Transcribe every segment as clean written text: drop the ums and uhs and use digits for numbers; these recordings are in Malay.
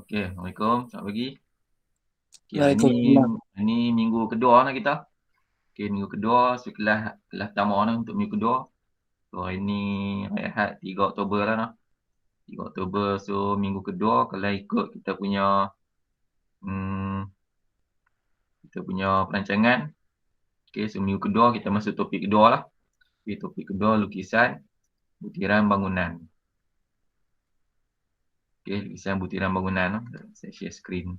Okey, Assalamualaikum. Selamat pagi. Okey, hari Waalaikumsalam. ni minggu kedua lah kita. Okey, minggu kedua, kelas pertama lah untuk minggu kedua. So, hari ni hari Ahad 3 Oktober lah noh. 3 Oktober, so minggu kedua kalau ikut hmm, kita punya perancangan. Okey, so minggu kedua kita masuk topik kedua lah. Okey, topik kedua lukisan butiran bangunan. Okey, lukisan butiran bangunan noh. Saya share screen.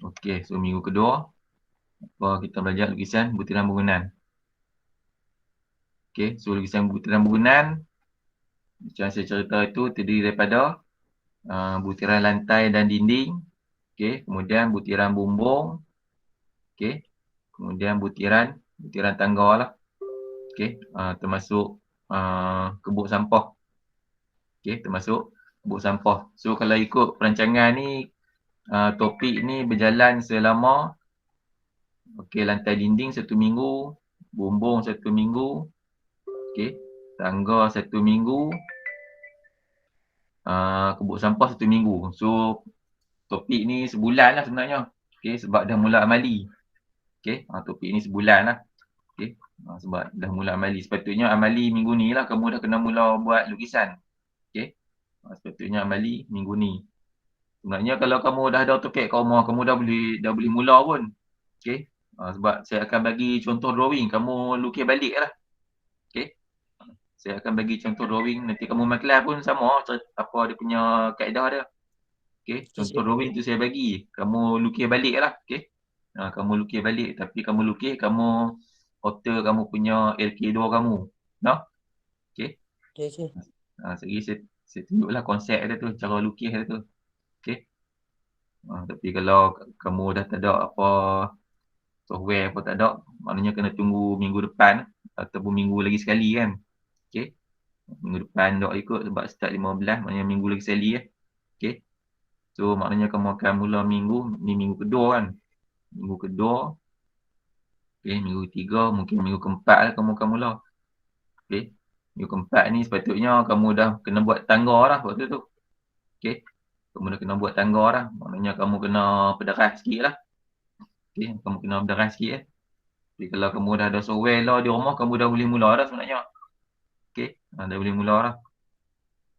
Okey, so minggu kedua kita belajar lukisan butiran bangunan. Okey, so lukisan butiran bangunan macam saya cerita itu terdiri daripada butiran lantai dan dinding, okey, kemudian butiran bumbung, okey, kemudian butiran tangga lah, okey, termasuk kebuk sampah, okey, termasuk kebuk sampah. So kalau ikut perancangan ni, topik ni berjalan selama, okey, lantai dinding 1 minggu, bumbung 1 minggu, okey, tangga 1 minggu, kebuk sampah 1 minggu. So topik ni sebulan lah sebenarnya. Okey, sebab dah mula amali. Okey, topik ni sebulan lah. Okey, sebab dah mula amali. Sepatutnya amali minggu ni lah kamu dah kena mula buat lukisan. Okey, sepatutnya amali minggu ni. Sebenarnya kalau kamu dah ada AutoCAD kat rumah, kamu dah boleh mula pun. Okey, sebab saya akan bagi contoh drawing, kamu lukis balik lah. Okey, saya akan bagi contoh drawing, nanti kamu main kelas pun sama apa dia punya kaedah dia. Okey, contoh Cik. drawing tu saya bagi, kamu lukis balik lah. Okey, kamu lukis balik, tapi kamu lukis, kamu alter kamu punya LK2 kamu. No? Okey. Cik. Sekali saya tunjuklah konsep dia tu, cara lukis dia tu. Okey. Tapi kalau kamu dah tak ada apa software apa tak ada, maknanya kena tunggu minggu depan ataupun minggu lagi sekali kan. Okey. Minggu depan tak ikut sebab start 15, maknanya minggu lagi sekali Okey. So maknanya kamu akan mula ni minggu kedua kan. Minggu kedua, okey, minggu ketiga, mungkin minggu keempat lah kamu akan mula. Okey, minggu keempat ni sepatutnya kamu dah kena buat tangga lah waktu tu. Okey, kamu dah kena buat tangga lah. Maknanya kamu kena pederas sikit lah. Okey, kamu kena pederas sikit Jadi kalau kamu dah ada software lah di rumah, kamu dah boleh mula dah sebenarnya. Okey, dah boleh mula lah.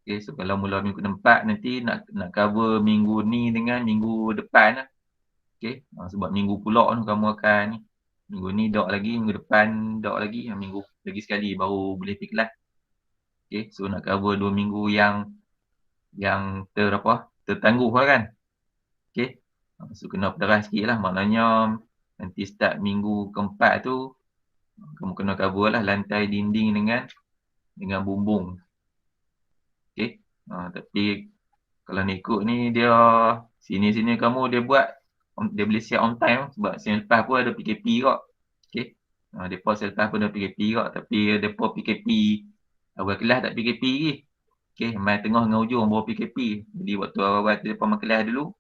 Okey, so kalau mula minggu keempat nanti nak cover minggu ni dengan minggu depan lah. Okey, sebab minggu pulak tu kamu akan ni. Minggu ni dok lagi, minggu depan dok lagi, minggu lagi sekali baru boleh pergi kelas. Okey, so nak cover 2 minggu yang tertangguh lah kan. Okey, so kena pederas sikit lah. Maknanya nanti start minggu keempat tu kamu kena cover lah lantai dinding dengan bumbung. Okey, tapi kalau nak ikut ni dia sini-sini kamu dia buat dia boleh siap on time sebab sen lepas pun ada PKP kak. Okey, depa sen lepas pun ada PKP kak, tapi depa PKP awal kelas tak PKP lagi. Okey, mai tengah dengan hujung baru PKP. Jadi waktu awal-awal tu depa main kelas dulu.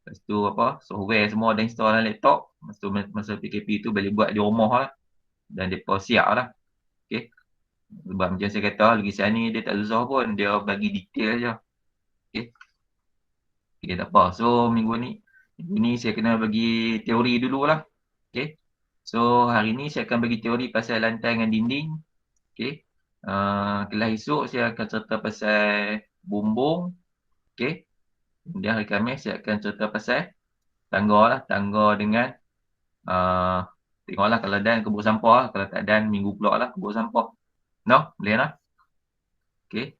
Lepas tu software semua dah install dalam laptop. Lepas tu masa PKP tu boleh buat di rumah lah. Dan depa siap lah. Okey. Sebab macam saya kata, lukisan ni dia tak susah pun. Dia bagi detail je. Okey. Okey, tak apa. So, minggu ni saya kena bagi teori dululah. Okey. So, hari ni saya akan bagi teori pasal lantai dengan dinding. Okey. Kelas esok saya akan cerita pasal bumbung. Okey. Kemudian hari Khamis saya akan cerita pasal tangga lah. Tangga dengan tengoklah kalau dan kebuk sampah lah. Kalau tak dan minggu pulak lah kebuk sampah. No? Boleh lah? Okey.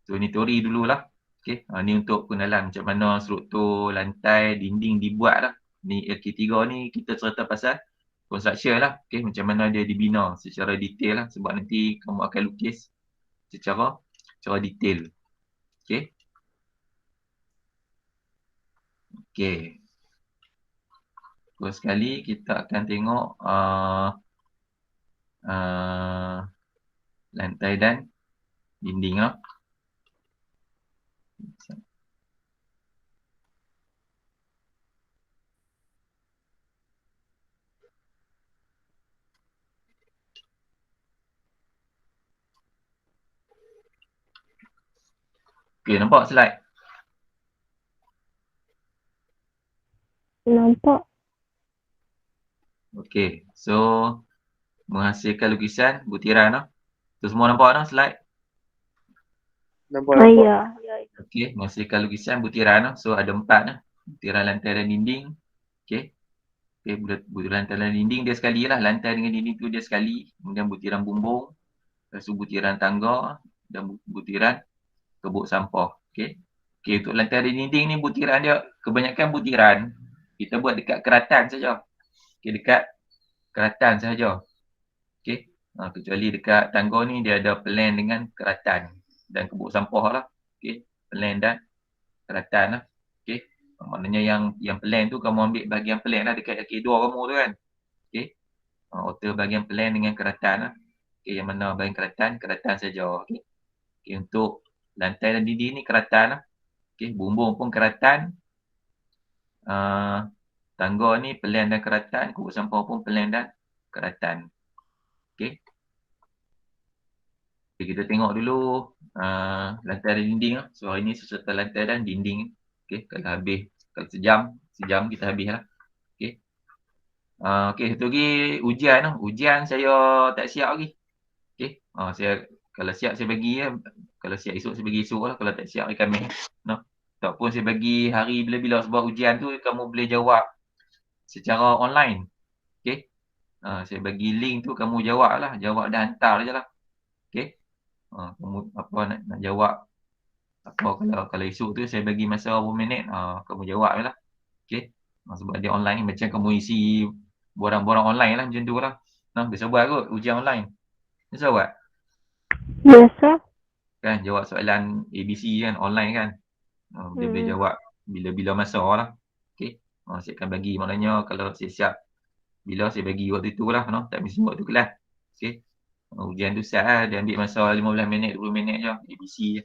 So, ni teori dululah. Okey. Ni untuk pengenalan macam mana struktur lantai, dinding dibuat lah. Ni LK3 ni kita cerita pasal construction lah. Okey. Macam mana dia dibina secara detail lah. Sebab nanti kamu akan lukis secara detail. Okey. Okey. Terus sekali kita akan tengok lantai dan dinding lah. Okey, nampak slide? Nampak. Okey. So, menghasilkan lukisan butiran lah. Tu semua nampak dah slide? Nampak. Ya. Okey, menghasilkan lukisan butiran lah. So, ada 4 lah. Butiran lantai dan dinding. Okey. Okey, butiran lantai dan dinding dia sekali lah. Lantai dengan dinding tu dia sekali. Kemudian butiran bumbung. Lepas tu butiran tangga dan butiran kebuk sampah. Okey. Okey, untuk lantai dan dinding ni butiran dia, kebanyakan butiran kita buat dekat keratan saja. Okey, dekat keratan sahaja. Okey. Kecuali dekat tangga ni dia ada plan dengan keratan dan kebuk sampah lah. Okey. Plan dan keratan lah. Okey. Maknanya yang plan tu kamu ambil bahagian plan lah dekat kaki dua kamu tu kan. Okey. Alter bahagian plan dengan keratan lah. Okey, yang mana bahagian keratan, keratan saja. Okey. Okey, untuk lantai dan dinding ni keratan lah. Okey, bumbung pun keratan. Tangga ni plan dan keratan, kebuk sampah pun plan dan keratan. Okey. Okay, kita tengok dulu lantai dan dinding lah. So, hari ni serta lantai dan dinding. Okay, kalau sejam kita habis lah. Okay. Okay, satu lagi ujian lah. Ujian saya tak siap lagi. Okay, kalau siap saya bagi lah. Kalau siap esok saya bagi esok lah. Kalau tak siap hari Khamis. No. Ataupun saya bagi hari bila-bila sebab ujian tu kamu boleh jawab secara online. Okay. Saya bagi link tu kamu jawab lah. Jawab dan hantar je lah. Okay. Kamu apa nak jawab apa kalau esok tu saya bagi masa berapa minit kamu jawab je lah. Okey. Sebab dia online ni macam kamu isi borang-borang online lah macam tu lah. Biasa buat kot ujian online. Biasa buat Biasa. kan, jawab soalan ABC kan online kan. Dia boleh jawab bila-bila masa lah. Okey. Saya akan bagi, maknanya kalau saya siap bila saya bagi waktu tu lah, tak mesti waktu kelas. Okey. Ujian tu siap lah, dia ambil masa 15 minit 20 minit je ABC je.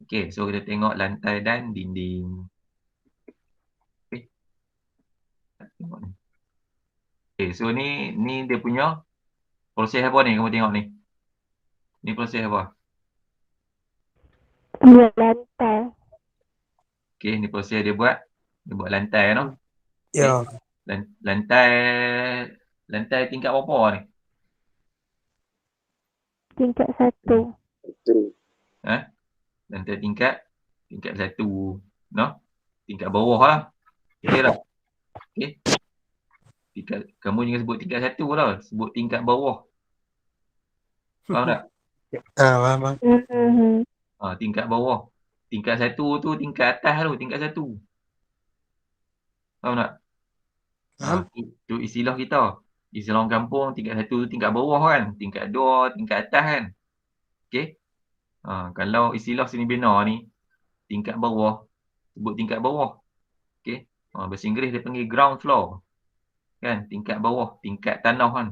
Okey, so kita tengok lantai dan dinding. Okey. Tengok ni. Okey, so ni dia punya proses apa ni kamu tengok ni? Ni proses apa? Buat lantai. Okey, ni proses dia buat lantai no. Okey. Ya, Lantai tingkat berapa ni? Tingkat 1. Lantai tingkat 1. No? Tingkat bawah lah. Okey lah. Okey. Kamu jangan sebut tingkat 1 lah, sebut tingkat bawah. Faham tak? faham. Tingkat bawah. Tingkat 1 tu tingkat atas tu, tingkat 1. Faham tak? Faham. Tu istilah kita. Istilah orang kampung, tingkat 1 tu tingkat bawah kan. Tingkat 2, tingkat atas kan. Okey. Kalau istilah seni bina ni, tingkat bawah, sebut tingkat bawah. Okey. Bahasa Inggeris dia panggil ground floor. Kan, tingkat bawah, tingkat tanah kan.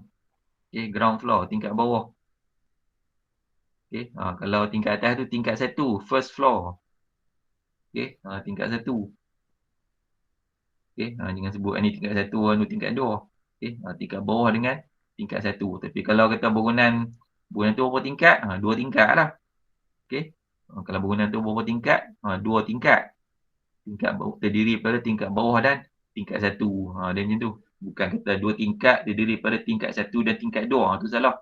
Okey, ground floor, tingkat bawah. Okey. Kalau tingkat atas tu tingkat 1, first floor. Okey, tingkat 1. Okey, jangan sebut ni tingkat 1, ni tingkat 2. Okey, tingkat bawah dengan tingkat 1. Tapi kalau kata bangunan tu berapa tingkat? 2 tingkat lah. Okey. Kalau bangunan tu berapa tingkat? 2 tingkat. Tingkat terdiri pada tingkat bawah dan tingkat 1. Dia macam tu. Bukan kata 2 tingkat terdiri pada tingkat 1 dan tingkat 2. Tu salah.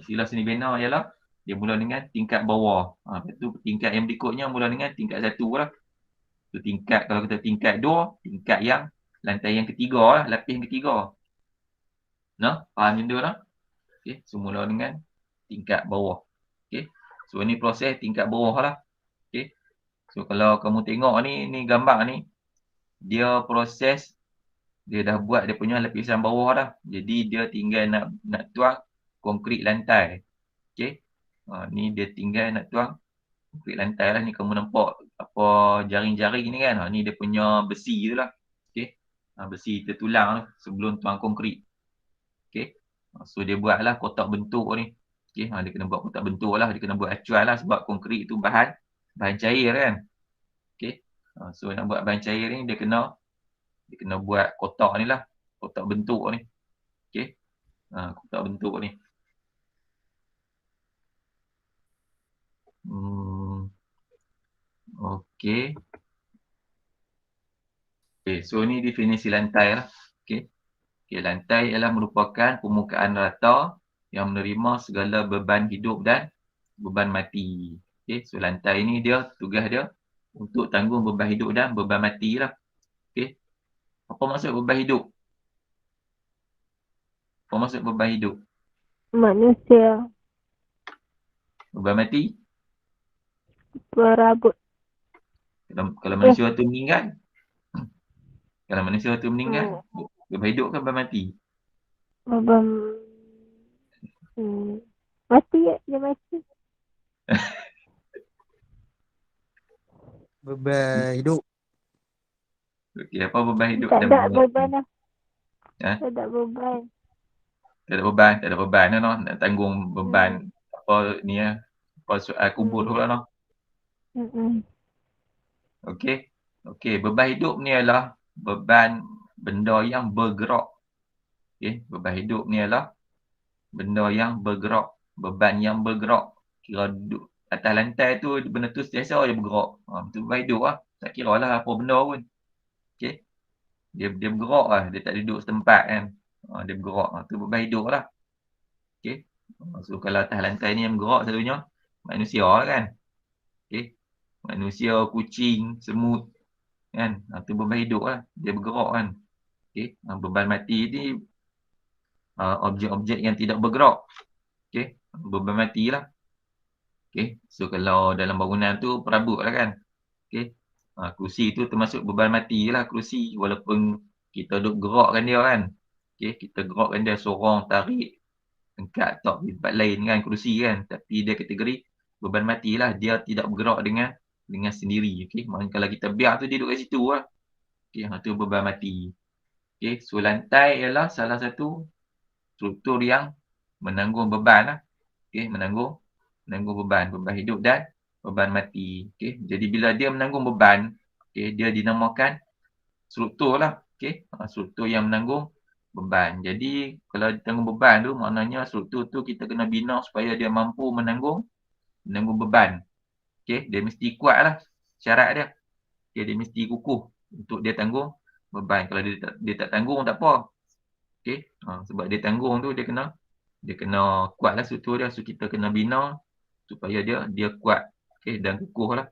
Istilah seni bina ialah dia mula dengan tingkat bawah. Lepas tu tingkat yang berikutnya mula dengan tingkat 1 lah. Tu tingkat, kalau kita tingkat 2, tingkat yang lantai yang ketiga lah, lapis yang ketiga. Faham macam tu lah? Okay, so mula dengan tingkat bawah. Okay, so ni proses tingkat bawah lah. Okay, so kalau kamu tengok ni gambar ni, dia proses, dia dah buat dia punya lapisan bawah dah. Jadi dia tinggal nak tuang konkrit lantai. Okay, ni dia tinggal nak tuang konkrit lantai lah. Ni kamu nampak apa jaring-jaring ni kan. Ni dia punya besi tu lah. Okay, besi tertulang tu sebelum tuang konkrit. Okay, so dia buatlah kotak bentuk ni. Okay, dia kena buat kotak bentuk lah. Dia kena buat acuan lah sebab konkrit tu bahan cair kan. Okay, so nak buat bahan cair ni dia kena buat kotak ni lah. Kotak bentuk ni. Okay, kotak bentuk ni. Okey. Okey, so ni definisi lantai lah. Okey. Okey, lantai ialah merupakan permukaan rata yang menerima segala beban hidup dan beban mati. Okey, so lantai ni dia tugas dia untuk tanggung beban hidup dan beban mati lah. Okey. Apa maksud beban hidup? Apa maksud beban hidup? Manusia Beban mati? berabut. Kalau manusia tu meninggal? Kalau manusia tu meninggal, Hmm. beban hidup ke beban mati? Beban mati ya, dia mati. Beban hidup. Okey, apa beban hidup Tak dan ada beban mati? beban lah. Ha? Tak ada beban. Tak ada beban, tak ada beban lah noh. Nak tanggung beban apa ni ya. Apa soal kubur pula noh. Hmm. Okey. Okey, beban hidup ni adalah beban benda yang bergerak. Okey, beban hidup ni adalah benda yang bergerak, beban yang bergerak. Kira duduk atas lantai tu benda tu sentiasa je bergerak. Itu beban hidup lah. Tak kira lah apa benda pun. Okey. Dia bergerak lah, dia tak duduk setempat kan. Dia bergerak. Tu beban hidup lah. Okey. So kalau atas lantai ni yang bergerak selalunya manusia lah kan. Okey. Manusia, kucing, semut kan. Tu beban hidup lah. Dia bergerak kan. Okey. Beban mati ni objek-objek yang tidak bergerak. Okey. Beban mati lah. Okey. So kalau dalam bangunan tu perabot lah kan. Okey. Kerusi tu termasuk beban mati lah kerusi. Walaupun kita duk gerakkan dia kan. Okey. Kita gerakkan dia sorang, tarik, angkat tak pergi tempat lain kan kerusi kan. Tapi dia kategori beban mati lah. Dia tidak bergerak dengan sendiri. Okey. Maknanya kalau kita biar tu dia duduk kat situ lah. Okey. Tu beban mati. Okey. So lantai ialah salah satu struktur yang menanggung beban lah. Okey. Menanggung beban hidup dan beban mati. Okey. Jadi bila dia menanggung beban, okey, dia dinamakan struktur lah. Okey. Struktur yang menanggung beban. Jadi kalau ditanggung beban tu maknanya struktur tu kita kena bina supaya dia mampu menanggung beban. Okey, dia mesti kuat lah syarat dia. Okey, dia mesti kukuh untuk dia tanggung beban. Kalau dia tak tanggung tak apa. Okey, sebab dia tanggung tu dia kena kuat lah struktur dia. So kita kena bina supaya dia kuat. Okey, dan kukuh lah.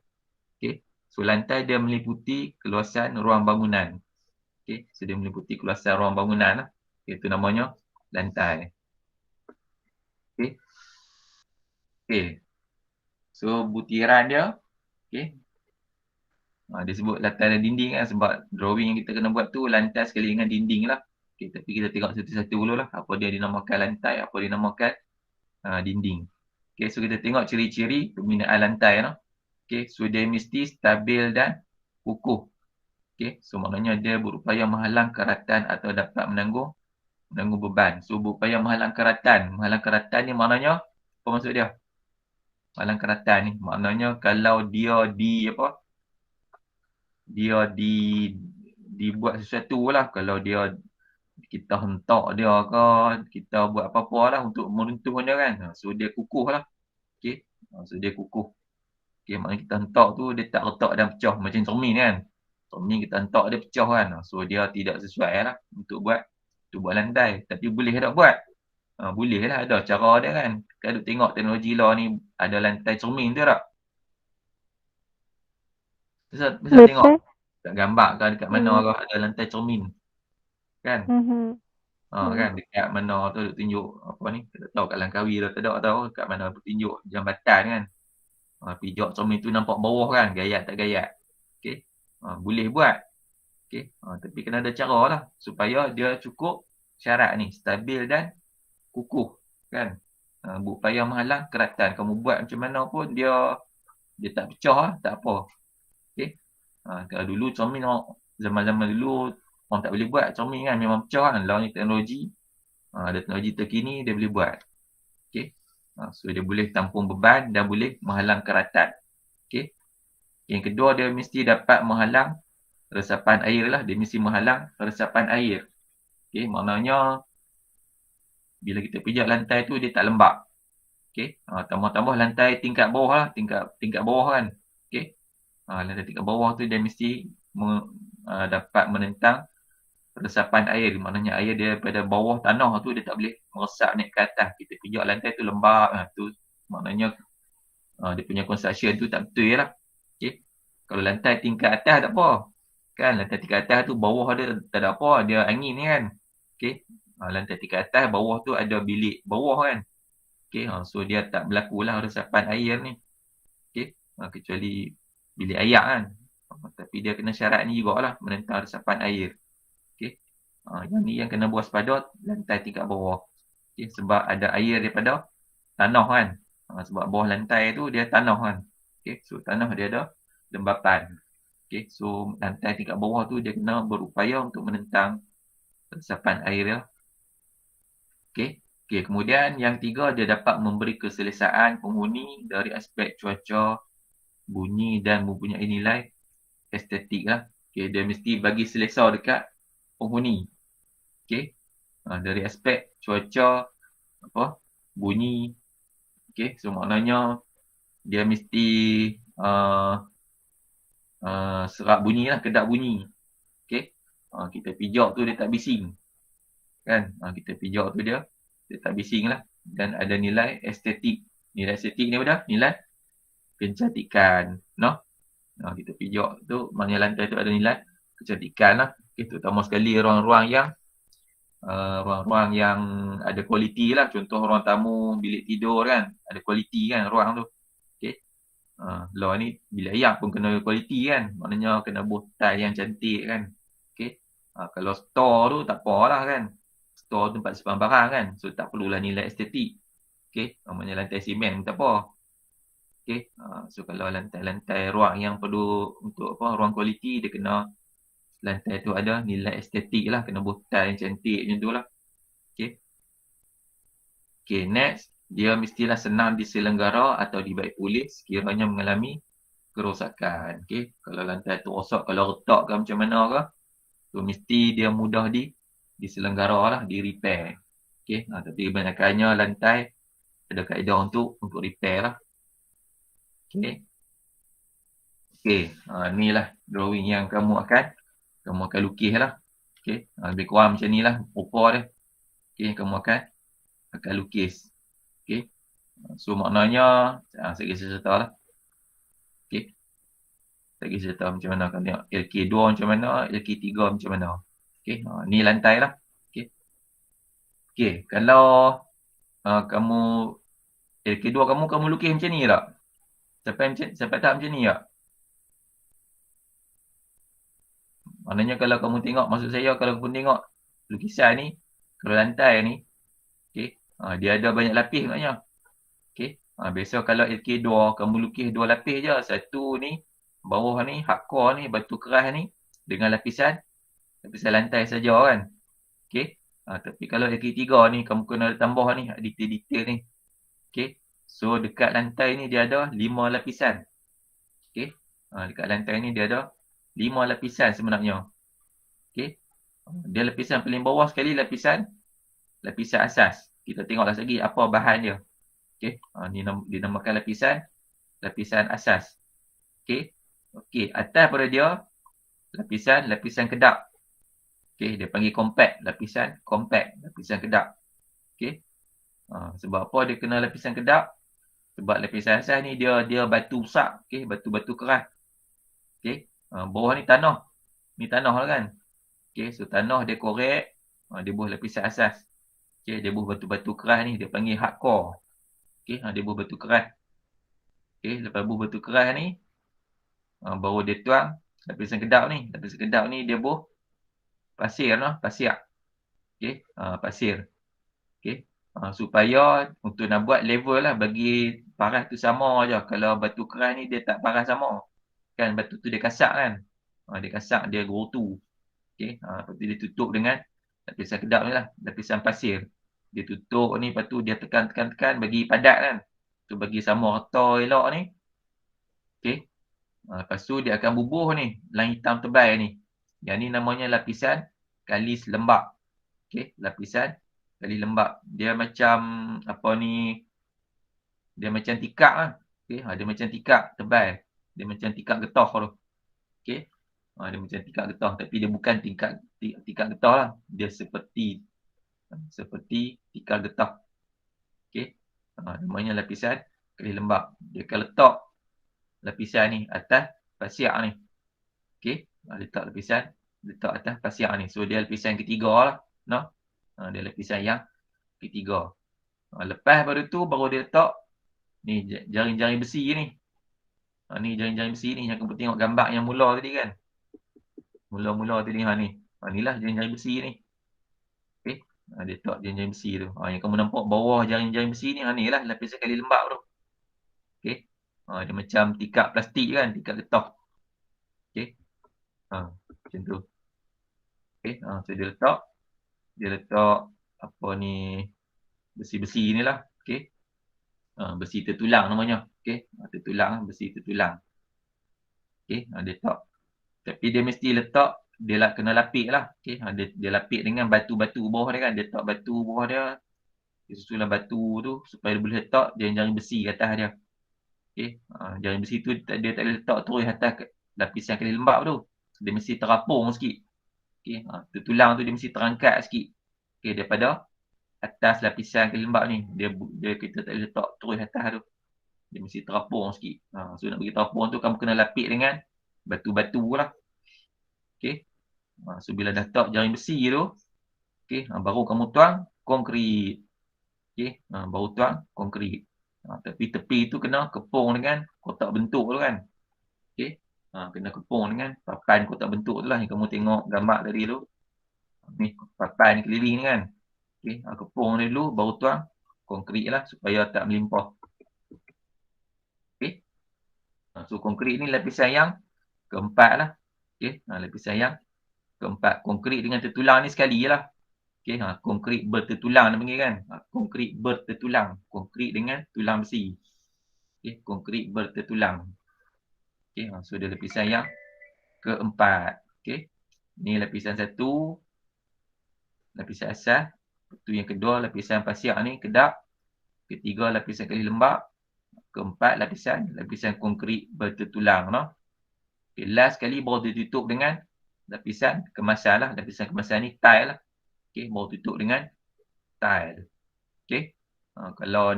Okey. So lantai dia meliputi keluasan ruang bangunan. Okey, so dia meliputi keluasan ruang bangunan lah. Itu namanya lantai. Okey. Okey. So butiran dia, okey. Dia sebut lantai dan dinding kan sebab drawing yang kita kena buat tu lantai sekali dengan dinding lah. Okey, tapi kita tengok satu-satu dulu lah. Apa dia dinamakan lantai, apa dia dinamakan dinding. Okey, so kita tengok ciri-ciri pembinaan lantai lah. Okey, so dia mesti stabil dan kukuh. Okey, so maknanya dia berupaya menghalang karatan atau dapat menanggung beban. So berupaya menghalang karatan. Menghalang karatan ni maknanya apa maksud dia? Menghalang karatan ni maknanya kalau dia dibuat sesuatu lah. Kalau kita hentak dia ke, kita buat apa-apa lah untuk meruntuhkan dia kan. So dia kukuh lah. Okey. So dia kukuh. Okey, maknanya kita hentak tu dia tak retak dan pecah macam cermin kan. Cermin kita hentak dia pecah kan. So dia tidak sesuai lah untuk buat lantai. Tapi boleh tak buat? Boleh lah, ada cara dia kan. Kan duk tengok teknologi lah ni ada lantai cermin tu tak? Bisa tengok Betul. kat gambar kan dekat mana ke ada lantai cermin. Kan? Kan dekat mana tu duk tunjuk apa ni? Tak tahu kat Langkawi tak tahu kat mana tunjuk jambatan kan. Pijak cermin tu nampak bawah kan, gayat tak gayat. Okey. Boleh buat. Okey. Tapi kena ada cara lah supaya dia cukup syarat ni, stabil dan kukuh kan. Berupaya menghalang keratan. Kamu buat macam mana pun dia tak pecah lah, tak apa. Okey. Kalau dulu cermin zaman-zaman dulu orang tak boleh buat cermin kan, memang pecah kan. Lawan ni teknologi, ada teknologi terkini dia boleh buat. Okey. So dia boleh tampung beban dan boleh menghalang keratan. Okey. Yang kedua dia mesti dapat menghalang resapan air lah. Dia mesti menghalang resapan air. Okey, maknanya bila kita pijak lantai tu dia tak lembab. Okey. Tambah-tambah lantai tingkat bawah lah. Tingkat bawah kan. Okey. Lantai tingkat bawah tu dia mesti dapat menentang resapan air. Maknanya air daripada bawah tanah tu dia tak boleh meresap naik ke atas. Kita pijak lantai tu lembab. Tu maknanya dia punya construction tu tak betul lah. Okey. Kalau lantai tingkat atas tak apa. Kan lantai tingkat atas tu bawah dia tak ada apa. Dia angin ni kan. Okey. Lantai tingkat atas bawah tu ada bilik bawah kan. Okey. So dia tak berlaku lah resapan air ni. Okey. Kecuali bilik air kan. Tapi dia kena syarat ni jugalah menentang resapan air. Okey. Yang ni yang kena waspada lantai tingkat bawah. Okey. Sebab ada air daripada tanah kan. Sebab bawah lantai tu dia tanah kan. Okey. So tanah dia ada lembapan. Okey. So lantai tingkat bawah tu dia kena berupaya untuk menentang resapan air dia. Okey. Okey, kemudian yang 3 dia dapat memberi keselesaan penghuni dari aspek cuaca, bunyi dan mempunyai nilai estetik lah. Okey, dia mesti bagi selesa dekat penghuni. Okey. Dari aspek cuaca, bunyi. Okey, so maknanya dia mesti serak bunyi lah, kedap bunyi. Okey. Kita pijak tu dia tak bising. Kan? Kita pijak tu dia tak bising lah. Dan ada nilai estetik. Nilai estetik ni apa dah? Nilai kecantikan. No? Kita pijak tu, maknanya lantai tu ada nilai kecantikan lah. Okay, terutama sekali ruang-ruang yang ada kualiti lah. Contoh ruang tamu, bilik tidur kan. Ada kualiti kan ruang tu. Okay. Law ni bilik ayak pun kena kualiti kan. Maknanya kena botai yang cantik kan. Okay. Kalau store tu tak apalah kan. Store tempat simpan barang kan. So tak perlulah nilai estetik. Okay. Maknanya lantai simen pun tak apa. Okay. So kalau lantai-lantai ruang yang perlu untuk ruang kualiti, dia kena lantai tu ada nilai estetik lah. Kena botai yang cantik macam tu lah. Okay. Okay, next. Dia mestilah senang diselenggara atau dibaik pulih sekiranya mengalami kerosakan. Okay. Kalau lantai tu rosak, kalau retak ke macam mana ke, so mesti dia mudah diselenggara lah, di repair. Okay. Tapi kebanyakannya lantai ada kaedah untuk repair lah. Okay. Okay. Ni lah drawing yang kamu akan lukis lah. Okay. Lebih kurang macam ni lah rupa dia. Okay. Kamu akan lukis. Okay. So maknanya saya kisah cerita lah. Okay. Saya kisah cerita macam mana. Kan tengok LK2 macam mana, LK3 macam mana. Okay. Ni lantai lah. Okay. Okay. Kalau kamu LK2 kamu lukis macam ni tak? Sampai tak macam ni tak? Maknanya kalau kamu tengok, maksud saya kalau kamu tengok lukisan ni, kalau lantai ni, okay, dia ada banyak lapis maknanya. Okay. Biasa kalau LK2 kamu lukis 2 lapis je. Satu ni, bawah ni, hardcore ni, batu keras ni, dengan lapisan lantai saja kan. Okay. Tapi kalau LK3 ni, kamu kena tambah ni, detail-detail ni. Okay. So dekat lantai ni dia ada 5 lapisan. Okay. Dekat lantai ni dia ada 5 lapisan sebenarnya. Okay. Dia lapisan paling bawah sekali lapisan asas. Kita tengoklah lagi apa bahan dia. Okay. Ni dinamakan lapisan asas. Okay. Okay. Atas pada dia lapisan kedap. Okay. Dia panggil compact. Lapisan kedap. Okay. Sebab apa dia kena lapisan kedap? Sebab lapisan asas ni dia batu besar. Okay. Batu-batu keras. Okay. Bawah ni tanah. Ni tanah lah kan. Okay. So tanah dia korek. Dia buah lapisan asas. Okay. Dia buah batu-batu keras ni. Dia panggil hardcore. Okay. Dia buah batu keras. Okay. Lepas buah batu keras ni. Baru dia tuang lapisan kedap ni. Lapisan kedap ni dia buah pasir lah. Pasir. Okay. Pasir. Okay. Supaya untuk nak buat level lah. Bagi paras tu sama je. Kalau batu keras ni dia tak paras sama. Kan batu tu dia kasak kan. Dia kasak, dia gerutu. Okay. Lepas tu dia tutup dengan lapisan kedap ni lah. Lapisan pasir. Dia tutup ni, lepas tu dia tekan bagi padat kan. Tu bagi sama rata elok ni. Okay. Lepas tu dia akan bubuh ni. Line hitam tebal ni. Yang ni namanya lapisan kalis lembap. Okay. Lapisan kalis lembap. Dia macam apa ni. Dia macam tikar lah. Okey, dia macam tikar tebal. Dia macam tikar getah tu. Okey. Dia macam tikar getah tapi dia bukan tikar getah lah. Dia seperti tikar getah. Okey. Namanya lapisan kelih lembap. Dia akan letak lapisan ni atas pasiak ni. Okey. Letak atas pasiak ni. So dia lapisan ketiga lah. No? Dia lapisan yang ketiga. Lepas pada tu baru dia letak ni jaring-jaring besi ni. Ni jaring-jaring besi ni yang kamu tengok gambar yang mula tadi kan. Mula-mula tadi ni. Inilah jaring-jaring besi ni. Okey. Dia letak jaring-jaring besi tu. Yang kamu nampak bawah jaring-jaring besi ni, ni lah lapisan kali lembap tu. Okey. Dia macam tikar plastik kan, tikar getah. Okey. Macam tu. Okey. So dia letak apa ni besi-besi ni lah. Okey. Besi tertulang namanya. Okey. Tertulang, besi tertulang. Okey. Dia letak. Tapi dia mesti letak, dia kena lapik lah. Okey. Dia lapik dengan batu-batu bawah dia kan. Dia letak batu bawah dia. Dia susulan batu tu supaya dia boleh letak jaring-jaring besi ke atas dia. Okey. Jaring besi tu dia tak boleh letak terus atas lapisan kali lembap tu. Dia mesti terapung sikit. Okey. Tertulang tu dia mesti terangkat sikit. Okey. Daripada atas lapisan kali lembap ni. Dia kita tak boleh letak terus atas tu. Dia mesti terapung sikit. So nak bagi terapung tu kamu kena lapik dengan batu-batu lah. Okey. So bila dah letak jaring besi tu, okey, baru kamu tuang konkrit. Okey, baru tuang konkrit. Tapi tepi tu kena kepung dengan kotak bentuk tu kan. Okey. Kena kepung dengan papan kotak bentuk tu lah yang kamu tengok gambar tadi tu. Ni papan keliling ni kan. Okey, kepung dia dulu baru tuang konkrit lah supaya tak melimpah. Okey. So konkrit ni lapisan yang keempat lah. Okey, lapisan yang keempat. Konkrit dengan tertulang ni sekali lah. Okey, konkrit bertertulang dia panggil kan. Konkrit bertertulang. Konkrit dengan tulang besi. Okey, konkrit bertertulang. Okey, so dia lapisan yang keempat. Okey. Ni lapisan satu. Lapisan asas. Itu yang kedua lapisan pasiak ni kedap. Ketiga lapisan kali lembap. Keempat lapisan konkrit bertertulang no. Okay, last sekali baru ditutup dengan lapisan kemasan lah. Lapisan kemasan ni tile lah. Okey, baru tutup dengan tile. Okey. Kalau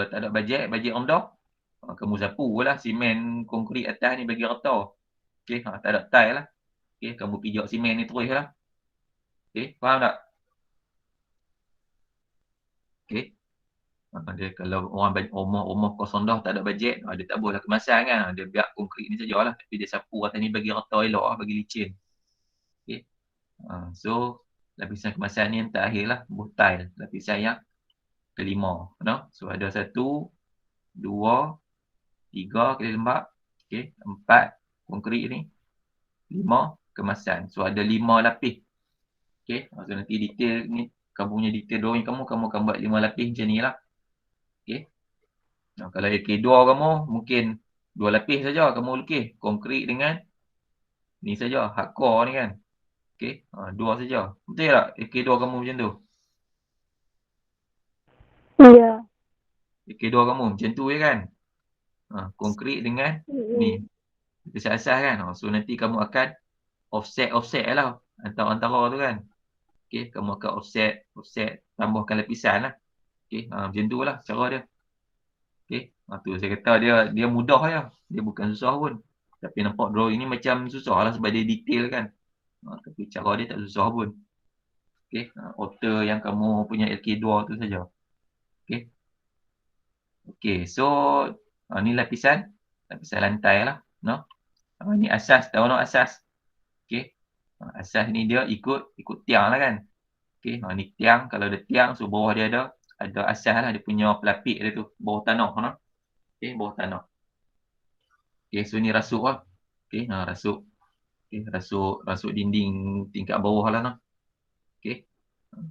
tak ada bajet rendah, kamu sapu lah simen konkrit atas ni bagi rata. Okey, tak ada tile lah. Okey, kamu pijak simen ni terus lah. Okey, faham tak? Okey. Dia kalau rumah kosong dah tak ada bajet, dia tak boleh kemasan kan. Dia biar konkrit ni sajalah. Tapi dia sapu atas ni bagi rata elok lah, bagi licin. Okey. So lapisan kemasan ni yang terakhir lah, buh tile. Lapisan yang kelima. No? So ada 1, 2, 3 kali lembap. Okey, 4 konkrit ni. 5 kemasan. So ada 5 lapis. Okey, so nanti detail ni kamu punya detail drawing kamu akan buat 5 lapis macam ni lah. Okey. Kalau AK2 kamu mungkin 2 lapis saja kamu lukis. Konkrit dengan ni saja, hardcore ni kan. Okey, 2 saja. Betul tak AK2 kamu macam tu? Ya. AK2 kamu macam tu je kan. Konkrit dengan ni. Kita asas kan. So nanti kamu akan offset lah antara tu kan. Okey, kamu akan offset tambahkan lapisan lah. Okey, macam tu lah cara dia. Okey, tu saya kata dia mudah je. Dia bukan susah pun. Tapi nampak drawing ni macam susah lah sebab dia detail kan. Tapi cara dia tak susah pun. Okey, outer yang kamu punya LK2 tu saja. Okey. Okey, so ni lapisan lantai lah. No? Ni asas, tahu no asas. Okey. Asas ni dia ikut tiang lah kan. Okey, ni tiang. Kalau ada tiang, so bawah dia ada asas lah. Dia punya pelapik dia tu. Bawah tanah. No? Okey, bawah tanah. Okey, so ni rasuk lah. Okey, rasuk. Okey, rasuk dinding tingkat bawah lah. No? Okey.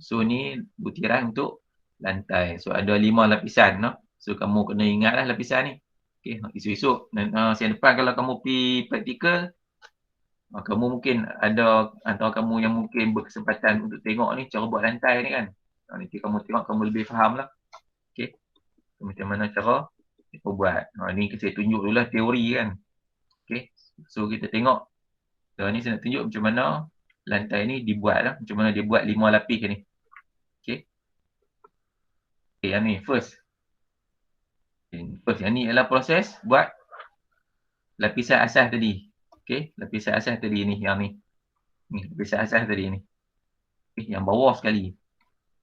So ni butiran untuk lantai. So ada 5 lapisan. No? So kamu kena ingat lah lapisan ni. Okey, esok-esok. Siang depan kalau kamu pergi praktikal, kamu mungkin ada antara kamu yang mungkin berkesempatan untuk tengok ni cara buat lantai ni kan. Nanti kamu tengok kamu lebih faham lah. Okey. Macam mana cara Depa buat. Ni saya tunjuk dululah teori kan. Okey. So kita tengok. Ni saya nak tunjuk macam mana lantai ni dibuat lah. Macam mana dia buat 5 lapis ni. Okey. Yang ni first. First yang ni adalah proses buat lapisan asas tadi. Okey, lapisan asas tadi ni, yang ni. Ni lapisan asas tadi ni. Okey, yang bawah sekali.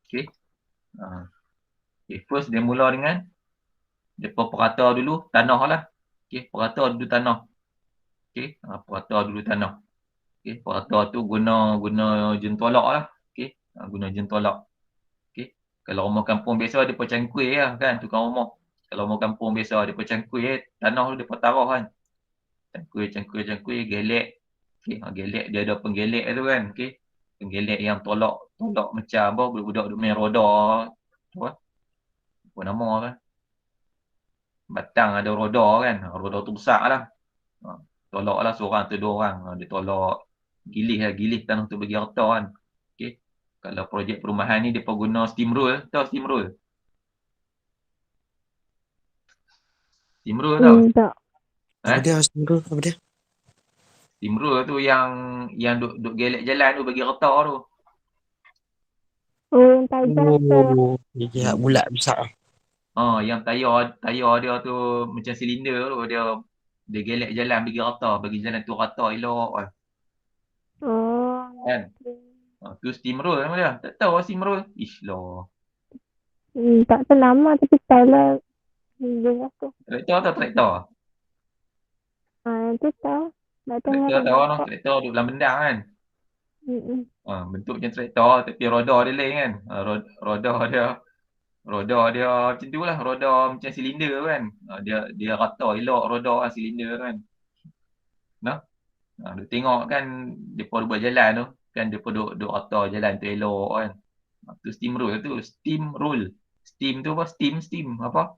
Okey. Okey, first dia mula dengan depa perata dulu tanah lah. Okey, perata dulu tanah. Okey, perata dulu tanah. Okey, perata tu guna jentolak lah. Okey, guna jentolak. Okey. Kalau rumah kampung biasa depa cangkui lah kan, tukang rumah. Kalau rumah kampung biasa depa cangkui tanah tu depa taruh kan. Cangkui, gelek. Okey, gelek dia ada penggelek tu kan. Okey. Penggelek yang tolak macam apa, budak-budak duk main roda. Apa nama kan? Batang ada roda kan. Roda tu besar lah. Tolak lah seorang tu 2 orang. Dia tolak gilih tanah tu bagi rata kan. Okey. Kalau projek perumahan ni depa guna steam roll, tahu steam roll? Steam roll tahu? Tak. Apa dia? Apa dia? Steam roll tu yang duk gelek jalan tu bagi rata tu. Oh, yang tajam tu. Oh, dia bulat besar. Yang tayar dia tu macam silinder tu, dia gelek jalan bagi rata, bagi jalan tu rata elok kan. Oh. Kan? Tu steam roll nama dia. Tak tahu steam roll. Ish lah. Tak tahu nama tapi style lah. Dengar tu. Traktor atau traktor? Itu tahu. Tak tahu Traktor orang tahu no, nampak. traktor duduk dalam bendang kan. Bentuk macam traktor tapi roda dia lain kan. Roda dia macam tu lah, roda macam silinder kan. Dia rata elok roda kan, silinder kan. Nah. Duk tengok kan depa buat jalan tu, kan depa duk rata jalan tu elok kan. Tu steam roll tu, steam roll. Steam tu apa? Steam apa?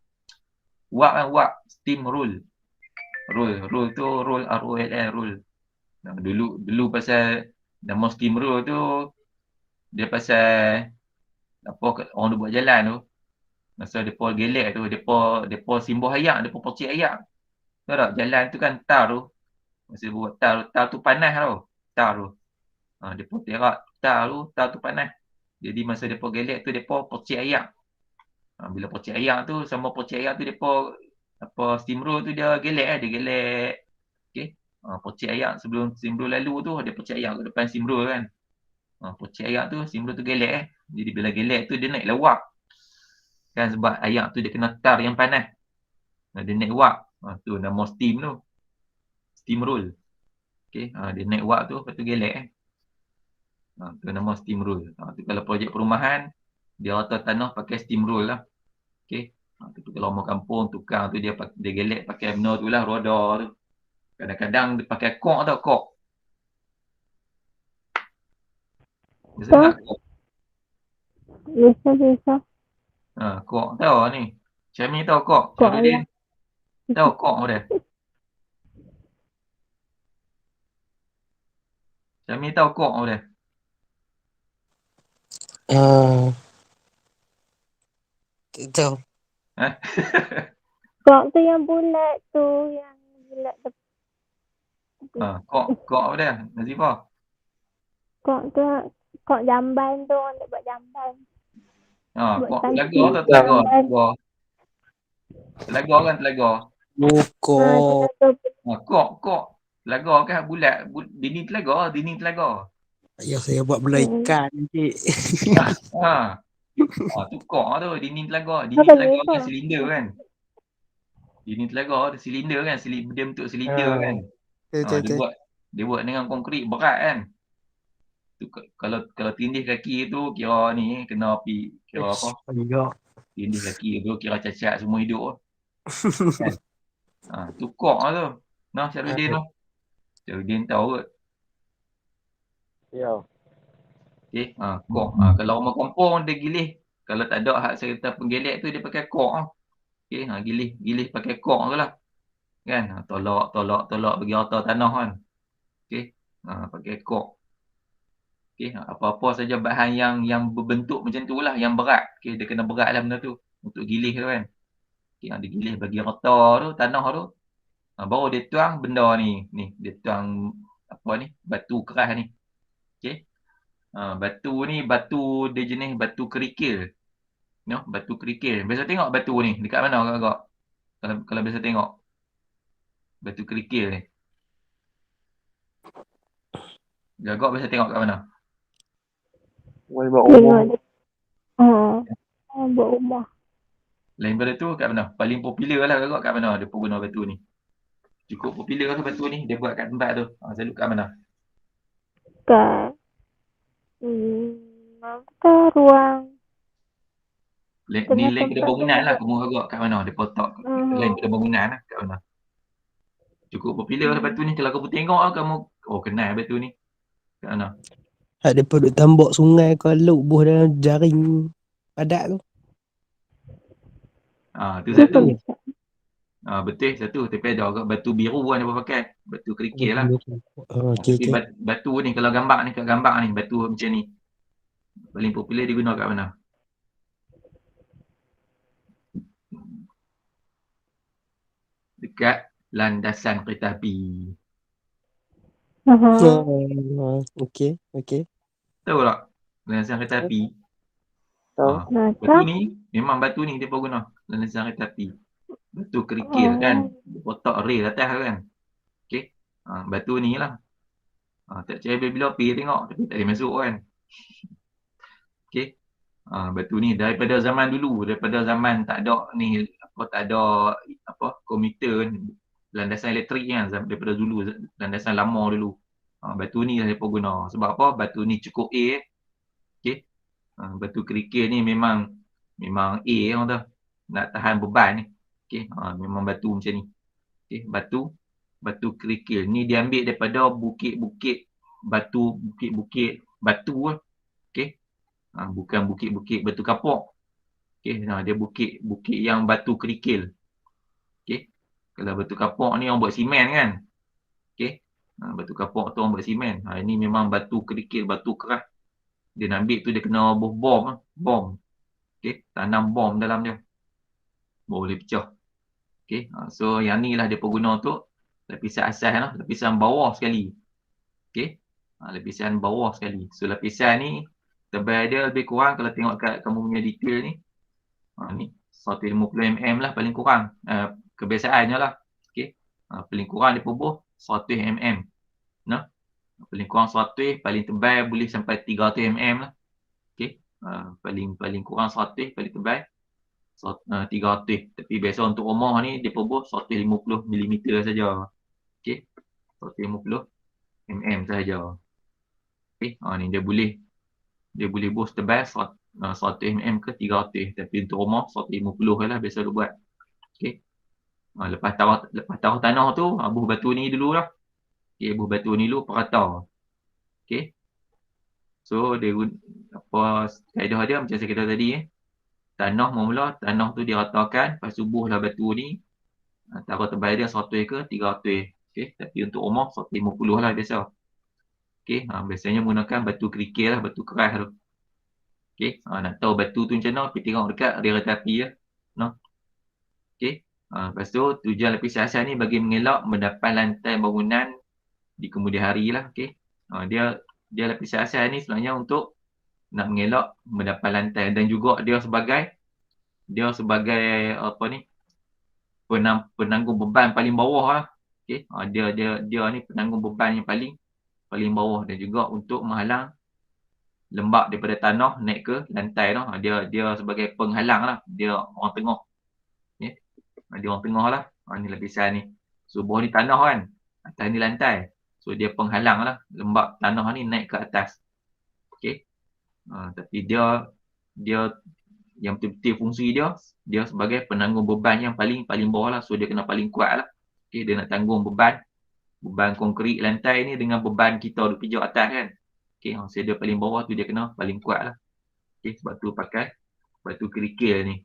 Wak kan, wak. Steam roll. Roll tu roll ROLL roll. Dulu pasal nama steam roll tu dia pasal apa orang duk buat jalan tu. Masa depa gelek tu, depa simbuh ayak, depa percik ayak. Tahu tak? Jalan tu kan tar tu. Masa buat tar tu panas tau. Tar tu. Depa terak tar tu panas. Jadi masa depa gelek tu depa percik ayak. Bila percik ayak tu, sama percik ayak tu depa steam roll tu dia gelek dia gelek. Okey. Percik ayak sebelum steam roll lalu tu dia percik ayak kat depan steam roll kan. Percik ayak tu steam roll tu gelek. Jadi bila gelek tu dia naik lawak. Kan sebab ayak tu dia kena tar yang panas. Dia naik wak. Tu nama steam tu. Steam roll. Okey, dia naik wak tu lepas tu gelek tu nama steam roll. Tu kalau projek perumahan dia rata tanah pakai steam roll lah. Okey. Tu kalau rumah kampung tukang tu dia gelek pakai benda tu lah, roda tu. Kadang-kadang dia pakai kok tau, kok. Biasa tak kok? Biasa. Kok tahu ni. Syami tahu kok? Kok Syarudin tahu kok dia? Syami tahu kok dia? Tak tahu. Kok tu yang bulat tu. Yang bulat tu. Kok apa dia? Nazifah? Kok tu. Kok jamban tu. Orang nak buat jamban. Kok telaga atau telaga? Telaga kan telaga? Buko. Kok. Telaga kan bulat. Dinding telaga. Ya, saya buat bela ikan nanti. Tu kok tu, dinding telaga. Dinding telaga kan silinder kan. Dinding telaga ada silinder kan. Dia bentuk silinder kan. Dia buat dengan konkrit berat kan. Tu, kalau tindih kaki tu kira ni kena api, kira apa? Tindih kaki tu kira cacat semua hidup kan. Tu kok tu. Nah, Syarudin tu. Syarudin tahu ke? Ya. Okey, kok. Kalau rumah kampung dia gilih. Kalau tak ada hak serta penggelek tu dia pakai kok. Okey, gilih pakai kok tu lah. Kan? Tolak bagi rata tanah kan. Okey. Pakai kok. Okey, apa-apa saja bahan yang berbentuk macam tu lah, yang berat. Okey, dia kena berat lah benda tu untuk gilih tu kan. Okay, dia gilis bagi rata tu, tanah tu. Baru dia tuang benda ni. Dia tuang apa ni? Batu keras ni. Okay. Batu ni, batu dia jenis batu kerikil. Batu kerikil. Biasa tengok batu ni. Dekat mana agak-agak? Kalau biasa tengok. Batu kerikil ni. Agak biasa tengok kat mana? Boleh buat Tengok rumah. dia. Buat rumah. Lain pada tu kat mana? Paling popular lah agak kat mana dia guna batu ni. Cukup popular lah batu ni. Dia buat kat tempat tu. Selalu kat mana? Kat apa ruang Ni tengah lain pada tempat bangunan lah. tu. Kamu agak kat mana? Dia potok. Lain pada bangunan lah. Kat mana? Cukup popular lah batu ni. Kalau kamu tengok lah kamu, oh kenal batu ni. Kat mana? Ada duduk tambak sungai kalau buh dalam jaring padat tu. Tu satu. Betul. Betul satu. Tapi ada agak batu biru kan dia pakai. Batu kerikil lah. Okey Tapi okey. batu ni kalau gambar ni, kat gambar ni, batu macam ni. Paling popular diguna kat mana? Dekat landasan kereta api. Okey okey. Tahu tak? Landasan kereta api. Tahu. Batu ni, memang batu ni dia guna. Landasan kereta api. Batu kerikil kan. Dia potok rail atas kan. Okey. Batu ni lah. Tak percaya bila api tengok. Tapi tak boleh masuk kan. Okey. Batu ni daripada zaman dulu. Daripada zaman tak ada ni. Tak ada komuter ni. Landasan elektrik kan. Daripada dulu. Landasan lama dulu. Batu ni lah dia guna. Sebab apa? Batu ni cukup A. Okey. Batu kerikil ni memang A orang tu. Nak tahan beban ni. Okey. Memang batu macam ni. Okey. Batu kerikil. Ni diambil daripada bukit-bukit batu lah. Okey. Bukan bukit-bukit batu kapuk. Okey. Dia bukit yang batu kerikil. Okey. Kalau batu kapuk ni orang buat simen kan. Okey. Batu kapuk tu orang buat simen. Ini memang batu kerikil, batu keras. Dia nak ambil tu dia kena bom. Okey. Tanam bom dalam dia. Boleh pecah. Okey. So yang ni lah dia guna untuk lapisan asas lah. Lapisan bawah sekali. Okey. Lapisan bawah sekali. So lapisan ni tebal dia lebih kurang kalau tengok kat kamu punya detail ni. Ni 150 mm lah paling kurang. Kebiasaannya lah. Okey. Paling kurang dia bubuh 100 mm. Paling kurang 100, paling tebal boleh sampai 300 mm lah. Okey. Paling kurang 100, paling tebal 300. Tapi biasa untuk rumah ni dia bubuh 150 mm saja. Okey. 150 mm saja. Okey. Ni dia boleh buh tebal 100 mm ke 300. Tapi untuk rumah 150 lah biasa dia buat. Okey. Lepas taruh tanah tu, buh batu ni dulu lah. Okey, buh batu ni dulu perata. Okey. So dia kaedah dia macam saya kata tadi tanah mula tanah tu diratakan, lepas tu buhlah batu ni. Taruh tebal dia 100 ke 300. Okey, tapi untuk rumah 150 lah biasa. Okey, biasanya menggunakan batu kerikil lah, batu keras tu. Okey, nak tahu batu tu macam mana, pergi tengok dekat rel kereta api lah. Okey, lepas tu tujuan lapisan asas ni bagi mengelak mendapat lantai bangunan di kemudian hari lah. Okey, dia lapisan asas ni sebenarnya untuk nak mengelak mendapat lantai dan juga dia sebagai apa ni penanggung beban paling bawah lah. Okey, dia ni penanggung beban yang paling bawah dan juga untuk menghalang lembab daripada tanah naik ke lantai tu. Dia sebagai penghalang lah. Dia orang tengah. Okay. Dia orang tengah lah. Ni lapisan ni. So bawah ni tanah kan. Atas ni lantai. So dia penghalang lah. Lembab tanah ni naik ke atas. Okey. Tapi dia yang betul-betul fungsi dia sebagai penanggung beban yang paling bawah lah. So dia kena paling kuat lah. Okay, dia nak tanggung beban konkrit lantai ni dengan beban kita duduk pijak atas kan. Okay, so dia paling bawah tu dia kena paling kuat lah. Okay, sebab tu pakai batu kerikil ni.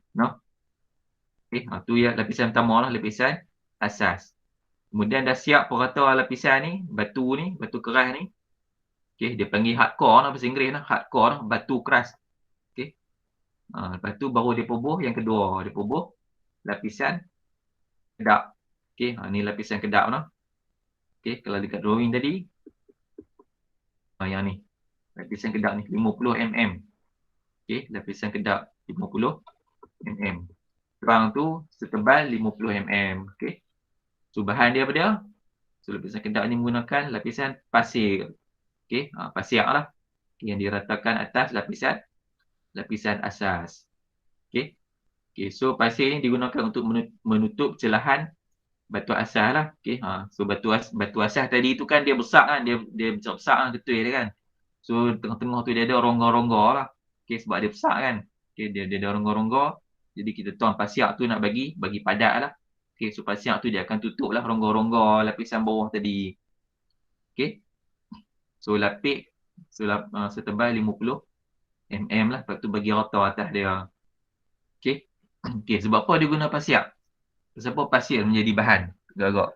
Okay, tu ya lapisan pertama lah, lapisan asas. Kemudian dah siap perata lapisan ni, batu keras ni. Okay, dia panggil hardcore lah bahasa Inggeris lah. Hardcore batu keras. Okay. Lepas tu baru dia bubuh yang kedua. Dia bubuh lapisan kedap. Okey, ni lapisan kedap noh. Okey, kalau dekat drawing tadi, yang ni. Lapisan kedap ni 50 mm. Okey, lapisan kedap 50 mm. Terang tu setebal 50 mm. Okey. So bahan dia apa dia? So lapisan kedap ni menggunakan lapisan pasir. Okey, pasir lah. Yang diratakan atas lapisan asas. Okey. Okey, so pasir ni digunakan untuk menutup celahan batu asas lah. Okey, so batu asas tadi tu kan dia besar kan, dia besar kan ketul dia kan. So tengah-tengah tu dia ada rongga-rongga lah. Okey, sebab dia besar kan. Okey, dia ada rongga-rongga. Jadi kita tuang pasir tu nak bagi padat lah. Okey, so pasir tu dia akan tutup lah rongga-rongga lapisan bawah tadi. Okey. So lapik setebal 50 mm lah. Lepas tu bagi rata atas dia. Okey. Okey, sebab apa dia guna pasir? Sebab pasir menjadi bahan agak-agak.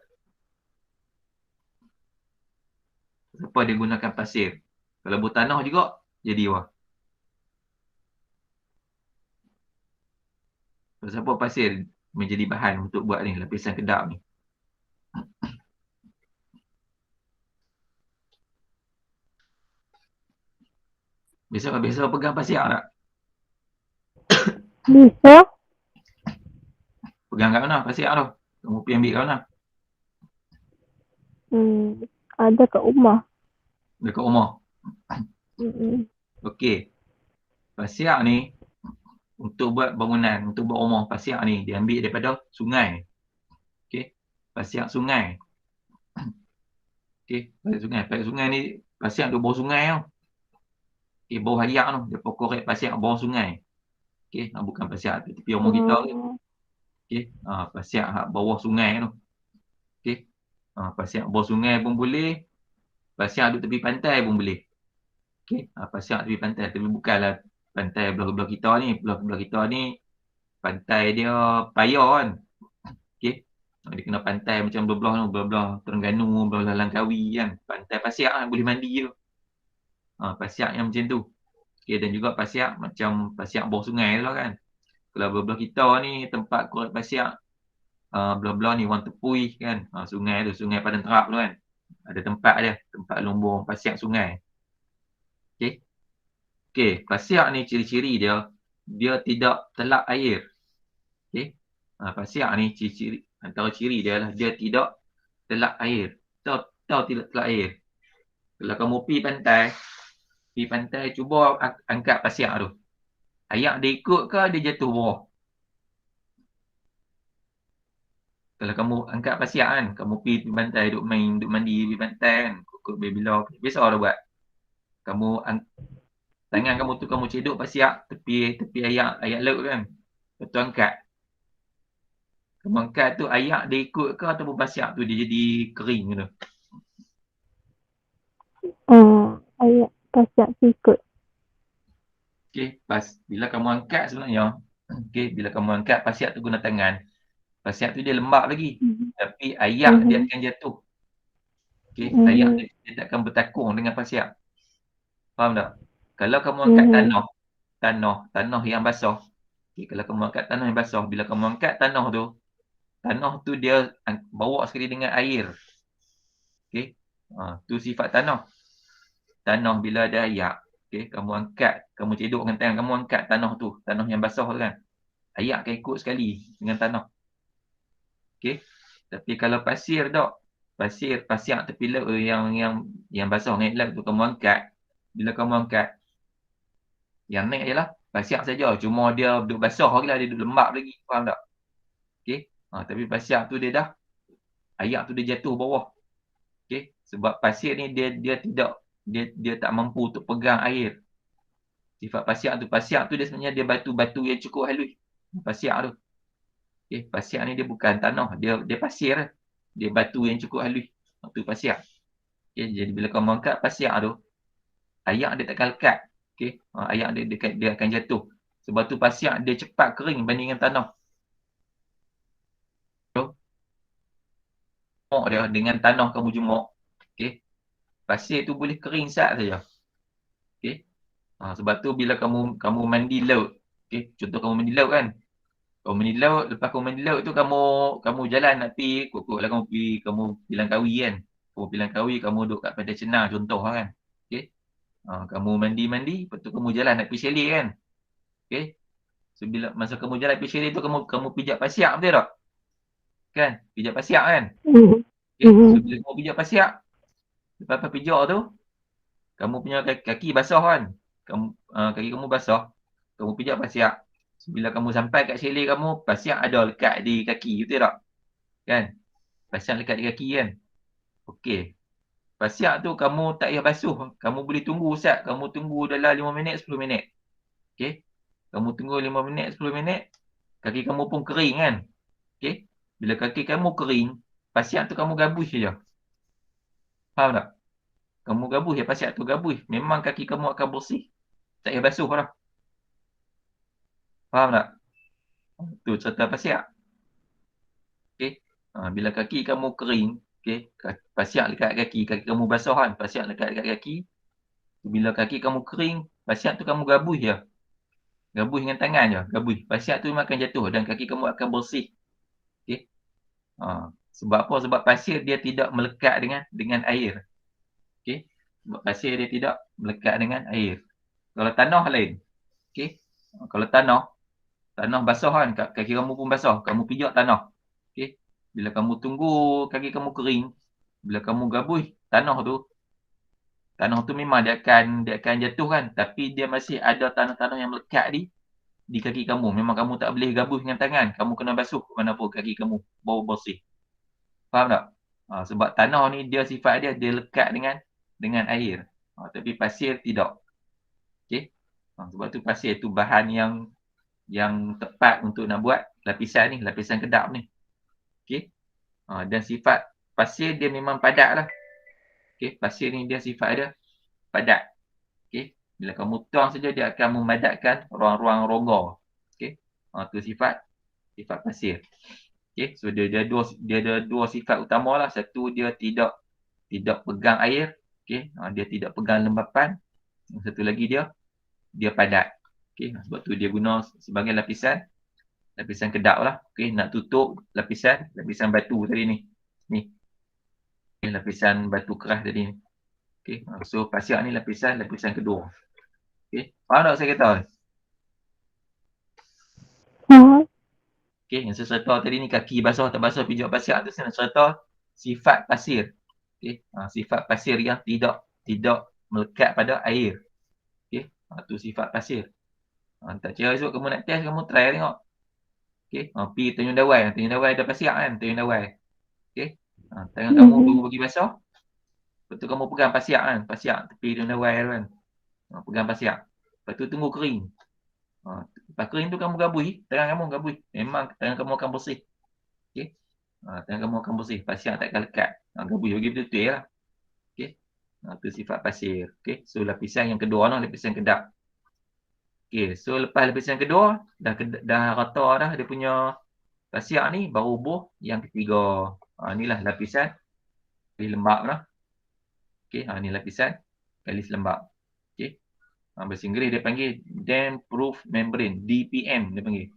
Kenapa dia gunakan pasir? Kalau bertanah juga, jadi wah. Kenapa pasir menjadi bahan untuk buat ni, lapisan kedap ni? Biasa pegang pasir tak? Bisa. Pegang kat mana pasir tu? Kamu pergi ambil kat mana? Ada kat rumah. Dekat rumah. Okey. Pasir ni untuk buat bangunan, untuk buat rumah, pasir ni diambil daripada sungai. Okey. Pasir sungai. Okey, pasir sungai ni pasir tu bawah sungai tau. Okey, bawah ayak tu, dia korek pasir bawah sungai. Okey, bukan pasir tepi rumah kita ke. Okey, pasir bawah sungai tu. Okey. Pasir bawah sungai pun boleh. Pasir duduk tepi pantai pun boleh. Okey, pasir tepi pantai tapi bukanlah pantai belah-belah kita ni. Belah-belah kita ni pantai dia payah kan. Okey. Dia kena pantai macam belah-belah tu, belah-belah Terengganu, belah-belah Langkawi kan. Pantai pasir kan boleh mandi tu. Pasir yang macam tu. Okey, dan juga pasir macam pasir bawah sungai tu lah kan. Kalau belah-belah kita ni tempat korek pasir belah-belah ni Wang Tepui kan. Sungai tu, Sungai Padang Terap tu kan. Ada tempat dia, tempat lumbung pasir sungai. Okey. Okey, pasir ni ciri-ciri dia tidak telap air. Okey. Pasir ni ciri-ciri antara ciri dia lah dia tidak telap air. Tahu tidak telap air. Kalau kamu pergi pantai cuba angkat pasir tu. Ayak dia ikut ke dia jatuh bawah? Kalau kamu angkat pasir kan, kamu pergi pantai duk mandi di pantai kan, ikut bila biasa orang buat. Kamu tangan kamu tu kamu cedok pasir tepi ayak laut kan. Lepas tu angkat. Kamu angkat tu ayak dia ikut ke ataupun pasir tu dia jadi kering tu. Ayak pasir ikut. Okey, bila kamu angkat sebenarnya, okey, bila kamu angkat pasir tu guna tangan, pasir tu dia lembap lagi. Tapi ayak dia akan jatuh. Okey, ayak dia tak akan bertakung dengan pasir. Faham tak? Kalau kamu angkat tanah yang basah. Okey, kalau kamu angkat tanah yang basah, bila kamu angkat tanah tu dia bawa sekali dengan air. Okey. Tu sifat tanah. Tanah bila ada ayak, okey, kamu angkat, kamu cedok dengan tangan, kamu angkat tanah tu, tanah yang basah tu kan. Ayak akan ikut sekali dengan tanah. Okey. Tapi kalau pasir tak, pasir tepi laut yang basah dengan laut tu kamu angkat, bila kamu angkat, yang naik ialah pasir saja, cuma dia duduk basah lagi lah, dia duduk lembap lagi, faham tak? Okey. Tapi pasir tu dia dah, ayak tu dia jatuh bawah. Okey. Sebab pasir ni dia tak mampu untuk pegang air. Sifat pasir tu dia sebenarnya dia batu-batu yang cukup halus. Pasir tu. Okey, pasir ni dia bukan tanah, dia pasir. Dia batu yang cukup halus. Itu pasir. Okey, jadi bila kamu angkat pasir tu, ayak dia takkan lekat. Okey, ayak dia akan jatuh. Sebab tu pasir dia cepat kering bandingkan tanah. Dia dengan tanah kamu jemur. Okey. Pasir tu boleh kering sat saja. Okey. Sebab tu bila kamu mandi laut, okey, contoh kamu mandi laut kan. Kau mandi laut, lepas kau mandi laut tu kamu jalan nak pergi, kokoklah kamu pergi Langkawi kan. Kamu pergi Langkawi, kamu duduk kat Pantai Cenah contoh lah kan. Okey. Kamu mandi, lepas tu kamu jalan nak pergi chalet kan. Okey. So bila masa kamu jalan pergi chalet tu kamu pijak pasiak betul tak? Kan? Pijak pasiak kan? Okey. So bila kamu pijak pasiak, lepas pijak tu kamu punya kaki basah kan. Kaki kamu basah, kamu pijak pasiak. So, bila kamu sampai kat chalet kamu, pasiak ada lekat di kaki, betul tak? Kan? Pasiak lekat di kaki kan? Okey. Pasiak tu kamu tak payah basuh. Kamu boleh tunggu Ustaz. Kamu tunggu dalam 5 minit, 10 minit. Okey. Kamu tunggu 5 minit, 10 minit. Kaki kamu pun kering kan? Okey. Bila kaki kamu kering, pasiak tu kamu gabus je. Faham tak? Kamu gabus je, pasiak tu gabus. Memang kaki kamu akan bersih. Tak payah basuh lah. Faham tak? Tu cerita pasiak. Okey. Bila kaki kamu kering, okey, pasiak dekat kaki kamu basah kan, pasiak dekat kaki. Bila kaki kamu kering, pasiak tu kamu gabus je. Gabus dengan tangan je, gabus. Pasiak tu memang akan jatuh dan kaki kamu akan bersih. Okey. Sebab apa? Sebab pasir dia tidak melekat dengan air. Okey. Sebab pasir dia tidak melekat dengan air. Kalau tanah lain. Okey. Kalau tanah basah kan, kaki kamu pun basah, kamu pijak tanah. Okey. Bila kamu tunggu kaki kamu kering, bila kamu gabus tanah tu memang dia akan jatuh kan, tapi dia masih ada tanah-tanah yang melekat di kaki kamu. Memang kamu tak boleh gabus dengan tangan, kamu kena basuh mana pun kaki kamu baru bersih. Faham tak? Sebab tanah ni dia sifat dia lekat dengan air. Tapi pasir tidak. Okey. Sebab tu pasir tu bahan yang tepat untuk nak buat lapisan kedap ni. Okey. Dan sifat pasir dia memang padat lah. Okey, pasir ni dia sifat dia padat. Okey, bila kamu tuang saja dia akan memadatkan ruang-ruang rongga. Okey. Tu sifat pasir. Okey, so dia ada dua sifat utama lah. Satu, dia tidak pegang air. Okey, dia tidak pegang lembapan. Yang satu lagi dia padat. Okey, sebab tu dia guna sebagai lapisan kedap lah. Okey, nak tutup lapisan batu tadi ni. Okay, lapisan batu keras tadi ni. Okey, so pasiak ni lapisan kedua. Okey, faham tak saya kata? Okey, yang saya cerita tadi ni kaki basah tak basah pijak pasiak tu saya nak cerita sifat pasir. Okey, sifat pasir yang tidak melekat pada air. Okey, tu sifat pasir. Tak kira esok kamu nak test, kamu try tengok. Okey, pergi Tanjung Dawai ada pasiak kan, Tanjung Dawai. Okey, tangan kamu baru bagi basah. Lepas tu kamu pegang pasiak tepi Tanjung Dawai tu kan. Pegang pasiak. Lepas tu tunggu kering. Lepas kering tu kamu gabui, tangan kamu gabui. Memang tangan kamu akan bersih. Okey. Tangan kamu akan bersih. Pasiak tak akan lekat. Gabui bagi betul-betul lah. Okey. Tu sifat pasir. Okey. So lapisan yang kedua lah, lapisan kedap. Okey. So lepas lapisan kedua, dah rata dah dia punya pasiak ni, baru buh yang ketiga. Inilah lapisan kalis lembap lah. Okey. Ni lapisan kalis lembap. Okey. Bahasa Inggeris dia panggil Dam Proof Membrane, DPM dia panggil.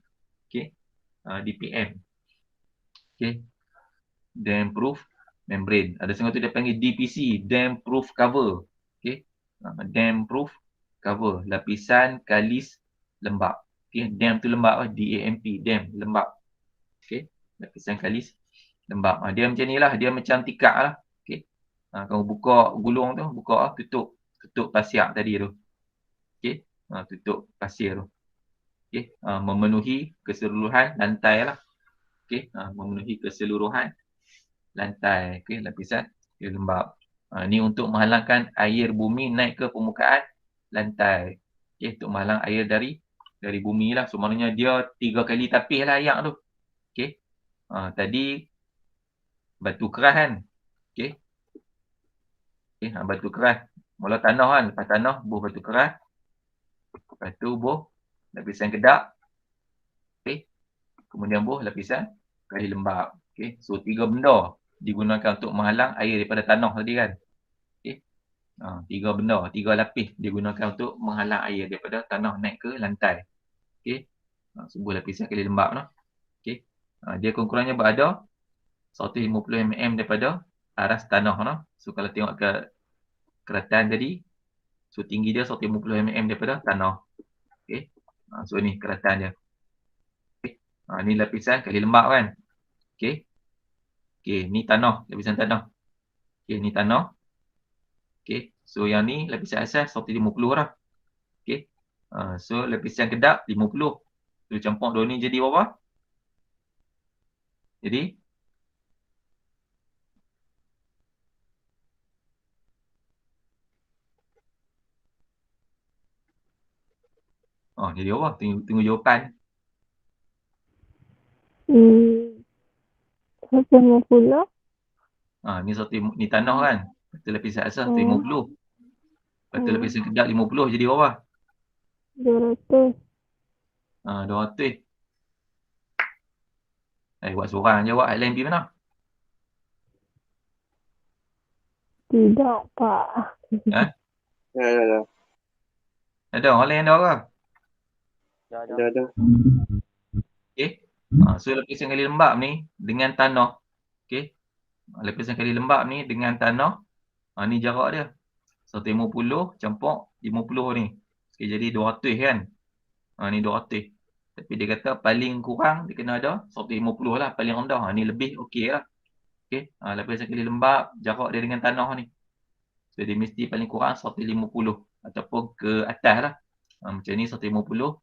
Okey. DPM. Okey. Dam Proof Membrane. Ada setengah tu dia panggil DPC, Dam Proof Cover. Okey. Dam Proof Cover, lapisan kalis lembap. Okey, dam tu lembap, DAMP, dam lembap. Okey, lapisan kalis lembap. Dia macam ni lah, dia macam tikar lah. Okey. Kamu buka gulung tu, tutup pasiak tadi tu. Okey, tutup pasir tu. Okey, memenuhi keseluruhan lantai lah. Okey, memenuhi keseluruhan lantai. Okey, lapisan lembap. Ni untuk menghalangkan air bumi naik ke permukaan lantai. Okey, untuk menghalang air dari bumi lah. So maknanya dia 3 kali tapis lah ayak tu. Okey. Tadi batu keras kan. Okey. Okey, batu keras. Mula tanah kan, lepas tanah buh batu keras. Lepas tu buh lapisan kedap. Okey. Kemudian buh lapisan kalis lembap. Okey. So 3 benda digunakan untuk menghalang air daripada tanah tadi kan. Okey. 3 benda, 3 lapis digunakan untuk menghalang air daripada tanah naik ke lantai. Okey. Sebuah lapisan kalis lembap lah. Dia kurang-kurangnya berada 150 mm daripada aras tanah, no? So kalau tengok ke keratan tadi, so tinggi dia 150 mm daripada tanah. Okey. So ni keratan dia. Okey. Ni lapisan kali lembap kan. Okey. Okey, ni tanah, lapisan tanah. Okey, ni tanah. Okey. So yang ni lapisan asas 150 lah. Okey. So lapisan kedap 50. So campur dua ni jadi berapa? Jadi jadi apa? Tunggu jawapan. Hmm, 150. Ni tanah kan. Lepas lapisan asas Hmm. 150. Lepas tu lapisan kedap 50 jadi berapa? 200. 200. Buat seorang jawab. Lain pergi mana? Tidak, Pak. Ha? Ya. Ada orang lain ada ke? Ada. Okey. So lapisan kali lembap ni dengan tanah. Okey. Lapisan kali lembap ni dengan tanah. Ni jarak dia. 150 campur 50 ni. Okey, jadi 200 kan. Ni 200. Tapi dia kata paling kurang dia kena ada 150 lah. Paling rendah. Ni lebih okey lah. Okey. Lapisan kali lembap jarak dia dengan tanah ni. So dia mesti paling kurang 150 ataupun ke atas lah. Macam ni 150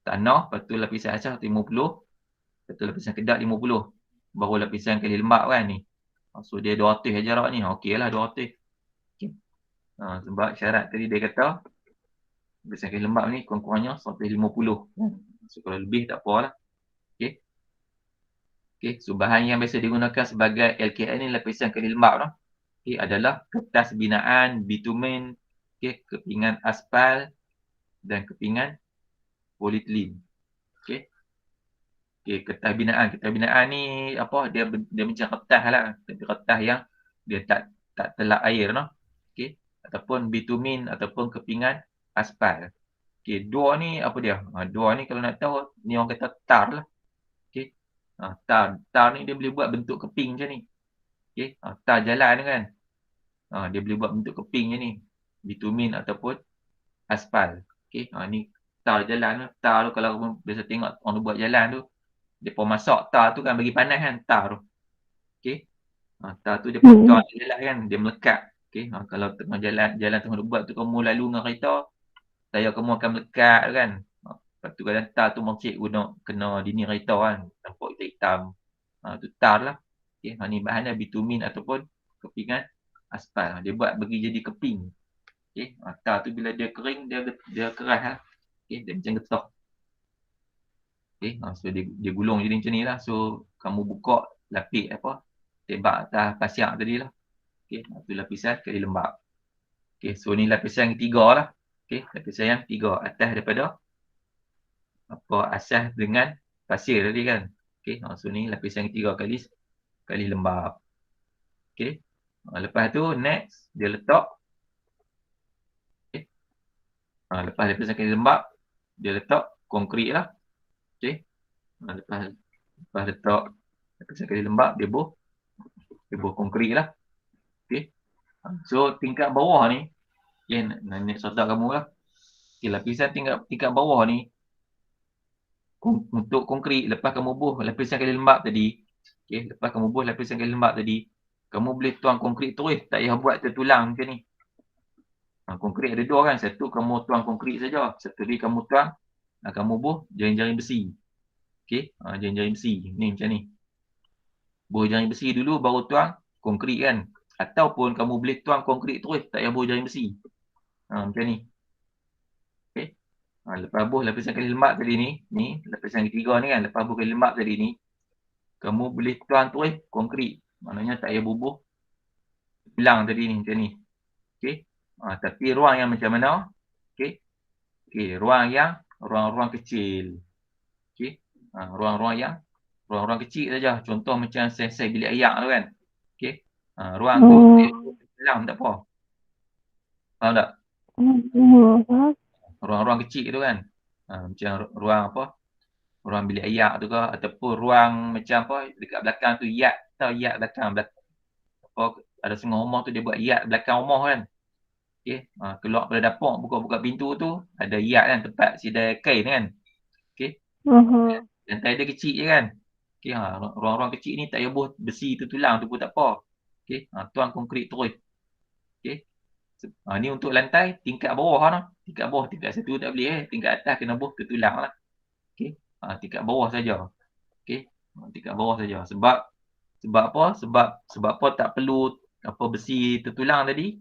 tanah, lepas tu lapisan asas 150, lepas tu lapisan kedap 50. Baru lapisan kali lembap kan ni. So dia 200 je jarak ni. Okey lah 200. Okay. Sebab syarat tadi dia kata lapisan kali lembap ni kurang-kurangnya 150. So kalau lebih tak apa lah. Okey. Okey, so bahan yang biasa digunakan sebagai LKN ni lapisan kali lembap lah. Okey, adalah kertas binaan, bitumen, okey, kepingan aspal dan kepingan polietilen. Okey. Okey, kertas binaan. Kertas binaan ni apa? Dia macam kertas lah. Tapi kertas yang dia tak telap air noh. Okey. Ataupun bitumen ataupun kepingan aspal. Okey, dua ni apa dia? Dua ni kalau nak tahu ni orang kata tar lah. Okey. Tar ni dia boleh buat bentuk keping macam ni. Okey. Tar jalan ni kan. Dia boleh buat bentuk keping macam ni. Bitumen ataupun aspal. Okey. Ni tar jalan tu. Tar tu kalau kamu biasa tengok orang buat jalan tu, dia pun masak tar tu kan bagi panas kan tar tu. Okey. Tar tu dia potong jalan kan, dia melekat. Okey. Kalau tengah jalan tengah buat tu kamu lalu dengan kereta, tayar kamu akan melekat kan. Lepas tu kadang tar tu mungkin kena dinding kereta kan. Nampak hitam. Tu tar lah. Okey. Ni bahan dia bitumen ataupun kepingan aspal. Dia buat bagi jadi keping. Okey. Tar tu bila dia kering, dia keras lah. Okey. Dia macam getah. Okay. So dia gulung jadi macam ni lah. So kamu buka lapik apa, tebak atas pasiak tadi lah. Okay. Tu lapisan kali lembap. Okay. So ni lapisan yang ketiga lah. Okay. Lapisan yang ketiga atas daripada apa asas dengan pasir tadi kan. Okay. So ni lapisan yang ketiga kali lembap. Okay. Lepas tu next dia letak. Okay. Lepas lapisan kali lembap dia letak konkrit lah. Okay. Lepas letak lapisan kali lembap dia buh konkrit lah. Okay. So tingkat bawah ni, okay, nak sotak kamu lah. Okay, lapisan tingkat bawah ni untuk konkrit, lepas kamu buh lapisan kali lembap tadi, okay, lepas kamu buh lapisan kali lembap tadi, kamu boleh tuang konkrit terus, tak payah buat tertulang macam ni. Konkrit ada dua kan, satu kamu tuang konkrit saja, satu lagi kamu tuang, kamu buh jaring-jaring besi. Okay, jaring-jaring besi ni macam ni. Buh jaring besi dulu baru tuang konkrit kan. Ataupun kamu boleh tuang konkrit terus, tak payah buh jaring besi. Macam ni. Okay. Lepas buh lapisan kali lembap tadi ni lapisan ketiga ni kan, lepas buh kali lembap tadi ni, kamu boleh tuang terus konkrit. Maknanya tak payah bubuh tulang tadi ni, macam ni. Okay. Tapi ruang yang macam mana? Okay. Okay, ruang-ruang kecil. Okay. Ruang-ruang kecil saja. Contoh macam sel-sel bilik air tu kan. Okay. Ruang tu dalam tak apa. Faham tak? Ruang-ruang kecil tu kan. Macam ruang apa? ruang bilik ayak tu ke, ataupun ruang macam apa dekat belakang tu yard, tahu yard belakang apa, ada setengah rumah tu dia buat yard belakang rumah kan. Okey, keluar pada dapur, buka-buka pintu tu ada yard kan, tempat sidai kain kan. Okey, lantai dia kecil je kan. Okey, ruang-ruang kecil ni tak payah buh besi tu tulang tu pun tak apa. Okey, tuang konkrit terus. Okey. Ni untuk lantai tingkat bawah lah. Tingkat bawah, tingkat satu tak boleh tingkat atas kena buh tulang lah. Okey. Tingkat bawah saja. Okey. Tingkat bawah saja. Sebab apa? Sebab apa tak perlu apa besi tertulang tadi?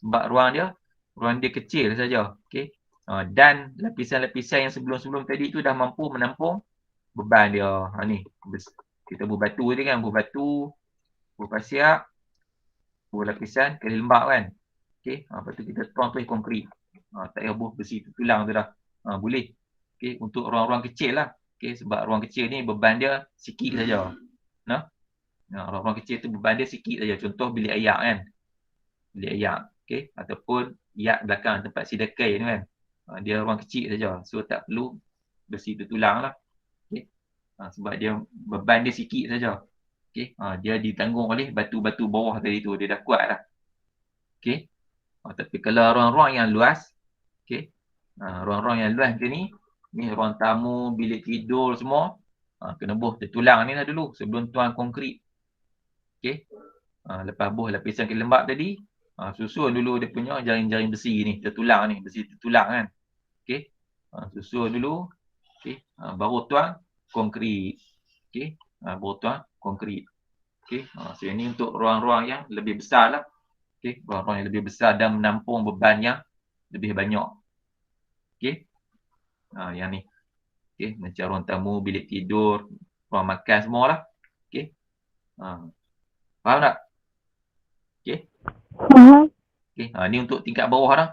Sebab ruang dia kecil saja. Okey. Dan lapisan-lapisan yang sebelum-sebelum tadi tu dah mampu menampung beban dia. Ni kita buh batu tadi kan, buh batu, buh pasiak, buh lapisan kali lembap kan. Okey, lepas tu kita tuang tu konkrit. Tak payah buh besi tulang tu dah. Boleh. Okey, untuk ruang-ruang kecil lah. Okey, sebab ruang kecil ni beban dia sikit saja. Ruang-ruang kecil tu beban dia sikit saja. Contoh bilik ayak kan. Bilik ayak. Okey, ataupun yak belakang tempat sidakai tu kan. Dia ruang kecil saja. So tak perlu besi tulang lah. Okey. Sebab dia beban dia sikit saja. Okey, dia ditanggung oleh batu-batu bawah tadi tu. Dia dah kuat dah. Okey. Tapi kalau ruang-ruang yang luas, okey. Ruang-ruang yang luas macam ni ruang tamu, bilik tidur semua, kena buh tertulang ni lah dulu sebelum tuang konkrit. Okey. Lepas buh lapisan kali lembap tadi, susun dulu dia punya jaring-jaring besi ni, tertulang ni, besi tertulang kan. Okey. Susun dulu. Okey. Baru tuang konkrit. Okey. Baru tuang konkrit. Okey. So ini untuk ruang-ruang yang lebih besar lah. Okey, ruang-ruang yang lebih besar dan menampung beban yang lebih banyak. Okey. Yang ni. Okey, macam ruang tamu, bilik tidur, ruang makan semua lah. Okey. Faham tak? Okey. Faham. Okey, ni untuk tingkat bawah dah.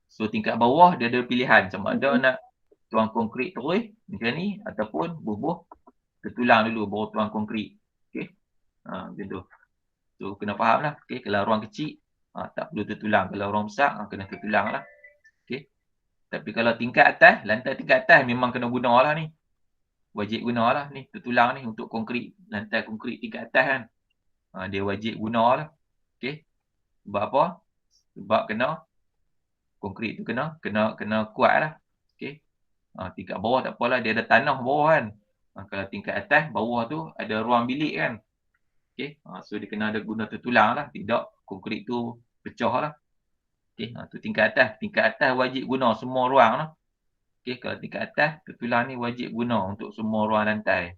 So tingkat bawah dia ada pilihan sama ada nak tuang konkrit terus macam ni ataupun bubuh tertulang dulu baru tuang konkrit. Okey. Macam tu. So kena faham lah. Okey, kalau ruang kecil tak perlu tertulang. Kalau ruang besar kena tertulang lah. Okey. Tapi kalau tingkat atas, lantai tingkat atas memang kena guna lah ni. Wajib guna lah ni, tertulang ni untuk konkrit, lantai konkrit tingkat atas kan. Dia wajib guna lah. Okey. Sebab apa? Sebab konkrit tu kena kuat lah. Okey. Tingkat bawah tak apalah, dia ada tanah bawah kan. Kalau tingkat atas, bawah tu ada ruang bilik kan. Okey. So dia kena ada guna tertulang lah. Tidak, konkrit tu pecah lah. Okey, tu tingkat atas. Tingkat atas wajib guna semua ruang lah. Okey, kalau tingkat atas, tertulang ni wajib guna untuk semua ruang lantai.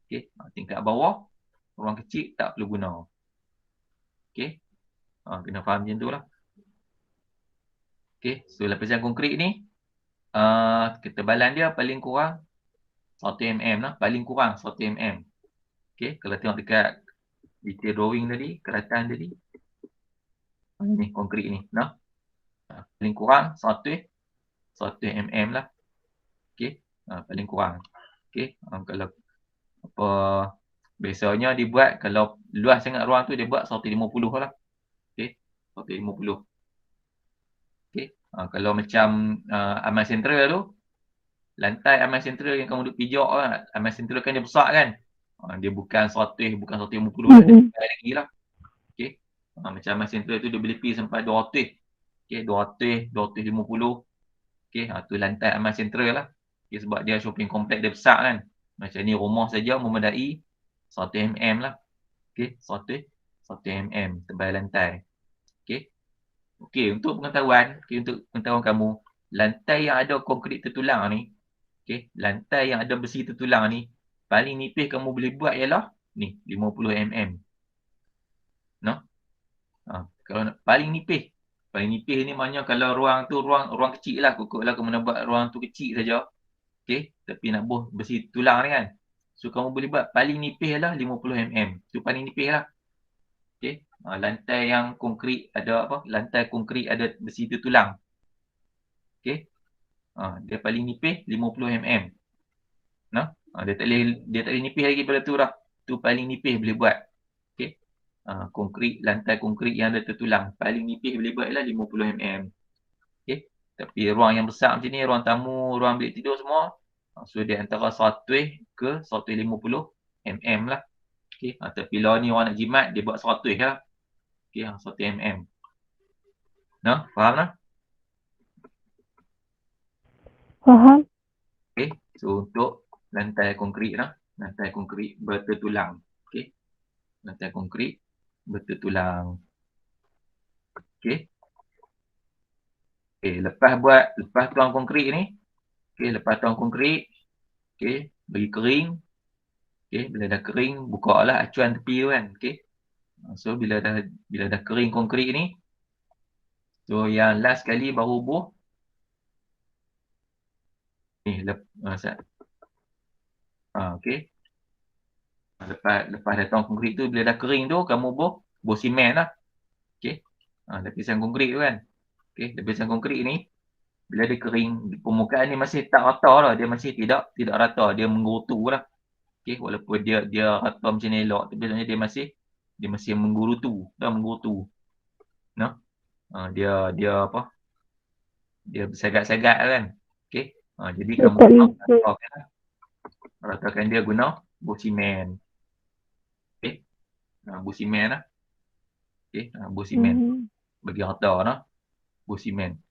Okey, tingkat bawah, ruang kecil tak perlu guna. Okey, kena faham macam tu lah. Okey, so lapisan konkrit ni, ketebalan dia paling kurang 1 mm lah. Paling kurang 1 mm. Okey, kalau tengok dekat detail drawing tadi, keratan tadi. Ni konkrit ni. Paling kurang 1 mm lah. Okey, paling kurang. Okey, kalau apa biasanya dibuat kalau luas sangat ruang tu dia buat 150 lah. Okey, 150. Okey, kalau macam Amal Central tu, lantai Amal Central yang kamu duk pijak kan, Amal Central kan dia besar kan. Dia bukan 100, bukan 150 lah, dia lagi lah. Okey, macam Amal Central tu dia boleh pergi sampai 200. Okey, 200, 250. Okey, tu lantai Amal Central lah. Okey, sebab dia shopping complex dia besar kan. Macam ni rumah saja memadai 1 mm lah. Okey, 1 mm tebal lantai. Okey. Okey, untuk pengetahuan kamu, lantai yang ada konkrit tertulang ni, okey, lantai yang ada besi tertulang ni, paling nipis kamu boleh buat ialah ni 50 mm. Kalau paling nipis ni maknanya kalau ruang tu ruang kecil lah, kukuklah kamu nak buat ruang tu kecil saja. Okey, tapi nak buh besi tulang ni kan. So kamu boleh buat paling nipis lah 50 mm. Tu paling nipis lah. Okey, lantai yang konkrit ada apa? Lantai konkrit ada besi tertulang. Okey. Dia paling nipis 50 mm. Dia tak boleh nipis lagi pada tu dah. Tu paling nipis boleh buat. Okey. Konkrit, lantai konkrit yang ada tertulang, paling nipis boleh buat ialah 50 mm. Okey. Tapi ruang yang besar macam ni, ruang tamu, ruang bilik tidur semua, So dia antara 100 ke 150 mm lah. Okey, tapi law ni orang nak jimat dia buat 100 lah. Okey, 100 mm. Nah, faham lah? Faham? Okey, so untuk lantai konkrit lah, lantai konkrit bertulang. Okey, lantai konkrit bertulang. Okey. Okey, lepas tuang konkrit ni, okey, lepas tuang konkrit, okey, bagi kering. Okey, bila dah kering, buka lah acuan tepi tu kan. Okey. So bila dah kering konkrit ni, so yang last kali baru buh ni okey. Lepas dah tuang konkrit tu, bila dah kering tu, kamu buh simen lah. Okey. Lapisan konkrit tu kan. Okey, lapisan konkrit ni bila dia kering, permukaan ni masih tak rata lah, dia masih tidak rata, dia menggerutu lah. Okey, walaupun dia rata macam ni elok, tapi sebenarnya dia masih menggerutu, Nah. Dia apa? Dia bersagat-sagat kan. Okey. Jadi kamu Tak lezat. ratakan dia guna buh simen. Okey. Buh simen lah. Okey, buh simen. Bagi rata lah. Buh simen.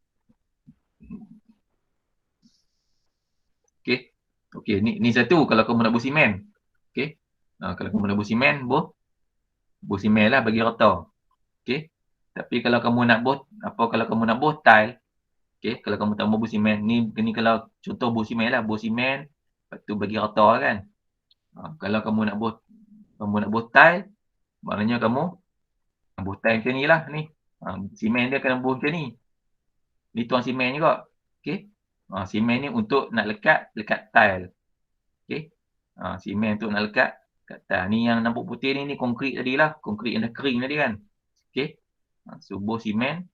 Okey. Okey, ni satu kalau kamu nak buh simen. Okey. Kalau kamu nak buh simen, buh simen lah bagi rata. Okey. Tapi kalau kamu nak buh tile, okey, kalau kamu tak mau buh simen, ni kalau contoh buh simen lah, buh simen, lepas tu bagi rata lah kan. Kalau kamu nak buh tile, maknanya kamu buh tile macam ni lah ni. Simen dia kena buh macam ni. Ni tuang simen juga. Okey. Simen ni untuk nak lekat tile. Okey. Simen untuk nak lekat tile. Ni yang nampak putih ni konkrit tadi lah. Konkrit yang dah kering tadi kan. Okey. So buh simen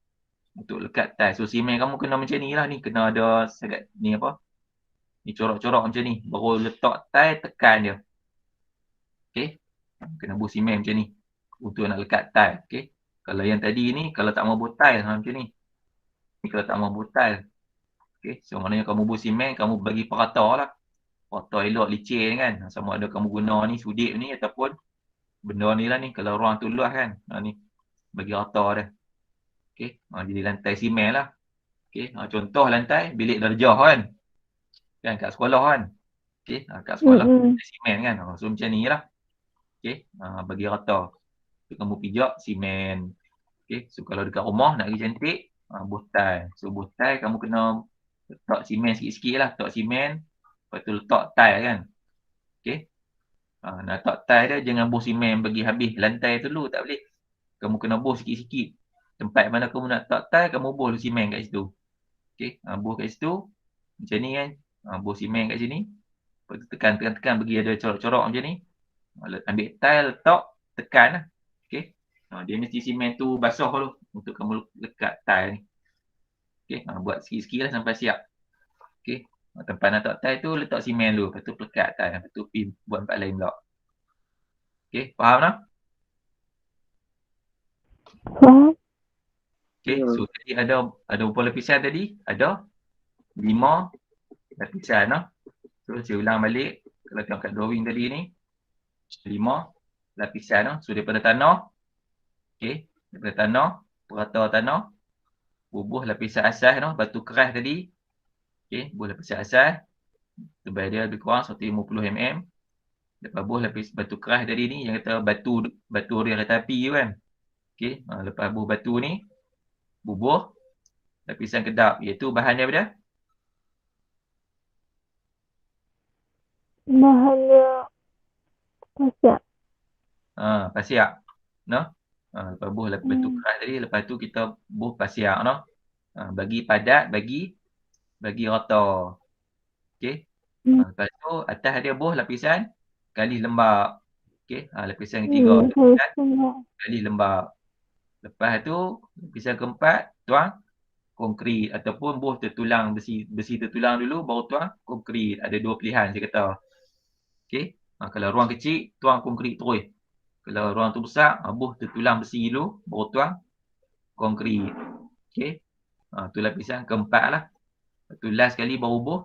untuk lekat tile. So simen kamu kena macam ni lah ni. Kena ada sangat ni apa? Ni corak-corak macam ni. Baru letak tile, tekan dia. Okey. Kena buh simen macam ni. Untuk nak lekat tile. Okey. Kalau yang tadi ni, kalau tak mau buh tile macam ni. Ni kalau tak mau buh tile. Okey. So maknanya kamu buh simen, kamu bagi perata lah. Perata elok licin kan. Sama ada kamu guna ni sudip ni ataupun benda ni lah ni. Kalau ruang tu luas kan. Ni. Bagi rata dia. Okey. Jadi lantai simen lah. Okey. Contoh lantai bilik darjah kan. Kan kat sekolah kan. Okey. Kat sekolah lantai simen kan. So macam ni lah. Okey. Bagi rata. So, kamu pijak simen. Okey. So kalau dekat rumah nak pergi cantik, buh tile. So buh tile kamu kena letak simen sikit-sikit lah. Letak simen. Lepas tu letak tile kan. Okey. Nak letak tile dia jangan buh simen bagi habis lantai tu dulu. Tak boleh. Kamu kena buh sikit-sikit. Tempat mana kamu nak letak tile, kamu buh simen kat situ. Okey. Buh kat situ. Macam ni kan. Buh simen kat sini. Lepas tu tekan bagi ada corak-corak macam ni. Ambil tile, letak, tekan lah. Okey. Dia mesti simen tu basah dulu untuk kamu lekat tile ni. Okey. Buat sikit-sikit lah sampai siap. Okey. Tempat nak letak tile tu letak simen dulu. Lepas tu lekat tile. Lepas tu pergi buat tempat lain pula. Okey. Faham tak? Faham? Okey. So tadi ada berapa lapisan tadi? Ada 5 lapisan lah. So saya ulang balik. Kalau tengok kat drawing tadi ni. 5 lapisan lah. So daripada tanah. Okey. Daripada tanah. Perata tanah. Bubuh lapisan asas tu. Batu keras tadi. Okey. Bubuh lapisan asas. Tebal dia lebih kurang 150 mm. Lepas bubuh lapis batu keras tadi ni. Yang kata batu rel kereta api tu kan. Okey. Lepas bubuh batu ni. Bubuh lapisan kedap. Iaitu bahannya apa dia? Bahannya pasiak. Pasiak. No? Lepas bubuh batu keras tadi. Lepas tu kita bubuh pasiak. No? Bagi padat. Bagi rata. Okey. Lepas tu atas dia bubuh lapisan kali lembap. Okey. Lapisan ketiga kali lembap. Lepas tu lapisan keempat tuang konkrit ataupun bubuh tertulang besi tertulang dulu baru tuang konkrit. Ada dua pilihan saya kata. Okey. Kalau ruang kecil tuang konkrit terus. Kalau ruang tu besar bubuh tertulang besi dulu baru tuang konkrit. Okey. Tu lapisan keempat lah. Lepas tu last kali baru bubuh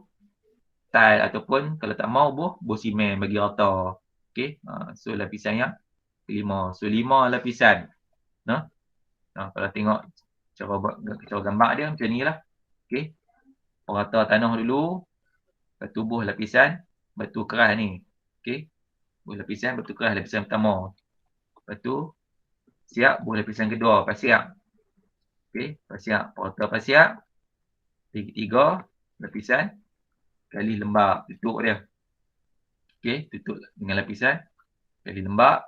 tile ataupun kalau tak mau boh simen bagi rata. Okey. So lapisan yang kelima. So 5 lapisan. Nah. Kalau tengok cara gambar dia macam ni lah. Okey. Rata tanah dulu. Lepas tu buh lapisan batu keras ni. Okey. Buh lapisan batu keras lapisan pertama. Lepas tu siap buh lapisan kedua pasiak. Okey, pasiak. Rata pasiak. Tiga lapisan kali lembap tutup dia. Okey, tutup dengan lapisan kali lembap.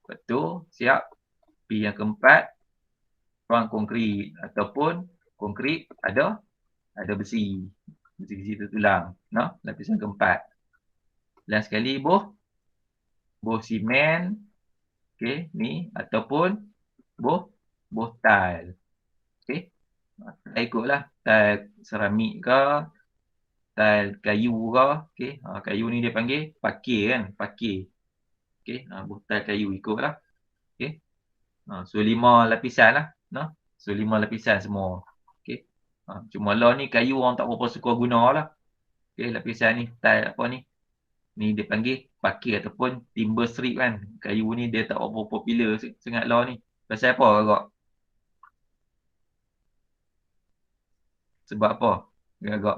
Lepas tu siap pi yang keempat ruang konkrit ataupun konkrit ada besi. Besi tertulang. No, lapisan keempat. Last sekali buh simen. Okey, ni ataupun buh tile. Okey. Ikutlah tile seramik ke, tile kayu ke. Okey, kayu ni dia panggil pakir kan, pakir. Okey, buh tile kayu ikutlah. Okey. So 5 lapisan lah, no. So 5 lapisan semua. Okey. Cuma lah ni kayu orang tak berapa suka guna lah. Okey, lapisan ni tile apa ni? Ni dia panggil pakir ataupun timber strip kan. Kayu ni dia tak berapa popular sangat lah ni. Pasal apa agak? Sebab apa? Agak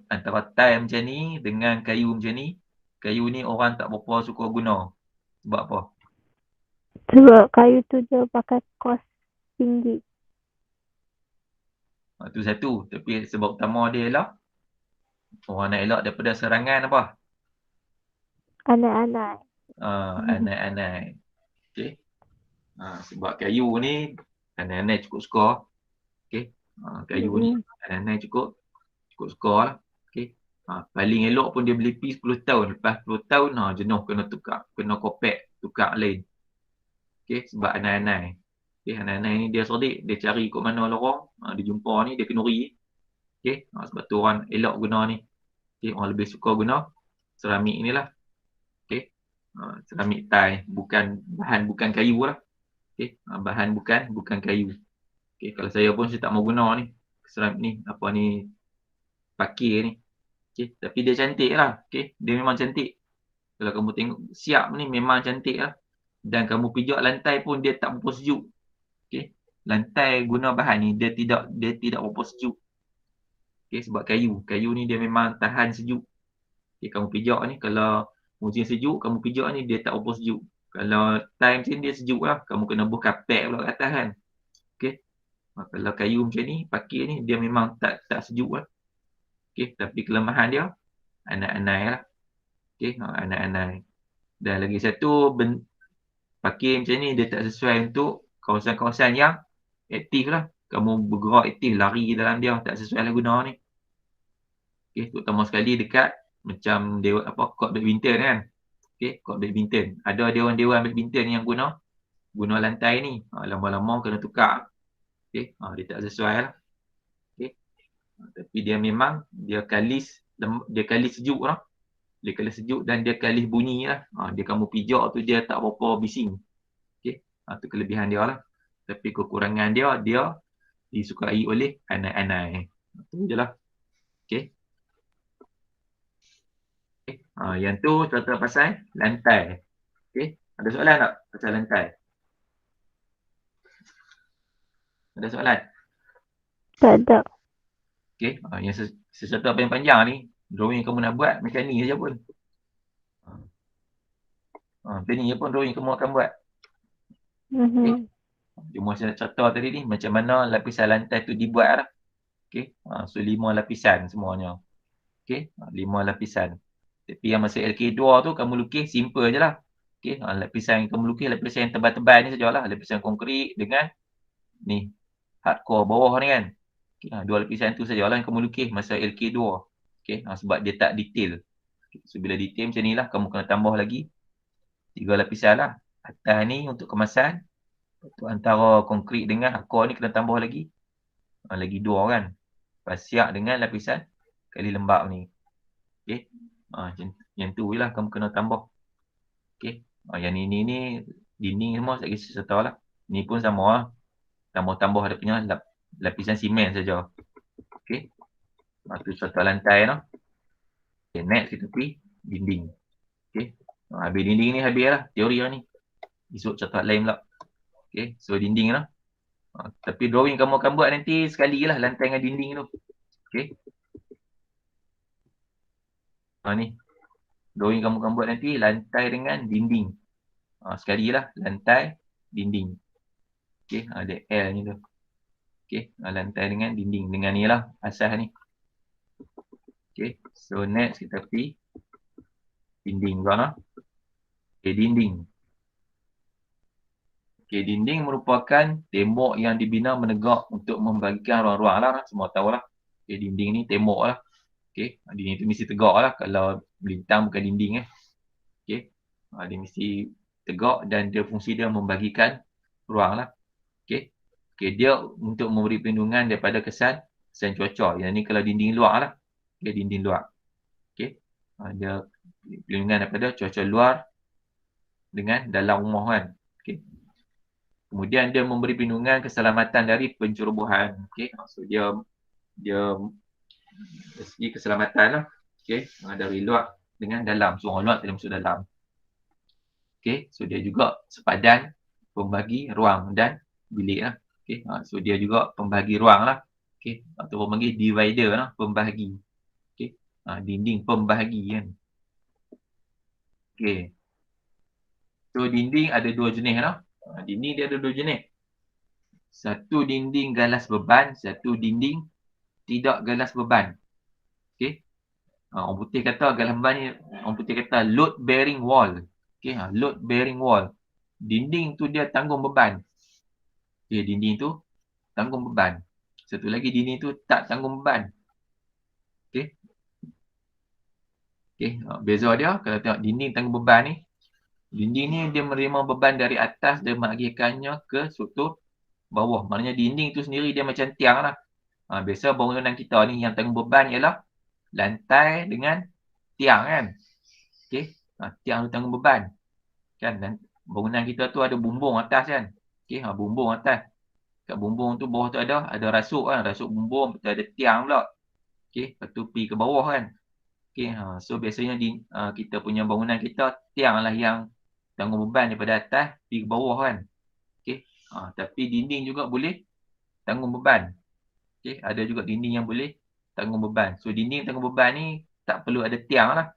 antara tile macam ni dengan kayu macam ni, kayu ni orang tak berapa suka guna. Sebab apa? Sebab kayu tu dia pakai kos tinggi. Tu satu. Tapi sebab utama dia ialah orang nak elak daripada serangan apa? Anak-anak. Anak-anak. Okey. Sebab kayu ni anak-anak cukup suka. Okey. Kayu ni anak-anak cukup suka lah. Okey. Paling elok pun dia beli pi 10 tahun. Lepas 10 tahun jenuh kena tukar, kena kopek, tukar lain. Okey, sebab anak-anak. Okey, anak-anak ni dia cerdik, dia cari kat mana lorong, dia jumpa ni dia kenuri. Okey, sebab tu orang elok guna ni. Okey, orang lebih suka guna seramik ni lah. Okey. Seramik tile, bukan kayu lah. Okey, bahan bukan kayu. Okey, kalau saya pun saya tak mau guna ni seramik ni, apa ni, pakir ni. Okey, tapi dia cantik lah. Okey, dia memang cantik. Kalau kamu tengok siap ni memang cantik lah. Dan kamu pijak lantai pun dia tak berapa sejuk. Okey, lantai guna bahan ni dia tidak berapa sejuk. Okey, sebab kayu ni dia memang tahan sejuk. Okey, kamu pijak ni kalau musim sejuk kamu pijak ni dia tak berapa sejuk. Kalau time macam ni dia sejuk lah. Kamu kena buh kapek pula kat atas kan. Okey. Kalau kayu macam ni, pakir ni dia memang tak sejuk lah. Okey, tapi kelemahan dia anak-anak lah. Okey, anak-anak. Dan lagi satu pakir macam ni dia tak sesuai untuk kawasan-kawasan yang aktif lah. Kamu bergerak aktif, lari dalam dia, tak sesuai lah guna ni. Okey, terutama sekali dekat macam court badminton kan. Okey, court badminton. Ada dewan-dewan badminton yang guna lantai ni. Lama-lama kena tukar. Okey, dia tak sesuai lah. Okey. Tapi dia memang dia kalis sejuk lah. Dia kalis sejuk dan dia kalis bunyi lah. Dia kamu pijak tu dia tak berapa bising. Okey. Tu kelebihan dia lah. Tapi kekurangan dia disukai oleh anak-anak. Itu je lah. Okey. Yang tu contoh pasal lantai. Okey. Ada soalan tak pasal lantai? Ada soalan? Tak ada. Okey. Yang sesuatu apa yang panjang ni, drawing kamu nak buat macam ni saja pun. Macam ni je pun drawing kamu akan buat. Okay. Cuma saya nak contoh tadi ni macam mana lapisan lantai tu dibuat lah. Okey. So 5 lapisan semuanya. Okey. 5 lapisan. Tapi yang masa LK2 tu kamu lukis simple je lah. Okey. Lapisan yang kamu lukis lapisan yang tebal-tebal ni sajalah. Lapisan konkrit dengan ni hardcore bawah ni kan. Okay. 2 lapisan tu sajalah yang kamu lukis masa LK2. Okey. Sebab dia tak detail. So bila detail macam ni lah kamu kena tambah lagi 3 lapisan lah. Atas ni untuk kemasan. Lepas antara konkrit dengan hardcore ni kena tambah lagi 2 kan. Pasiak dengan lapisan kali lembap ni. Okey. Yang tu je lah kamu kena tambah. Okey. Yang ni dinding semua tak kisah tahu lah. Ni pun sama lah. Tambah-tambah dia punya lapisan simen saja. Okey. Tu contoh lantai tu. Okay, next kita pergi dinding. Okay. Habis dinding ni habis lah teori lah ni. Esok contoh lain pula. Okay. So dinding tu. Tapi drawing kamu akan buat nanti sekali lah lantai dengan dinding tu. Okay. Ni. Drawing kamu akan buat nanti lantai dengan dinding. Sekali lah lantai, dinding. Okay. Ada L ni tu. Okay. Lantai dengan dinding. Dengan ni lah asas ni. Okay. So next kita pergi dinding kau lah. Okay. Dinding. Okay, dinding merupakan tembok yang dibina menegak untuk membagikan ruang-ruang lah. Semua tahu lah. Okay, dinding ni tembok lah. Okay, dinding tu mesti tegak lah. Kalau melintang bukan dinding Okay, dia mesti tegak dan dia fungsi dia membagikan ruang lah. Okay, dia untuk memberi perlindungan daripada kesan cuaca. Yang ni kalau dinding luar lah. Okay, dinding luar. Okay, dia perlindungan daripada cuaca luar dengan dalam rumah kan. Okay. Kemudian dia memberi perlindungan keselamatan dari pencerobohan. Okey, so dia dari segi keselamatan lah. Okey, dari luar dengan dalam. So orang luar tidak masuk dalam. Okey, so dia juga sepadan pembagi ruang dan bilik lah. Okey, so dia juga pembagi ruang lah. Okey, atau panggil divider lah, pembahagi. Okey, dinding pembahagi kan. Okey. So dinding ada dua jenis lah. Dinding dia ada dua jenis. Satu dinding galas beban, satu dinding tidak galas beban. Okey. Orang putih kata galas beban ni, orang putih kata load bearing wall. Okey, load bearing wall. Dinding tu dia tanggung beban. Okey, dinding tu tanggung beban. Satu lagi dinding tu tak tanggung beban. Okey. Okey, beza dia kalau tengok dinding tanggung beban ni, dinding ni dia menerima beban dari atas dan mengagikannya ke struktur bawah. Maknanya dinding tu sendiri dia macam tiang lah. Biasa bangunan kita ni yang tanggung beban ialah lantai dengan tiang kan. Okey. Tiang tu tanggung beban. Kan, dan bangunan kita tu ada bumbung atas kan. Okey, bumbung atas. Kat bumbung tu bawah tu ada rasuk kan, rasuk bumbung, betul ada tiang pula. Okey, lepas tu pergi ke bawah kan. Okey, so biasanya kita punya bangunan kita tiang lah yang tanggung beban daripada atas pergi ke bawah kan. Okey. Tapi dinding juga boleh tanggung beban. Okey, ada juga dinding yang boleh tanggung beban. So dinding tanggung beban ni tak perlu ada tiang lah.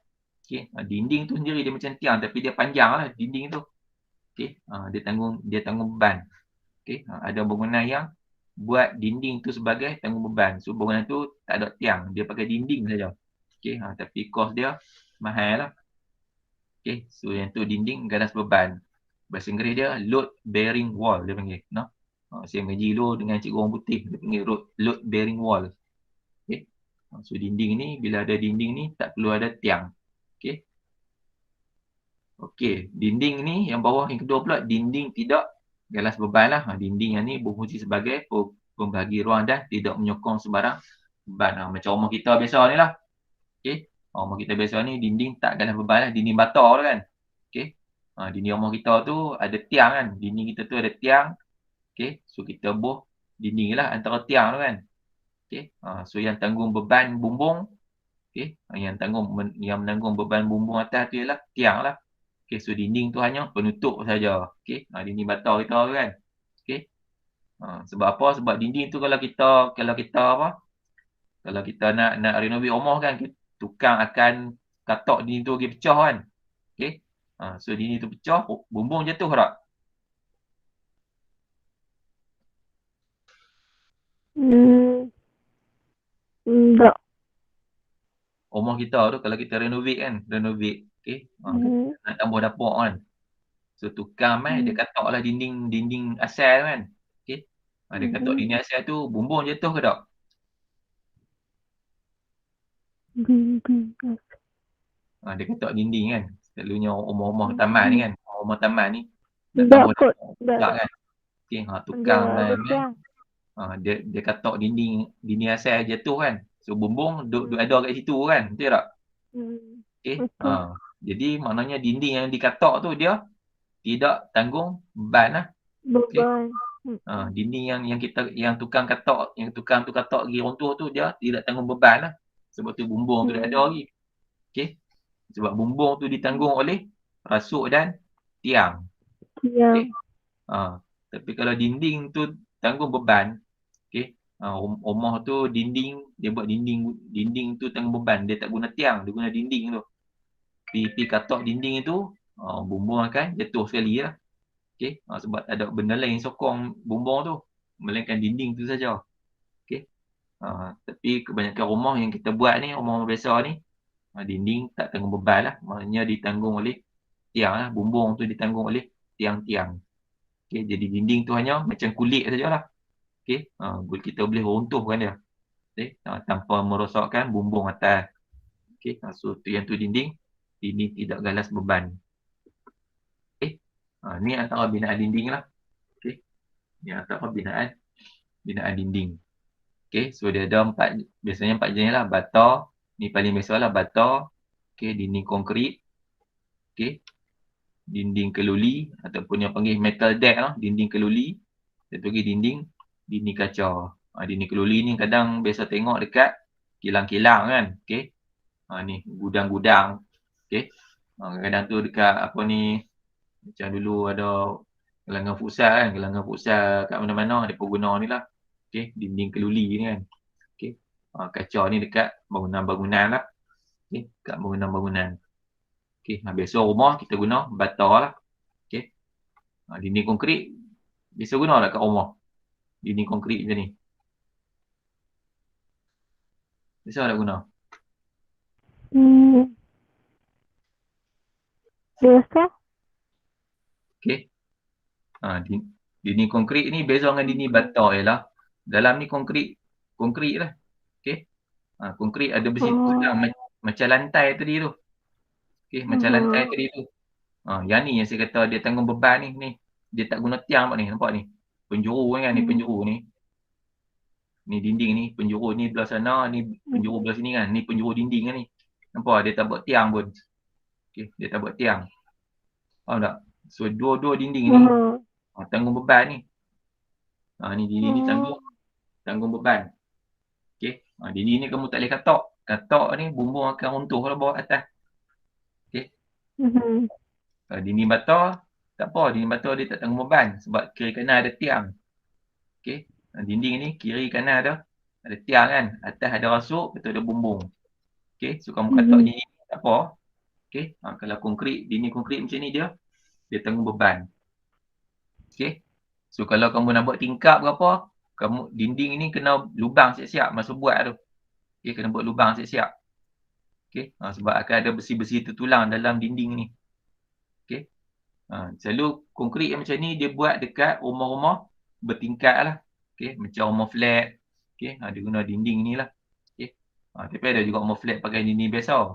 Okey, dinding tu sendiri dia macam tiang tapi dia panjang lah dinding tu. Okey, dia tanggung beban. Okey, ada bangunan yang buat dinding tu sebagai tanggung beban. So bangunan tu tak ada tiang, dia pakai dinding saja. Okey, tapi kos dia mahal lah. Okey, so yang tu dinding galas beban. Bahasa Inggeris dia load bearing wall dia panggil. No? Saya mengaji dulu dengan cikgu orang putih, dia panggil load bearing wall. Okay. So dinding ni, bila ada dinding ni, tak perlu ada tiang. Okay. Okay, dinding ni yang bawah yang kedua pula, dinding tidak galas beban lah. Dinding yang ni berfungsi sebagai pembagi ruang dan tidak menyokong sembarang beban. Macam rumah kita biasa ni lah. Okay. Rumah kita biasa ni, dinding tak galas beban lah, dinding bata lah kan. Okay. Dinding rumah kita tu ada tiang kan. Dinding kita tu ada tiang. Okay, so kita buh dinding lah antara tiang tu kan. Okay, so yang tanggung beban bumbung, okay, yang menanggung beban bumbung atas tu ialah tiang lah. Okay, so dinding tu hanya penutup saja. Okay, dinding bata kita tu kan. Okay, sebab apa? Sebab dinding tu kalau kita nak renovate rumah kan, tukang akan katok dinding tu pergi pecah kan. Okay, so dinding tu pecah, bumbung jatuh tak? Tak. Rumah kita tu kalau kita renovate, okey, nak tambah dapur kan. So tukang dia katok lah dinding asal kan. Okey. Dia katok dinding asal tu bumbung jatuh ke tak? Dia katok dinding kan. Selalunya rumah-rumah taman ni kan. Rumah taman ni nak tambah dapur kan. Okey, tukang dia katok dinding asal jatuh kan. So bumbung duk ada kat situ kan. Betul tak? Okey. Jadi maknanya dinding yang dikatok tu dia tidak tanggung beban lah. Beban. Dinding yang tukang katok pergi runtuh tu dia tidak tanggung beban lah. Sebab tu bumbung tu dah ada lagi. Okey. Sebab bumbung tu ditanggung oleh rasuk dan tiang. Ya. Okey. Tapi kalau dinding tu tanggung beban, okey. Rumah tu dia buat dinding tu tanggung beban, dia tak guna tiang, dia guna dinding tu. Pi katok dinding itu, bumbung akan jatuh sekali lah. Okey. Sebab tak ada benda lain sokong bumbung tu, melainkan dinding tu saja. Okey. Tapi kebanyakan rumah yang kita buat ni, rumah biasa ni, dinding tak tanggung beban lah. Maknanya ditanggung oleh tiang lah. Bumbung tu ditanggung oleh tiang-tiang. Okey, jadi dinding tu hanya macam kulit sajalah. Okey, kita boleh runtuhkan dia. Okey, tanpa merosakkan bumbung atas. Okey, so tu yang tu dinding tidak galas beban. Okey, ni antara binaan dinding lah. Okey, ni antara binaan dinding. Okey, so dia ada biasanya 4 jenis lah. Bata, ni paling biasa lah, bata. Okey, dinding konkrit. Okey, dinding keluli ataupun yang panggil metal deck lah, dinding keluli. Satu lagi dinding kaca. Dinding keluli ni kadang biasa tengok dekat kilang-kilang kan. Okey. Ni gudang-gudang. Okey. Kadang tu dekat apa ni, macam dulu ada gelanggang futsal kan, gelanggang futsal kat mana-mana depa guna ni lah. Okey, dinding keluli ni kan. Okey. Kaca ni dekat bangunan-bangunan lah. Okey, kat bangunan-bangunan. Okey, biasa rumah kita guna bata lah. Okey. Dinding konkrit biasa guna tak kat rumah? Dinding konkrit macam ni. Biasa tak guna? Biasa. Okey. Dinding konkrit ni beza dengan dinding bata ialah dalam ni konkrit lah. Okey. Konkrit ada besi tulang macam lantai tadi tu. Okey, macam lantai tadi tu. Yang ni yang saya kata dia tanggung beban ni. Dia tak guna tiang pak ni, nampak ni. Penjuru kan, ni penjuru ni. Ni dinding ni, penjuru ni belah sana, ni penjuru belah sini kan. Ni penjuru dinding kan ni. Nampak dia tak buat tiang pun. Okey, dia tak buat tiang. Faham tak? So dua-dua dinding ni tanggung beban ni. Ni dinding ni tanggung beban. Okey. Dinding ni kamu tak boleh katok. Katok ni bumbung akan runtuh kalau bawa atas. Okey. Dinding bata tak apa, dinding bata dia tak tanggung beban sebab kiri kanan ada tiang. Okey. Dinding ni kiri kanan ada tiang kan. Atas ada rasuk, betul ada bumbung. Okey, so kamu katok dinding tak apa. Okey. Kalau konkrit, dinding konkrit macam ni dia tanggung beban. Okey. So kalau kamu nak buat tingkap ke apa, kamu dinding ni kena lubang siap-siap masa buat tu. Okey, kena buat lubang siap-siap. Okey, sebab akan ada besi-besi tertulang dalam dinding ni. Okey. Selalu konkrit yang macam ni dia buat dekat rumah-rumah bertingkat lah. Okey, macam rumah flat. Okey, dia guna dinding ni lah. Okey. Tapi ada juga rumah flat pakai dinding biasa.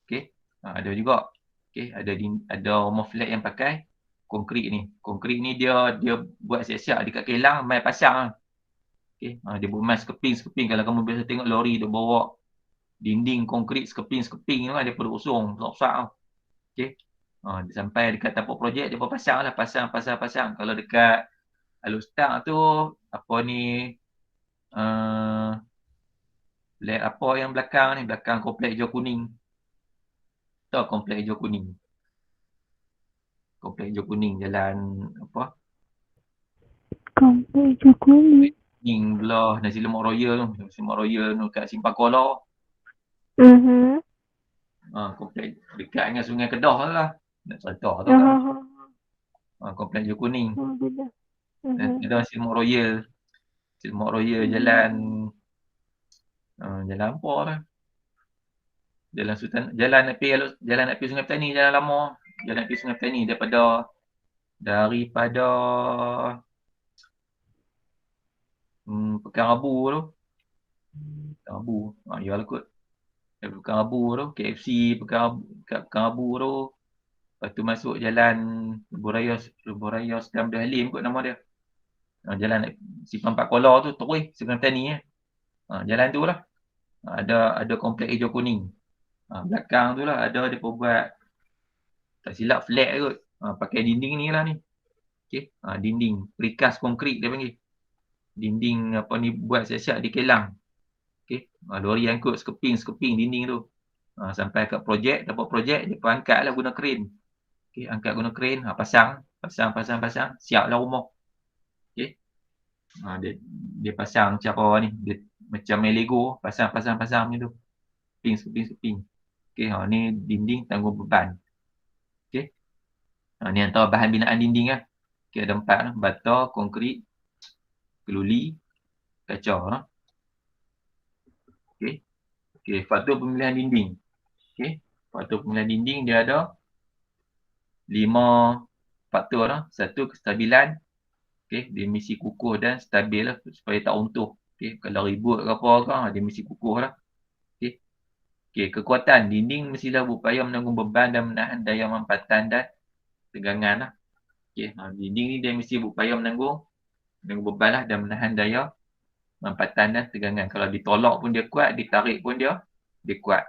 Okey. Ada juga. Okey, ada rumah flat yang pakai konkrit ni. Konkrit ni dia buat siap-siap dekat kilang mai pasang lah. Okey, dia buat mai sekeping-sekeping. Kalau kamu biasa tengok lori dia bawa dinding konkrit sekeping-sekeping tu kan, dia perlu usung besar-besar tau. Okey. Dia sampai dekat tapak projek dia pun pasang lah, pasang. Kalau dekat Alustang tu apa ni flat apa yang belakang ni, belakang komplek hijau kuning. Tahu komplek hijau kuning? Komplek hijau kuning jalan apa? Komplek hijau kuning. Belah Nasi Lemak Royal tu. Nasi Lemak Royal tu kat Simpang Kuala. Komplek dekat dengan Sungai Kedah lah. Nak cerita tu kan. Komplek hijau kuning. Ada Nasi Lemak Royal. Nasi Lemak Royal jalan jalan apa lah. Jalan Sultan, jalan nak pergi Sungai Petani, jalan lama. Jalan nak pergi Sungai Petani daripada Pekan Abu tu. Pekan Abu. Ya lah kot. Pekan Abu tu, KFC Pekan Abu tu. Lepas tu masuk jalan Lebuh Raya Sedang Abdul Halim kot nama dia. Jalan Simpang Pak Kuala tu, terus Sungai Petani. Jalan tu lah. Ada komplek hijau kuning. Belakang tu lah ada dia buat tak silap flat kot. Pakai dinding ni lah ni. Okey, dinding precast konkrit dia panggil. Dinding apa ni buat siap-siap di kilang. Okey, lori angkut skeping dinding tu. Sampai kat projek, dapat projek dia pun angkatlah guna kren. Okey, angkat guna kren, pasang, siaplah rumah. Okey. Dia pasang cara ni, dia macam main Lego, pasang macam tu. Skeping. Okey, ni dinding tanggung beban. Okey. Ni antara bahan binaan dinding lah. Okey, ada 4 lah, bata, konkrit, keluli, kaca. Okey. Faktor pemilihan dinding. Okey. Faktor pemilihan dinding dia ada 5 faktor lah. 1, kestabilan. Okey, dia mesti kukuh dan stabil lah supaya tak runtuh. Okey, kalau ribut ke apa ke, dia mesti kukuh lah. Okey, kekuatan dinding mestilah berupaya menanggung beban dan menahan daya mampatan dan tegangan lah. Okey, dinding ni dia mesti berupaya menanggung beban lah dan menahan daya mampatan dan tegangan. Kalau ditolak pun dia kuat, ditarik pun dia kuat.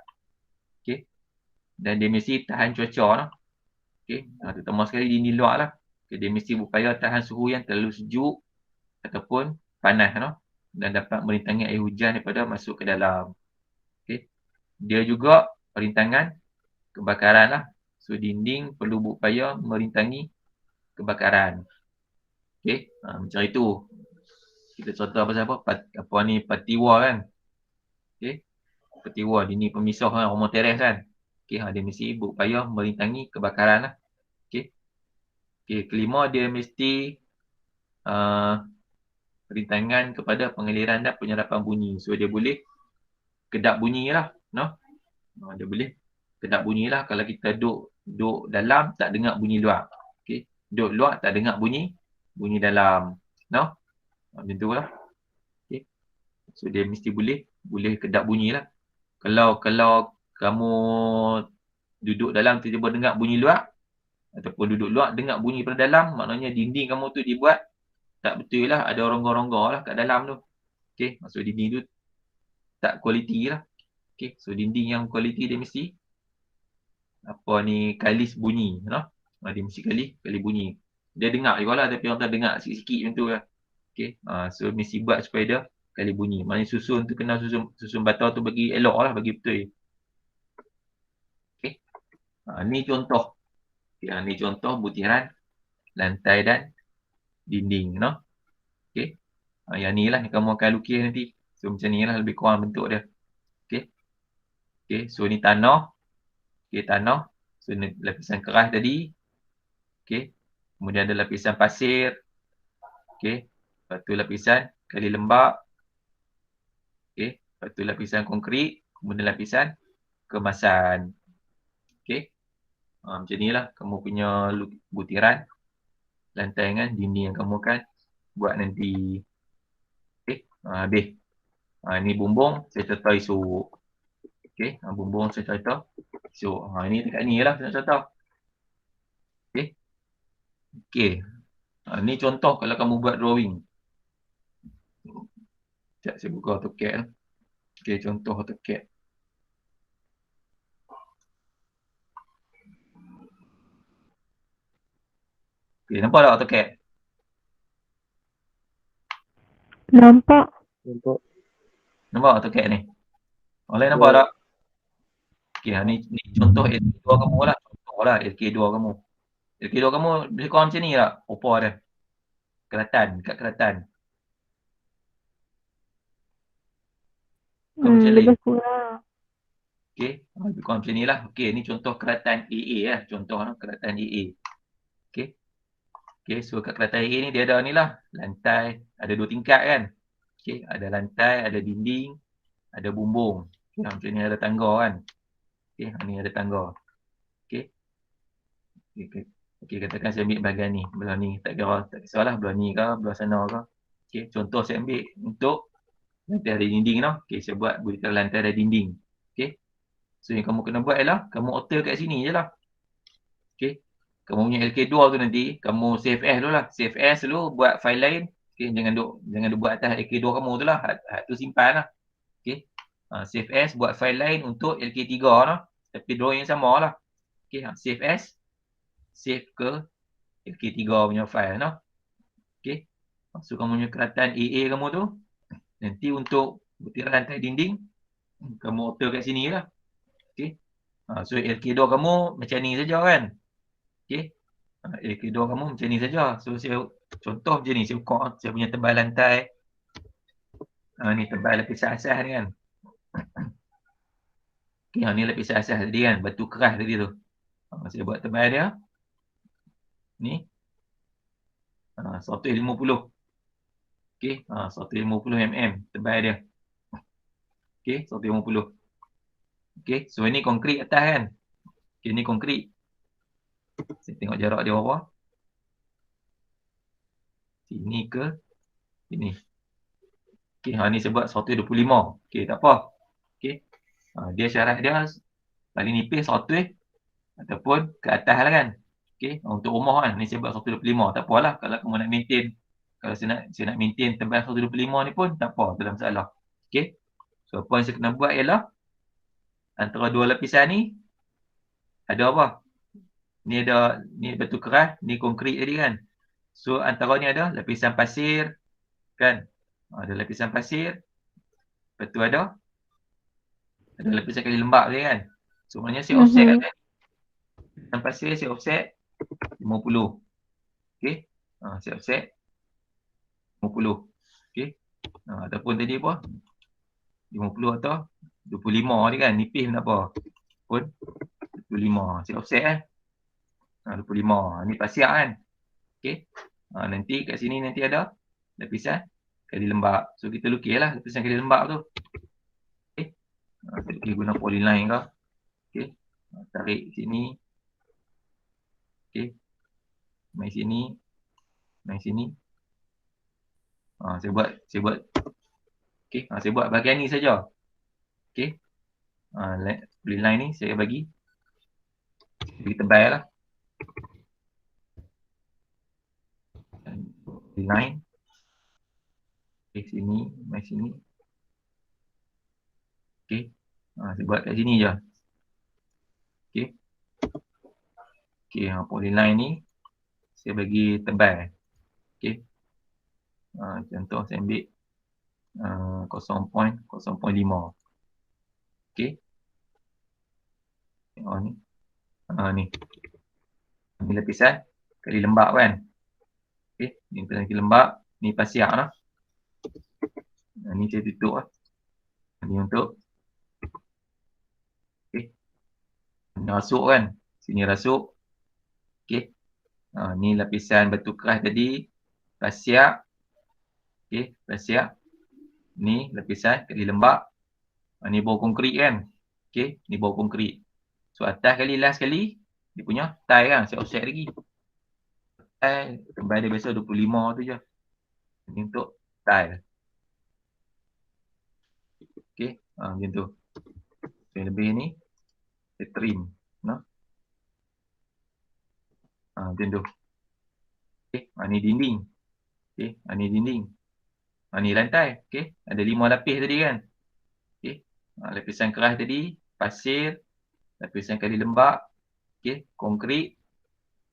Okey. Dan dia mesti tahan cuaca lah. Okey, terutama sekali dinding luar lah. Okay, dia mesti berupaya tahan suhu yang terlalu sejuk ataupun panas lah. Dan dapat merintangi air hujan daripada masuk ke dalam. Okey. Dia juga perintangan kebakaran lah. So, dinding perlu berupaya merintangi kebakaran. Okey, macam itu. Kita contoh pasal apa ni, patiwa kan. Okey, patiwa, dinding pemisah kan, rumah teres kan. Okey, dia mesti berupaya merintangi kebakaran lah. Okey. Kelima, dia mesti perintangan kepada pengaliran dan penyerapan bunyi. So, dia boleh kedap bunyi lah. Dia boleh kedap bunyi lah. Kalau kita duduk dalam, tak dengar bunyi luar. Okey, duduk luar, tak dengar bunyi dalam. Macam tu lah. Okay. So, dia mesti boleh kedap bunyi lah. Kalau kamu duduk dalam tiba-tiba dengar bunyi luar, ataupun duduk luar dengar bunyi pada dalam, maknanya dinding kamu tu dibuat tak betul lah. Ada rongga-rongga lah kat dalam tu. Okay. So, dinding tu tak kualiti lah. Okay. So, dinding yang kualiti dia mesti kalis bunyi. Dia mesti kali bunyi. Dia dengar juga lah, tapi orang tak dengar sikit-sikit macam tu lah. Okay. So, mesti buat supaya dia kali bunyi. Maknanya susun tu kena susun bata tu bagi elok lah, bagi betul. Okay. Ni contoh. Okay. Ni contoh butiran lantai dan dinding. Okay. Yang ni lah kamu akan lukis nanti. So, macam ni lah lebih kurang bentuk dia. Okay. Okay. So, ni tanah. Okay, tanah. So, ni lapisan keras tadi. Okay. Kemudian ada lapisan pasir. Okay. Lepas tu lapisan kali lembap. Okay. Lepas tu lapisan konkrit. Kemudian lapisan kemasan. Okay. Macam ni lah kamu punya butiran lantai dengan dinding yang kamu akan buat nanti. Okay. Habis. Ni bumbung saya contoh esok. Okay. Bumbung saya contoh esok. Ni dekat ni lah saya contoh. Okay. Okay. Ni contoh kalau kamu buat drawing. Sekejap saya buka AutoCAD lah. Okay, contoh AutoCAD. Okay, nampak tak AutoCAD? Nampak. Nampak AutoCAD ni? Orang lain nampak tak? Okay, ni contoh LK2 kamu lah. Contoh lah LK2 kamu. LK2 kamu boleh kau macam ni tak? Rupa dia. Dekat kelatan. Kau macam lain. Lebih kurang. Okay, lebih kurang macam ni lah. Okay, ni contoh kelatan AA lah. Contoh lah, kelatan AA. Okay. Okay, so kat kelatan AA ni dia ada ni lah. Lantai, ada 2 tingkat kan. Okay, ada lantai, ada dinding, ada bumbung. Okay, macam ni ada tangga kan. Okay, ni ada tangga. Okay. Okay, katakan saya ambil bahagian ni. Belah ni, tak kisahlah belah ni ke, belah sana ke. Okay, contoh saya ambil untuk lantai ada dinding tau. Okay, saya buat butiran lantai ada dinding. Okay. So, yang kamu kena buat ialah, kamu alter kat sini je lah. Okay. Kamu punya LK2 tu nanti, kamu save as dulu lah. Save as dulu, buat file lain. Okay, jangan duk buat atas LK2 kamu tu lah. Tu simpan lah. Okay. Save as, buat file lain untuk LK3 lah. Tapi drawing yang sama lah. Okay, save as. Save ke LK3 punya file no. Okey. So kamu punya keratan AA kamu tu nanti untuk butiran rantai dinding kamu alter kat sini lah. Okey. So LK2 kamu macam ni saja kan. Okey. LK2 kamu macam ni saja. So saya contoh macam ni, saya ukur saya punya tebal lantai. Ni tebal lapisan asas ni kan. Okey, ni lapisan asas tadi kan, batu keras tadi tu. Saya buat tebal dia. Ni 150. Okey, 150 mm tebal dia. Okey, 150. Okey, so ini konkrit atas kan. Okey, ni konkrit. Saya tengok jarak dia berapa. Sini ke sini. Okey, ni saya buat 125. Okey, tak apa. Okey. Dia syarat dia paling nipis 100 ataupun ke atas lah kan. Okey, untuk rumah kan ni saya buat 125. Tak apalah kalau kamu nak maintain. Kalau saya nak maintain tebal 125 ni pun tak apa, tak ada masalah. Okey. So apa yang saya kena buat ialah antara dua lapisan ni ada apa? Ni batu keras, ni konkrit tadi kan. So antara ni ada lapisan pasir kan. Ada lapisan pasir. Lepas tu ada lapisan kali lembap tadi kan. So maknanya saya offset kan. Lapisan pasir saya offset 50. Okey. Saya offset 50. Okey. Ataupun tadi apa? 50 atau 25 ni kan. Nipis pun tak apa. Pun 25. Saya offset kan. 25. Ni pasir kan. Okey. Nanti kat sini nanti ada lapisan kali lembap. So kita lukis lah lapisan kali lembap tu. Okey. Saya lukis guna polyline ke. Okey. Tarik sini. Okey. Main sini. Main sini. Saya buat okey. Saya buat bahagian ni saja. Okey. Polyline ni saya bagi tebal lah. Line. Okey, sini, main sini. Okey. Saya buat kat sini je. Okey. Okey, polyline ni saya bagi tebal. Okey. Contoh saya ambil 0.05. Okey. Tengok ni. Ni. Ni lapisan kali lembap kan. Okey, ni lapisan kali lembap, ni pasir lah. Ni saya tutup lah. Ni untuk okey. Ni rasuk kan. Sini rasuk. Okey. Ni lapisan batu keras tadi, pasir. Okey, pasir. Ni lapisan kali lembap. Ni bau konkrit kan. Okey, ni bau konkrit. So atas kali last kali dia punya tile kan, saya offset lagi. Tile tebal dia biasa 25 tu je. Ini untuk tile. Okey, macam tu. So lebih ni saya trim, no. Macam tu. Okey, ni dinding. Okey, ni dinding. Ni lantai. Okey, ada 5 lapis tadi kan. Okey, lapisan keras tadi, pasir, lapisan kali lembap, okey, konkrit.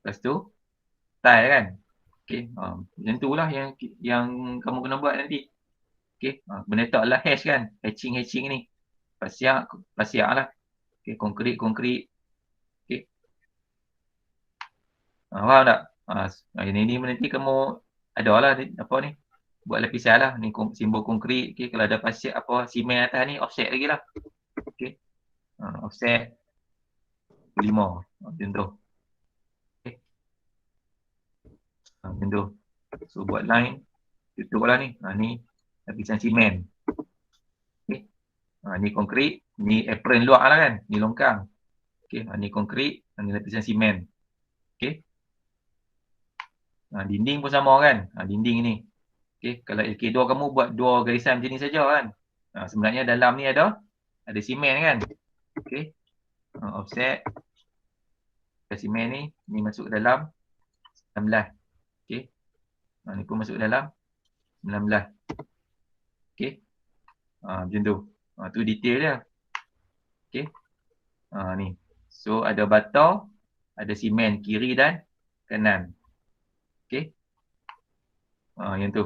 Lepas tu tile kan. Okey, macam tu lah yang kamu kena buat nanti. Okey, benda tak lah hash kan. Hatching ni. Pasir lah. Okey, konkrit. Okey. Faham tak? Ini nanti kamu ada lah apa ni. Buat lapisan lah. Ni simbol konkrit. Okey, kalau ada pasir simen atas ni offset lagi lah. Okey. Offset 5. Macam tu. Okey. Macam tu. So buat line. Tutup lah ni. Ni lapisan simen. Okey. Ni konkrit. Ni apron luar lah kan. Ni longkang. Okey. Ni konkrit. Ni lapisan simen. Okey. Dinding pun sama kan. Dinding ni. Okey. Kalau LK2 kamu buat 2 garisan macam ni saja kan. Sebenarnya dalam ni ada simen kan. Okey. Offset. Simen ni. Ni masuk dalam 19. Okey. Ni pun masuk dalam 19. Okey. Macam tu. Tu detail dia. Okey. Ni. So ada bata, ada simen kiri dan kanan. Okey. Yang tu.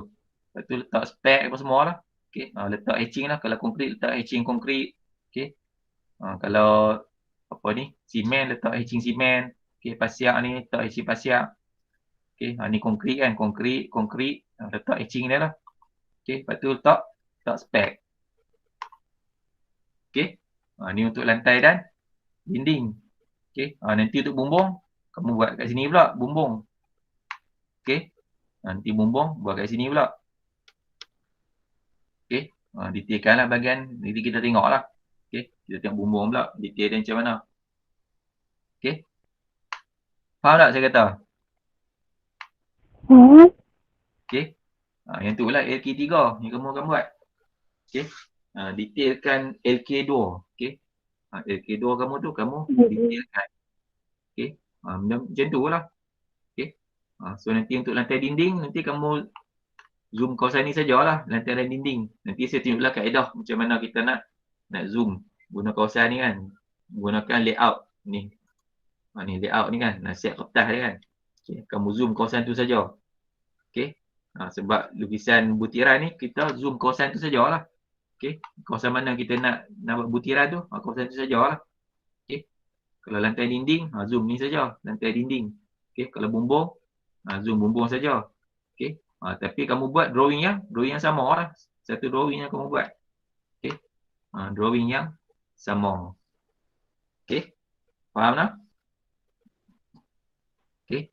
Lepas tu letak spek apa semua lah. Okey. Letak hatching lah. Kalau konkrit, letak hatching konkrit. Okey. Kalau apa ni, simen, letak hatching simen. Okey, pasiak ni, letak hatching pasiak. Okey, ni konkrit kan. Konkrit. Letak hatching dia lah. Okey, lepas tu letak spek. Okey. Ni untuk lantai dan dinding. Okey. Nanti untuk bumbung, kamu buat kat sini pula, bumbung. Okey. Nanti bumbung, buat kat sini pula. Okey. Detailkanlah bahagian, nanti kita tengok lah. Okey. Kita tengok bumbung pula, detail dia macam mana. Okey. Faham tak saya kata? Okey. Yang tu lah LK3 yang kamu akan buat. Okey. Detailkan LK2. Okey. LK2 kamu tu, kamu detailkan. Okey. Macam tu lah. Okey. So nanti untuk lantai dinding, nanti kamu zoom kawasan ni sajalah, lantai dan dinding. Nanti saya tunjuklah kaedah macam mana kita nak zoom guna kawasan ni kan. Gunakan layout ni. Ni layout ni kan, nasihat kertas dia kan. Okay. Kamu zoom kawasan tu saja. Okey. Sebab lukisan butiran ni kita zoom kawasan tu sajalah. Okey. Kawasan mana kita nak buat butiran tu, kawasan tu sajalah. Okey. Kalau lantai dinding, zoom ni saja, lantai dinding. Okey. Kalau bumbung, zoom bumbung saja. Okey. Tapi kamu buat drawing yang sama lah. Satu drawing yang kamu buat. Okey. Drawing yang sama. Okey. Faham tak? Okey.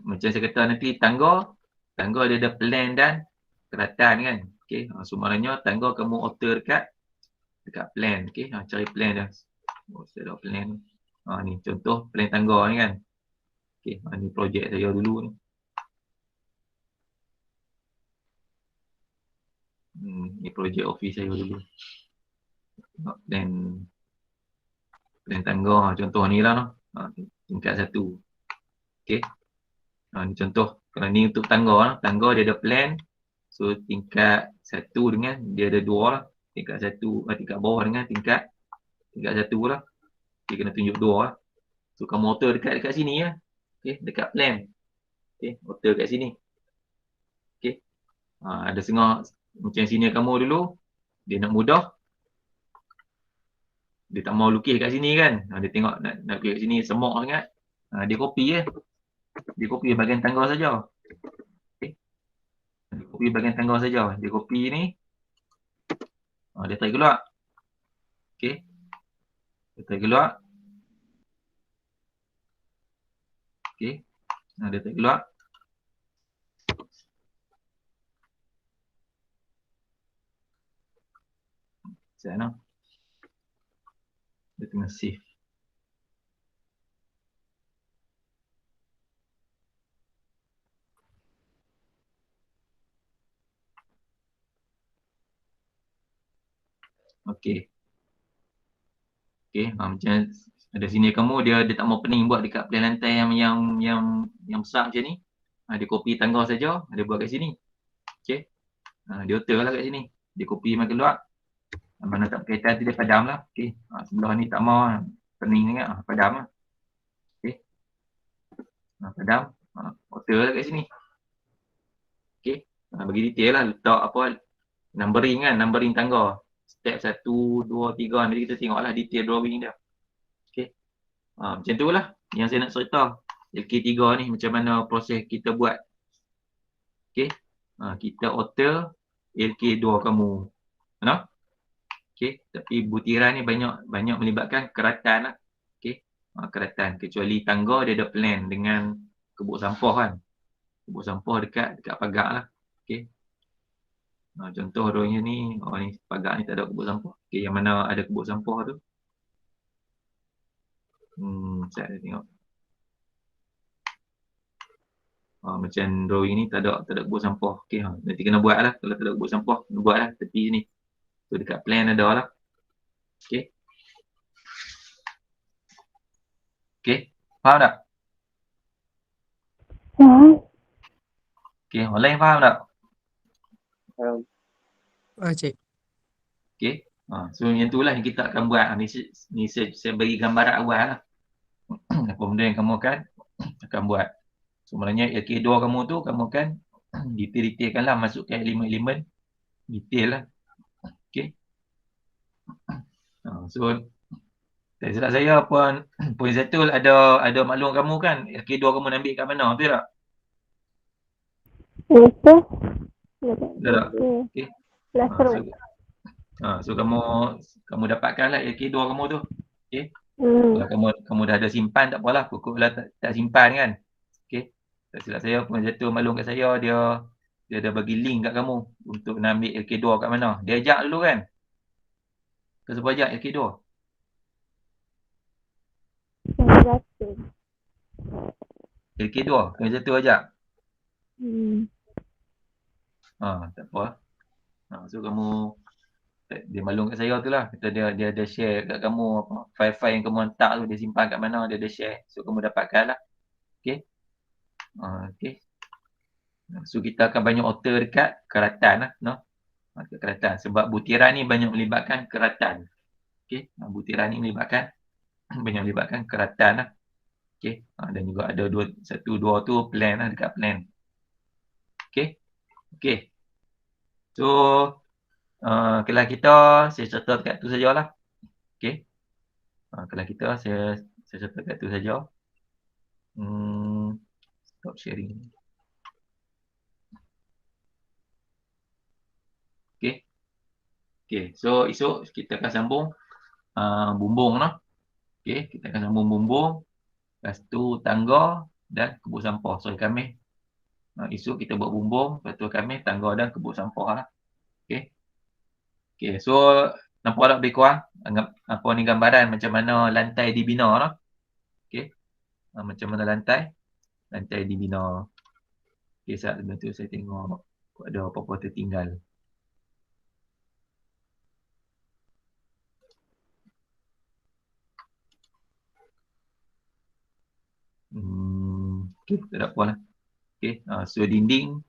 Macam saya kata nanti tangga dia ada plan dan keratan kan. Okey. Maknanya tangga kamu alter dekat plan. Okey. Cari plan dia. Saya ada plan. Ni contoh plan tangga ni kan. Okey. Ni projek saya dulu ni. Ni projek office saya dulu. Plan tangga contoh ni lah. Tingkat 1. Okey. Ni contoh. Kalau ni untuk tangga dia ada plan. So tingkat 1 dengan dia ada 2 lah. Tingkat 1, tingkat bawah dengan tingkat 1 lah. Dia kena tunjuk 2 lah. So kamu alter dekat sini lah. Okey, dekat plan. Okey, alter kat sini. Okey. Ada setengah macam sini kamu dulu, dia nak mudah. Dia tak mau lukis kat sini kan. Dia tengok nak lukis kat sini semok sangat. Dia copy Dia copy bahagian tangga saja. Okey. Dia copy bahagian tangga saja. Dia copy ni. Dia tarik keluar. Okey. Dia tarik keluar. Okey. Dia tarik keluar. Sana. Dia tengah save. Okey. Okey, macam ada sini kamu dia tak mau pening buat dekat plan lantai yang besar macam ni. Dia copy tangga saja, dia buat kat sini. Okey. Dia alter lah kat sini. Dia copy mai keluar. Mana tak berkaitan tu dia padam lah. Okey. Sebelah ni tak mau pening sangat, padam lah. Okey. Padam. Alter lah kat sini. Okey. Bagi detail lah, letak apa numbering kan, numbering tangga. Step 1, 2, 3. Nanti kita tengok lah detail drawing dia. Okey. Macam tu lah yang saya nak cerita. LK3 ni macam mana proses kita buat. Okey. Kita alter LK2 kamu. Mana? Okey. Tapi butiran ni banyak melibatkan keratan lah. Okey. Keratan. Kecuali tangga dia ada plan dengan kebuk sampah kan. Kebuk sampah dekat pagar lah. Okey. Contoh drawingnya ni, ni pagar ni tak ada kebuk sampah. Okey, yang mana ada kebuk sampah tu? Saya ada tengok. Macam drawing ni tak ada kebuk sampah. Okey, nanti kena buat lah. Kalau tak ada kebuk sampah, kena buat lah tepi ni. So dekat plan ada lah. Okey. Okey, faham tak? Faham. Okey, orang lain faham tak? Cik. Okey. So yang tu lah yang kita akan buat. Ni saya bagi gambaran awal lah. Apa benda yang kamu akan buat. So maknanya LK2 kamu tu kamu kan detail-detailkan lah, masukkan elemen-elemen detail lah. Okay. So tak silap saya Puan Zatul ada maklum kamu kan LK2 kamu nak ambil kat mana, betul tak? Itu. Betul tak? Okay. Classroom. So kamu dapatkan lah LK2 kamu tu. Okay. Kalau kamu dah ada simpan tak apalah, pokoklah tak simpan kan. Okay. Tak silap saya Puan Zatul maklum kat saya dia dah bagi link kat kamu untuk nak ambil LK2 kat mana. Dia ajak dulu kan? Kau siapa ajak LK2? LK2 Puan Zatul ajak. Tak apa. So kamu dia maklum kat saya tu lah. Kata dia ada share kat kamu apa file-file yang kamu hantar tu, dia simpan kat mana, dia ada share. So kamu dapatkan lah. Okay. Okay. So kita akan banyak alter dekat keratan lah. No? Dekat keratan. Sebab butiran ni banyak melibatkan keratan. Okay. Butiran ni banyak melibatkan keratan lah. Okay. Dan juga ada 1, 2 tu plan lah, dekat plan. Okay. Okay. So kelas kita saya cerita dekat tu sajalah. Okay. Kelas kita saya cerita dekat tu saja. Stop sharing. Okay. Okay. So esok kita akan sambung bumbung lah. Okay. Kita akan sambung bumbung. Lepas tu tangga dan kebun sampah. So Khamis. Esok kita buat bumbung. Lepas tu Khamis tangga dan kebun sampah lah. Okay. Okay. So nampak tak lebih kurang? Apa ni gambaran macam mana lantai dibina lah. Okay. Macam mana lantai dibina. Okay. Saat tu saya tengok ada apa-apa tertinggal. Okay, tak apa lah. Okay, so dinding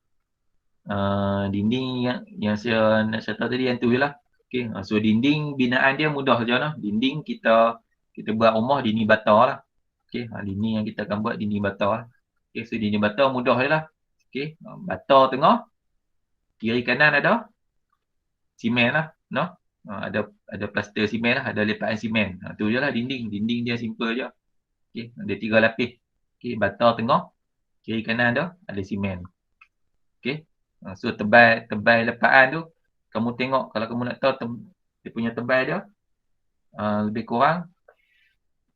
yang saya nak cerita tadi yang tu je lah. Okay, so dinding binaan dia mudah saja lah. Dinding kita buat rumah dinding bata lah. Okay, dinding yang kita akan buat dinding bata lah. Okay, so dinding bata mudah je lah. Okay, bata tengah, kiri kanan ada simen lah. No? Ada plaster simen lah, ada lepaan simen. Tu je lah dinding dia simple je. Okay, ada 3 lapis. Okay, bata tengah, kiri kanan ada simen. Okay. So tebal lepaan tu kamu tengok, kalau kamu nak tahu dia punya tebal dia lebih kurang,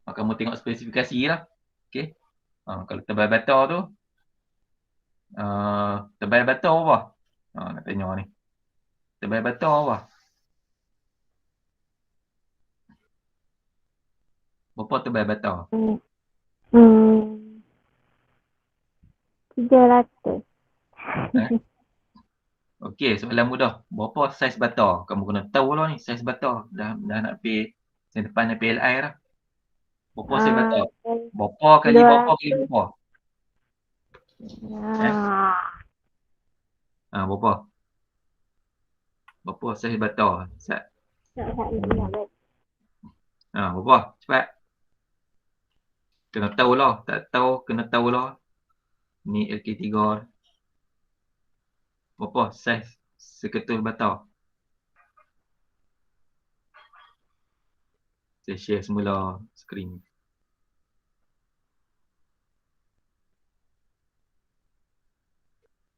kamu tengok spesifikasi lah. Okay. Kalau tebal bata tu tebal bata apa? Nak tanya ni. Tebal bata apa? Berapa tebal bata? 300. Okey, soalan mudah. Berapa saiz bata? Kamu kena tahu lah ni saiz bata. Dah nak pergi depan nak PLI lah. Berapa saiz bata? Berapa kali berapa kali berapa? Berapa? Berapa saiz bata? Berapa? Cepat. Kena tahulah. Tak tahu, kena tahulah. Ni LK3. Berapa saiz seketul bata? Saya share semula skrin.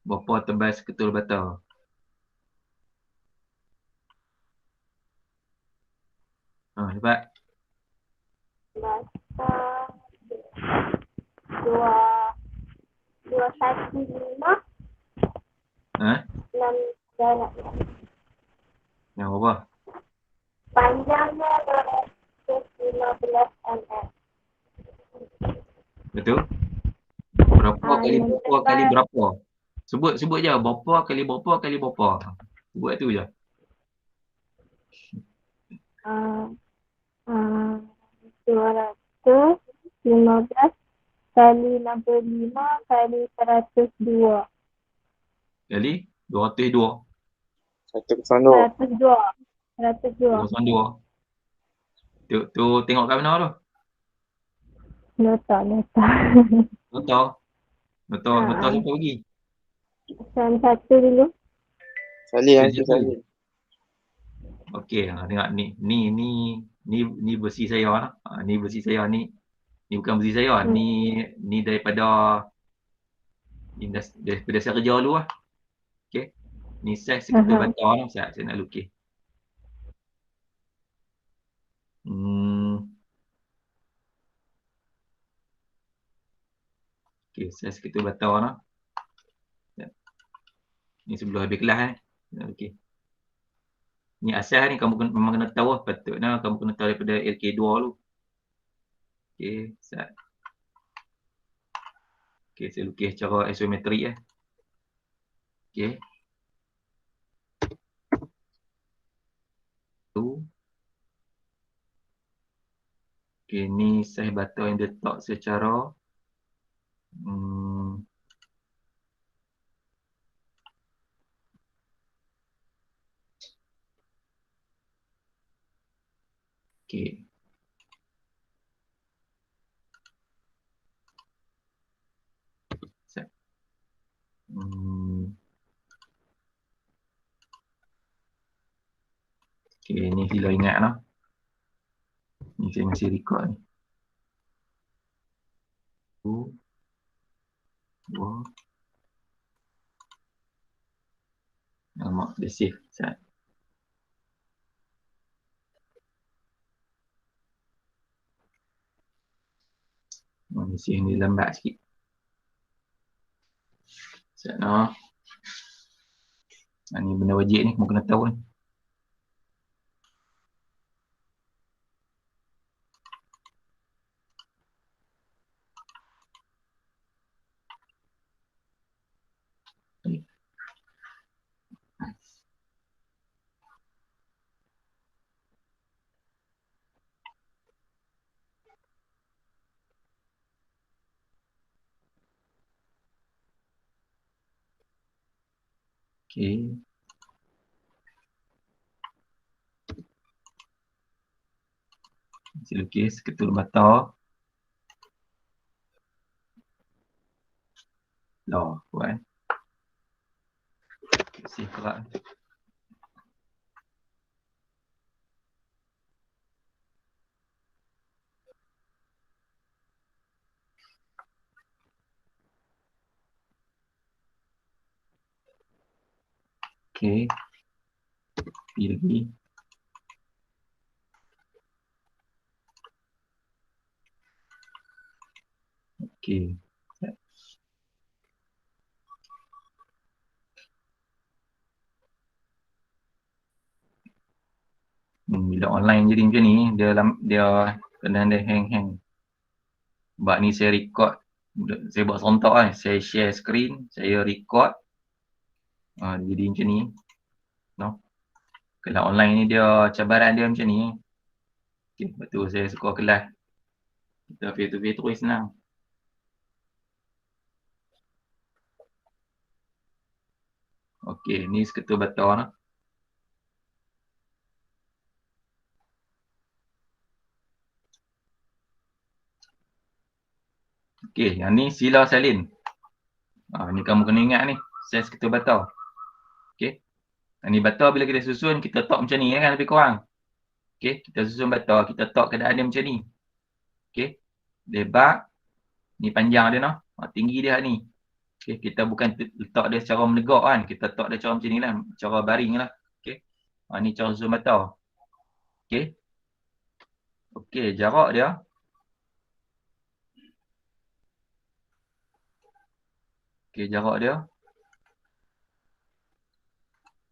Berapa tebal seketul bata? Cepat. Bata 215 6 darab. Yang berapa? Panjangnya 215 mm. Betul? Berapa kali berapa kali berapa? Sebut je berapa kali berapa kali berapa. Buat tu je. 215 kali 65 kali 102. Kali 202. 102. 102. 202. Tu tengok kat mana tu? Nota. Nota. Betul siapa bagi? Yang satu dulu. Salih Saya kan, jaga. Salih. Okey, tengok ni versi saya lah. Ni versi saya ni. Ni bukan versi saya. Ni daripada daripada saya kerja dulu lah. Okey. Ni saiz seketul Aha. bata lah saya nak lukis. Okey, saiz seketul bata lah. Ni sebelum habis kelas nak lukis. Ni asal ni kamu memang kena tahu lah. Patutnya kamu kena tahu daripada LK2 dulu. Okey, set. Okey, saya lukis secara isometrik Okey. Tu. Okey, ni saiz bata yang letak secara okey. Set. Okey, ni sila ingat lah. Ni saya masih record ni. 1, 2. Alamak, dia save. Set. Ni save ni lambat sikit. Set lah. Ni benda wajib ni, kamu kena tahu ni. Okey. Saya lukis ketul bata. Lah, buat. Kasih kerak. Okey. Pilih. Okey. Bila online jadi macam ni, dia kena ada hang. Sebab ni saya record, saya buat serentak kan. Saya share screen, saya record. Jadi macam ni. No. Kalau online ni dia cabaran dia macam ni. Okay, betul saya suka kelas. Kita face to face terus senang. Okey, ni seketul bata lah. Okey, yang ni sila salin. Ni kamu kena ingat ni. Saiz seketul bata. Okey. Ni bata bila kita susun, kita tok macam ni kan lebih kurang. Okey, kita susun bata, kita tok keadaan dia macam ni. Okey. Lebar. Ni panjang dia noh. Tinggi dia ni. Okey, kita bukan letak dia secara menegak kan. Kita letak dia cara macam ni lah. Cara baring lah. Okey. Ni cara susun bata. Okey. Okey, jarak dia. Okey, jarak dia.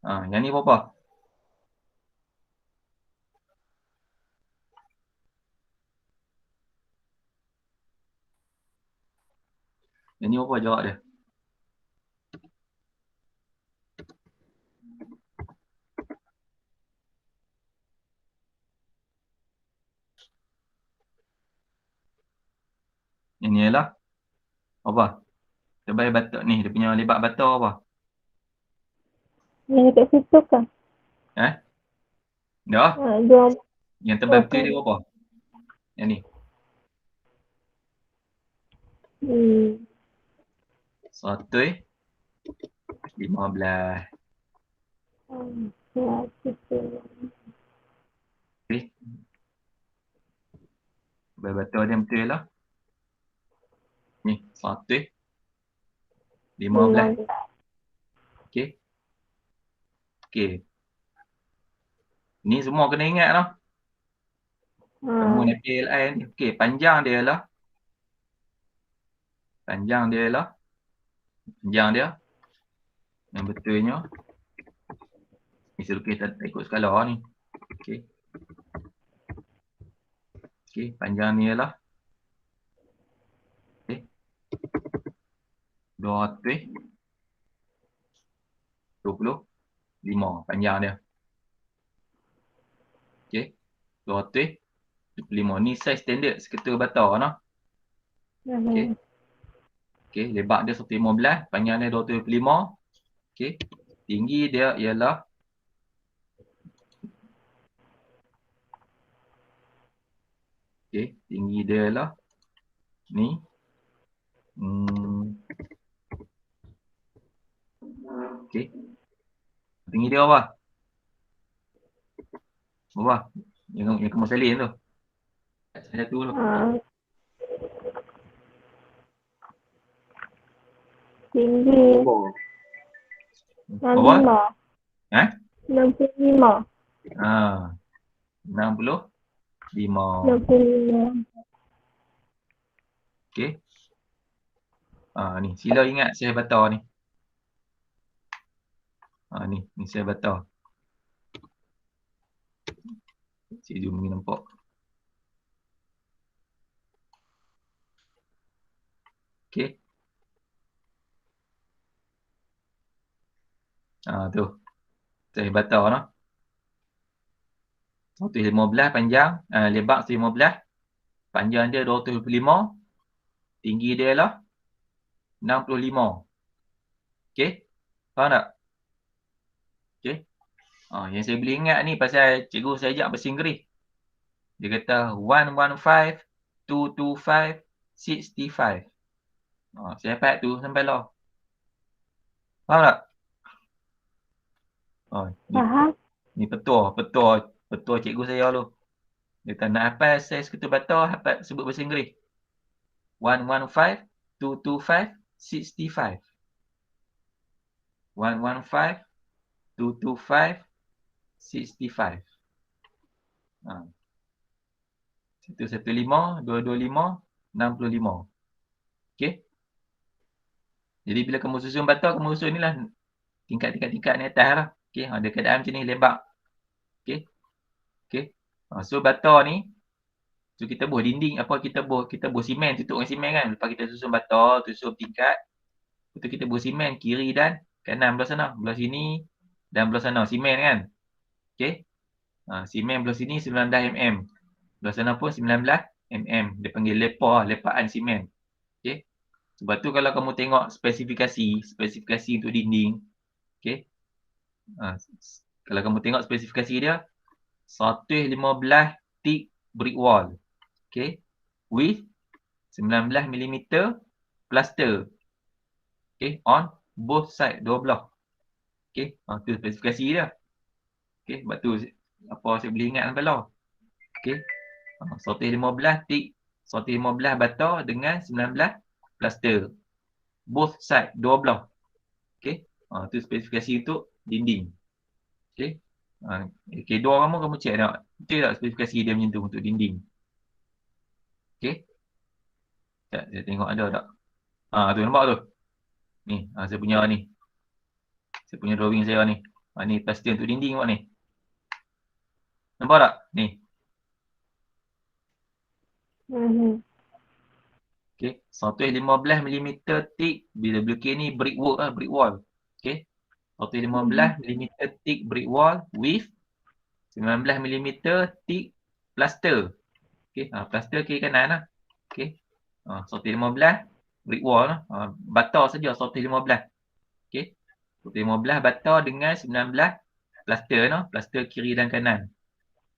Yang ni berapa? Yang ni berapa jarak dia? Yang ni ialah apa? Tebal bata ni, dia punya lebar bata apa? Yang dekat situ kan? Dah? Dua. Yang tebal betul dia berapa? Yang ni. 115. Okey. Betul dia betul lah. Ni 115. Okey. Okey. Ni semua kena ingat tau. Kamu ni PLI ni. Okey, panjang dia lah. Panjang dia yang betulnya. Ni saya lukis tak ikut skala ni. Okey. Okey, panjang ni ialah. Okey. 225 panjang dia. Okey. 225. Ni saiz standard seketul bata noh. Okey. Okey, lebar dia 115, panjang dia 225. Okey. Tinggi dia ialah tinggi dia ialah ni. Okey. Tinggi dia apa? Berapa? Yang kamu salin tu. Satu tu. Tinggi Berapa? 65. 65. 65. Okey. Ni sila ingat saiz bata ni. Ni saiz bata. Cik zoom ni nampak. Okey. Tu. Saiz bata noh. 115 panjang, lebar 115. Panjang dia 225. Tinggi dia ialah 65. Okey. Faham tak? Okey. Yang saya boleh ingat ni pasal cikgu saya ajak bahasa Inggeris. Dia kata 115, 225, 65. Saya dapat tu sampai lah. Faham tak? Ni petua cikgu saya tu. Dia kata nak hafal saiz ketul bata, hafal sebut bahasa Inggeris. 115, 225, 65. 115, 225, 65. 115, 225, 65. Okey. Jadi bila kamu susun bata, kamu susun ni lah tingkat-tingkat ni atas lah. Okey, dia keadaan macam ni lebar. Okey. Okey. So bata ni, so kita buat dinding apa kita buat simen, tutup dengan simen kan. Lepas kita susun bata, susun tingkat. Lepas tu kita buat simen kiri dan kanan belah sana, belah sini dan belah sana simen kan. Okey. Simen belah sini 19 mm. Belah sana pun 19 mm. Dia panggil lepaan simen. Okey. Sebab tu kalau kamu tengok spesifikasi untuk dinding, okey. Kalau kamu tengok spesifikasi dia 115 thick brick wall. Okey. With 19 mm plaster. Okey, on both side, dua belah. Okey, tu spesifikasi dia. Okey, sebab tu apa saya boleh ingat sampai lah. Okey. 115 thick, 115 bata dengan 19 plaster. Both side, dua belah. Okey. Tu spesifikasi untuk dinding. Okey. K2 kamu check tak? Betul tak spesifikasi dia macam tu untuk dinding? Okey. Sekejap, saya tengok ada tak? Tu nampak tu. Ni, saya punya ni. Saya punya drawing saya ni. Ni plaster untuk dinding buat ni. Nampak tak? Ni. Okey, 115 mm thick. Bila lukis ni brick work lah, brick wall. Okey. 115 mm thick brick wall with 19 mm thick plaster. Okey, plaster kiri kanan lah. Okey. 115 brick wall lah. Bata saja 115. Okey. 115 bata dengan 19 plaster noh, plaster kiri dan kanan.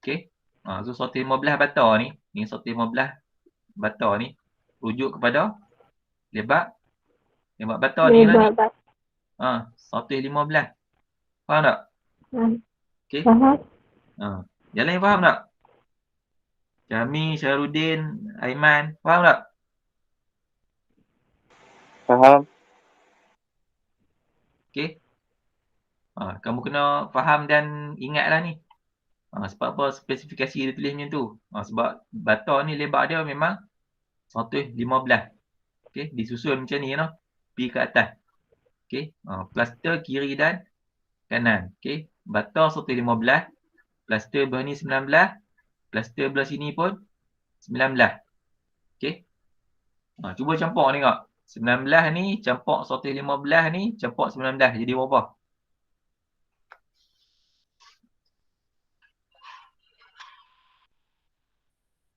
Okey. So 115 bata ni 115 bata ni rujuk kepada lebar Lebar bata ni lah ni. Lebar bat. 115. Faham tak? Okey. Faham? Yang lain faham tak? Jami, Syarudin, Aiman, faham tak? Faham. Okey. Kamu kena faham dan ingatlah ni. Sebab apa spesifikasi dia tulis macam tu? Sebab bata ni lebar dia memang 115. Okey, disusun macam ni P ke atas. Okey, plaster kiri dan kanan. Okey, bata 115, plaster belah ni 19, plaster belah sini pun 19. Okey. Cuba campur tengok. 19 ni campur 115 ni campur 19 jadi berapa?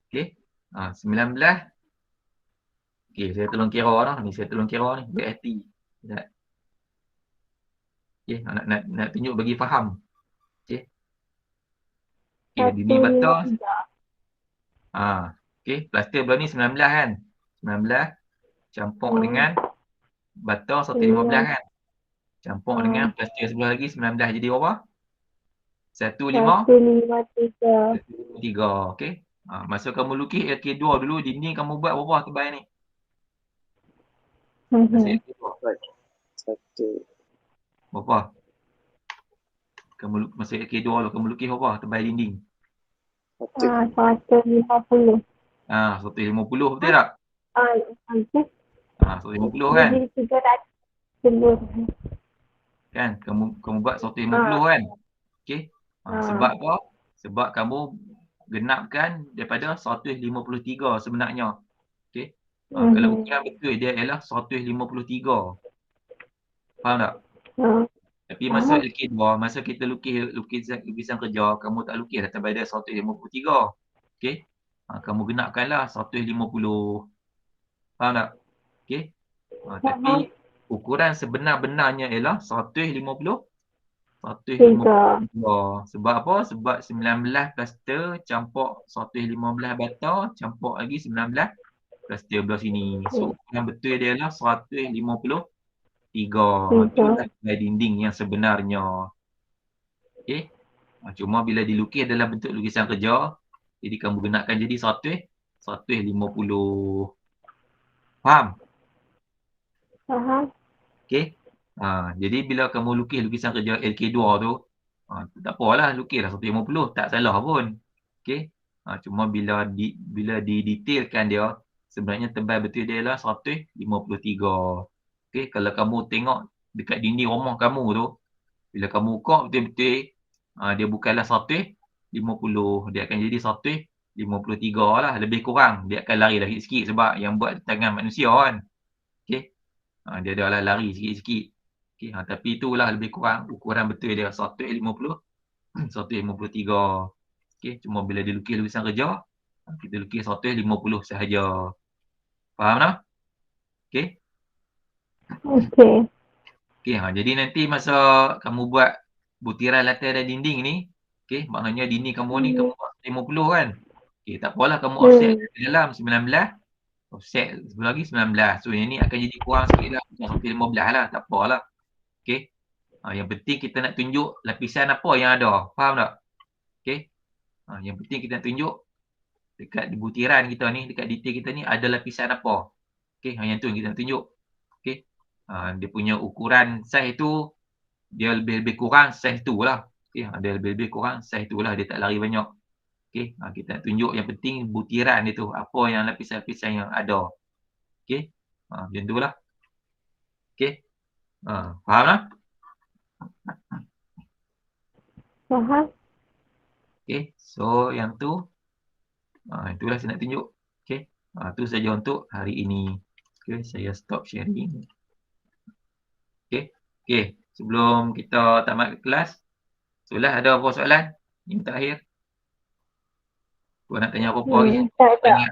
Okey. 19. Okey, saya tolong kira ni. Saya tolong kira ni. BST. Sekejap. Okey, nak tunjuk bagi faham. Okey. Okey, bini bata. Okey, plaster belah ni 19 kan? 19 campur dengan bata 115 kan? Campur dengan plaster sebelah lagi 19 jadi berapa? 153. 153. Okey. Masa kamu lukis LK2 dulu, dinding kamu buat berapa tebal ni? Masa LK2. Satu. Berapa? Masa LK2 dulu, kamu lukis berapa tebal dinding? 150. 150 betul tak? 150 kan? Jadi 310. Kan? Kamu buat 150 kan? Okey. Sebab apa? Sebab kamu genapkan daripada 153 sebenarnya. Okey. Kalau ukuran betul dia ialah 153. Faham tak? Tapi masa LK2, masa kita lukisan kerja, kamu tak lukis daripada 153. Okey. Kamu genapkanlah 150. Faham tak? Okey. Tapi ukuran sebenar-benarnya ialah 153. Sebab apa? Sebab 19 plaster campur 115 bata campur lagi 19 plaster belah sini. So yang betul dia ialah 153. Itulah dinding yang sebenarnya. Okey. Cuma bila dilukis dalam bentuk lukisan kerja, jadi kamu gunakan jadi 150. Faham? Faham. Okey. Jadi bila kamu lukis lukisan kerja LK2 tu, tak apalah lukislah 150, tak salah pun. Okey. Cuma bila didetailkan dia, sebenarnya tebal betul dia ialah 153. Okey, kalau kamu tengok dekat dinding rumah kamu tu, bila kamu ukur betul-betul dia bukanlah 150, dia akan jadi 153 lah, lebih kurang. Dia akan lari lagi sikit sebab yang buat tangan manusia kan. Okey. Dia adalah lari sikit-sikit. Okey, tapi itulah lebih kurang ukuran betul dia 150, 153. Okey, cuma bila dilukis lukisan kerja, kita lukis 150 sahaja. Faham tak? Okey. Okey, jadi nanti masa kamu buat butiran lantai dan dinding ni, okey, maknanya dinding kamu ni kamu buat 50 kan? Okey, tak apalah kamu offset di dalam 19, offset sebelah lagi 19. So yang ni akan jadi kurang sikit lah, 115 lah, tak apalah. Okey. Yang penting kita nak tunjuk lapisan apa yang ada. Faham tak? Okey. Yang penting kita nak tunjuk dekat butiran kita ni, dekat detail kita ni ada lapisan apa. Okey, yang tu yang kita nak tunjuk. Okey. Dia punya ukuran saiz tu dia lebih kurang saiz tu lah. Okey, dia lebih kurang saiz tu lah, dia tak lari banyak. Okey, kita nak tunjuk yang penting butiran dia tu, apa yang lapisan-lapisan yang ada. Okey. Macam tu lah. Okey. Faham lah? Faham. Okey, so yang tu itulah saya nak tunjuk. Okey. Tu saja untuk hari ini. Okey, saya stop sharing. Okey. Okey, sebelum kita tamat kelas, Sulah ada apa soalan? Yang terakhir. Kau nak tanya apa-apa lagi? Tak.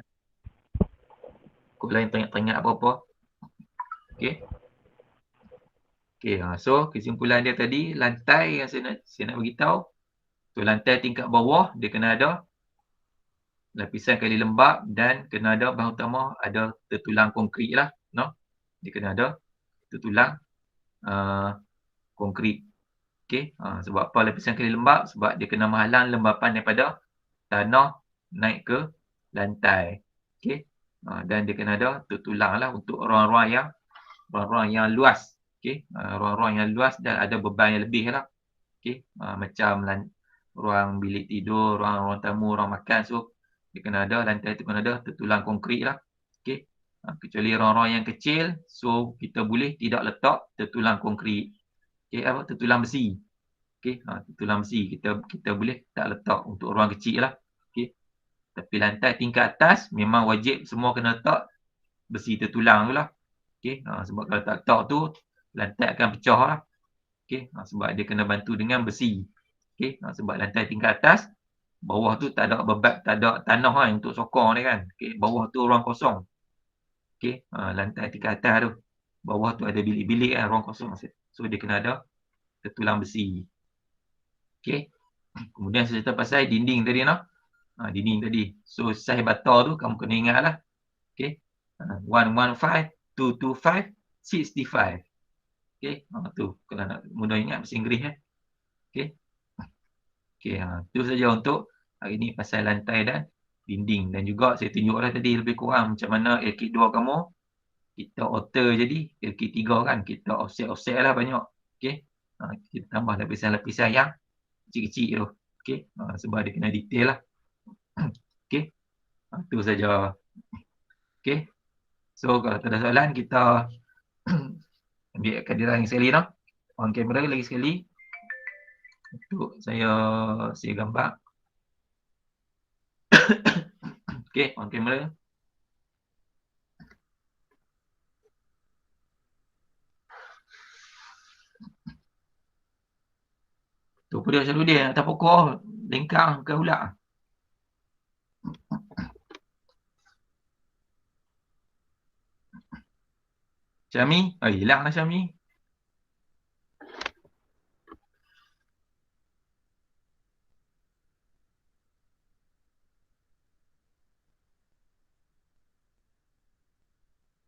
Kau lain tanya apa-apa. Okey. Okey, so kesimpulan dia tadi, lantai yang saya nak beritahu. So lantai tingkat bawah dia kena ada lapisan kali lembap dan kena ada bahan utama ada tertulang konkrit lah, no. Dia kena ada tertulang konkrit. Okey, sebab apa lapisan kali lembap? Sebab dia kena menghalang lembapan daripada tanah naik ke lantai. Okey, dan dia kena ada tertulang lah untuk ruang-ruang yang luas. Okey, ruang-ruang yang luas dan ada beban yang lebih lah. Okey, macam ruang bilik tidur, ruang tamu, ruang makan. So, dia kena ada, lantai tu kena ada tertulang konkrit lah. Okey, kecuali ruang-ruang yang kecil, so kita boleh tidak letak tertulang konkrit. Okey, tertulang besi. Okey, tertulang besi kita boleh tak letak untuk ruang kecil lah. Okey, tapi lantai tingkat atas memang wajib semua kena letak besi tertulang tu lah. Okey, sebab kalau tak letak tu lantai akan pecah lah. Okey, sebab dia kena bantu dengan besi. Okey, sebab lantai tingkat atas, bawah tu tak ada beban, tak ada tanah kan untuk sokong dia kan. Okey, bawah tu ruang kosong. Okey, lantai tingkat atas tu, bawah tu ada bilik-bilik kan, ruang kosong. So dia kena ada tertulang besi. Okey, kemudian saya cerita pasal dinding tadi dinding tadi. So saiz bata tu kamu kena ingat lah. Okey, 115, 225, 65. Okey, tu kalau nak mudah ingat bahasa Inggeris Okey. Okey, tu saja untuk hari ni pasal lantai dan dinding, dan juga saya tunjuk dah tadi lebih kurang macam mana LKit 2 kamu kita alter jadi LKit 3 kan, kita offset lah banyak. Okey, kita tambah lapisan-lapisan yang kecil-kecil tu. Okey, sebab dia kena detail lah. Okey, tu saja. Okey, so kalau tak ada soalan kita ambil kehadiran lagi sekali on kamera lagi sekali untuk saya gambar. Okey, on kamera. Tu pun dia selalu dia atas pokok, lengkang ke pula. Syami, hilang lah Syami.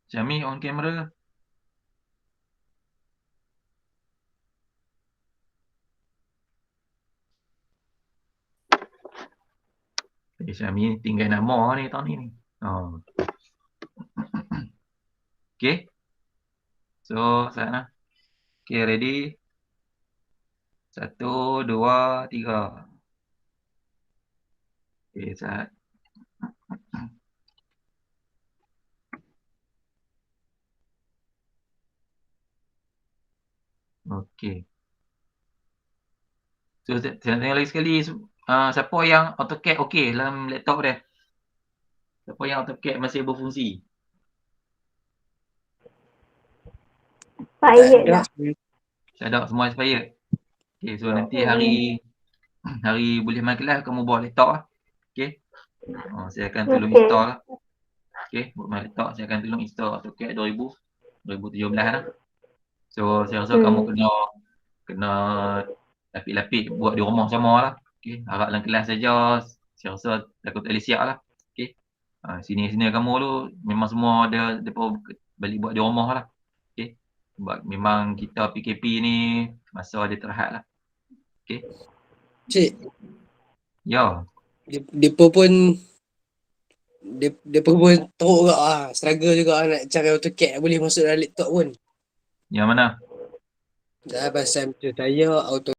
Syami on kamera. Syami tinggal nama ni tahun ni. Okey. So, sana. Okey, ready? 1, 2, 3. Okey, sat. Okey. So, saya tengok lagi sekali. Siapa yang AutoCAD okey dalam laptop dia? Siapa yang AutoCAD masih berfungsi? Expired dah. Ada semua expired. Okey, so nanti hari boleh main kelas kamu bawa laptop lah. Okey. Saya akan tolong install lah. Okey, buat main laptop saya akan tolong install AutoCAD 2017 lah. So, saya rasa kamu kena lapik-lapik buat di rumah sama lah. Okey, harap dalam kelas saja saya rasa takut tak boleh siap lah. Okey. Sini kamu tu memang semua ada depa balik buat di rumah lah. Okey. Sebab memang kita PKP ni masa dia terhad lah. Okey. Cik, Ya. Depa pun teruk juga struggle juga nak cari AutoCAD boleh masuk dalam laptop pun. Yang mana? Dah pasal macam saya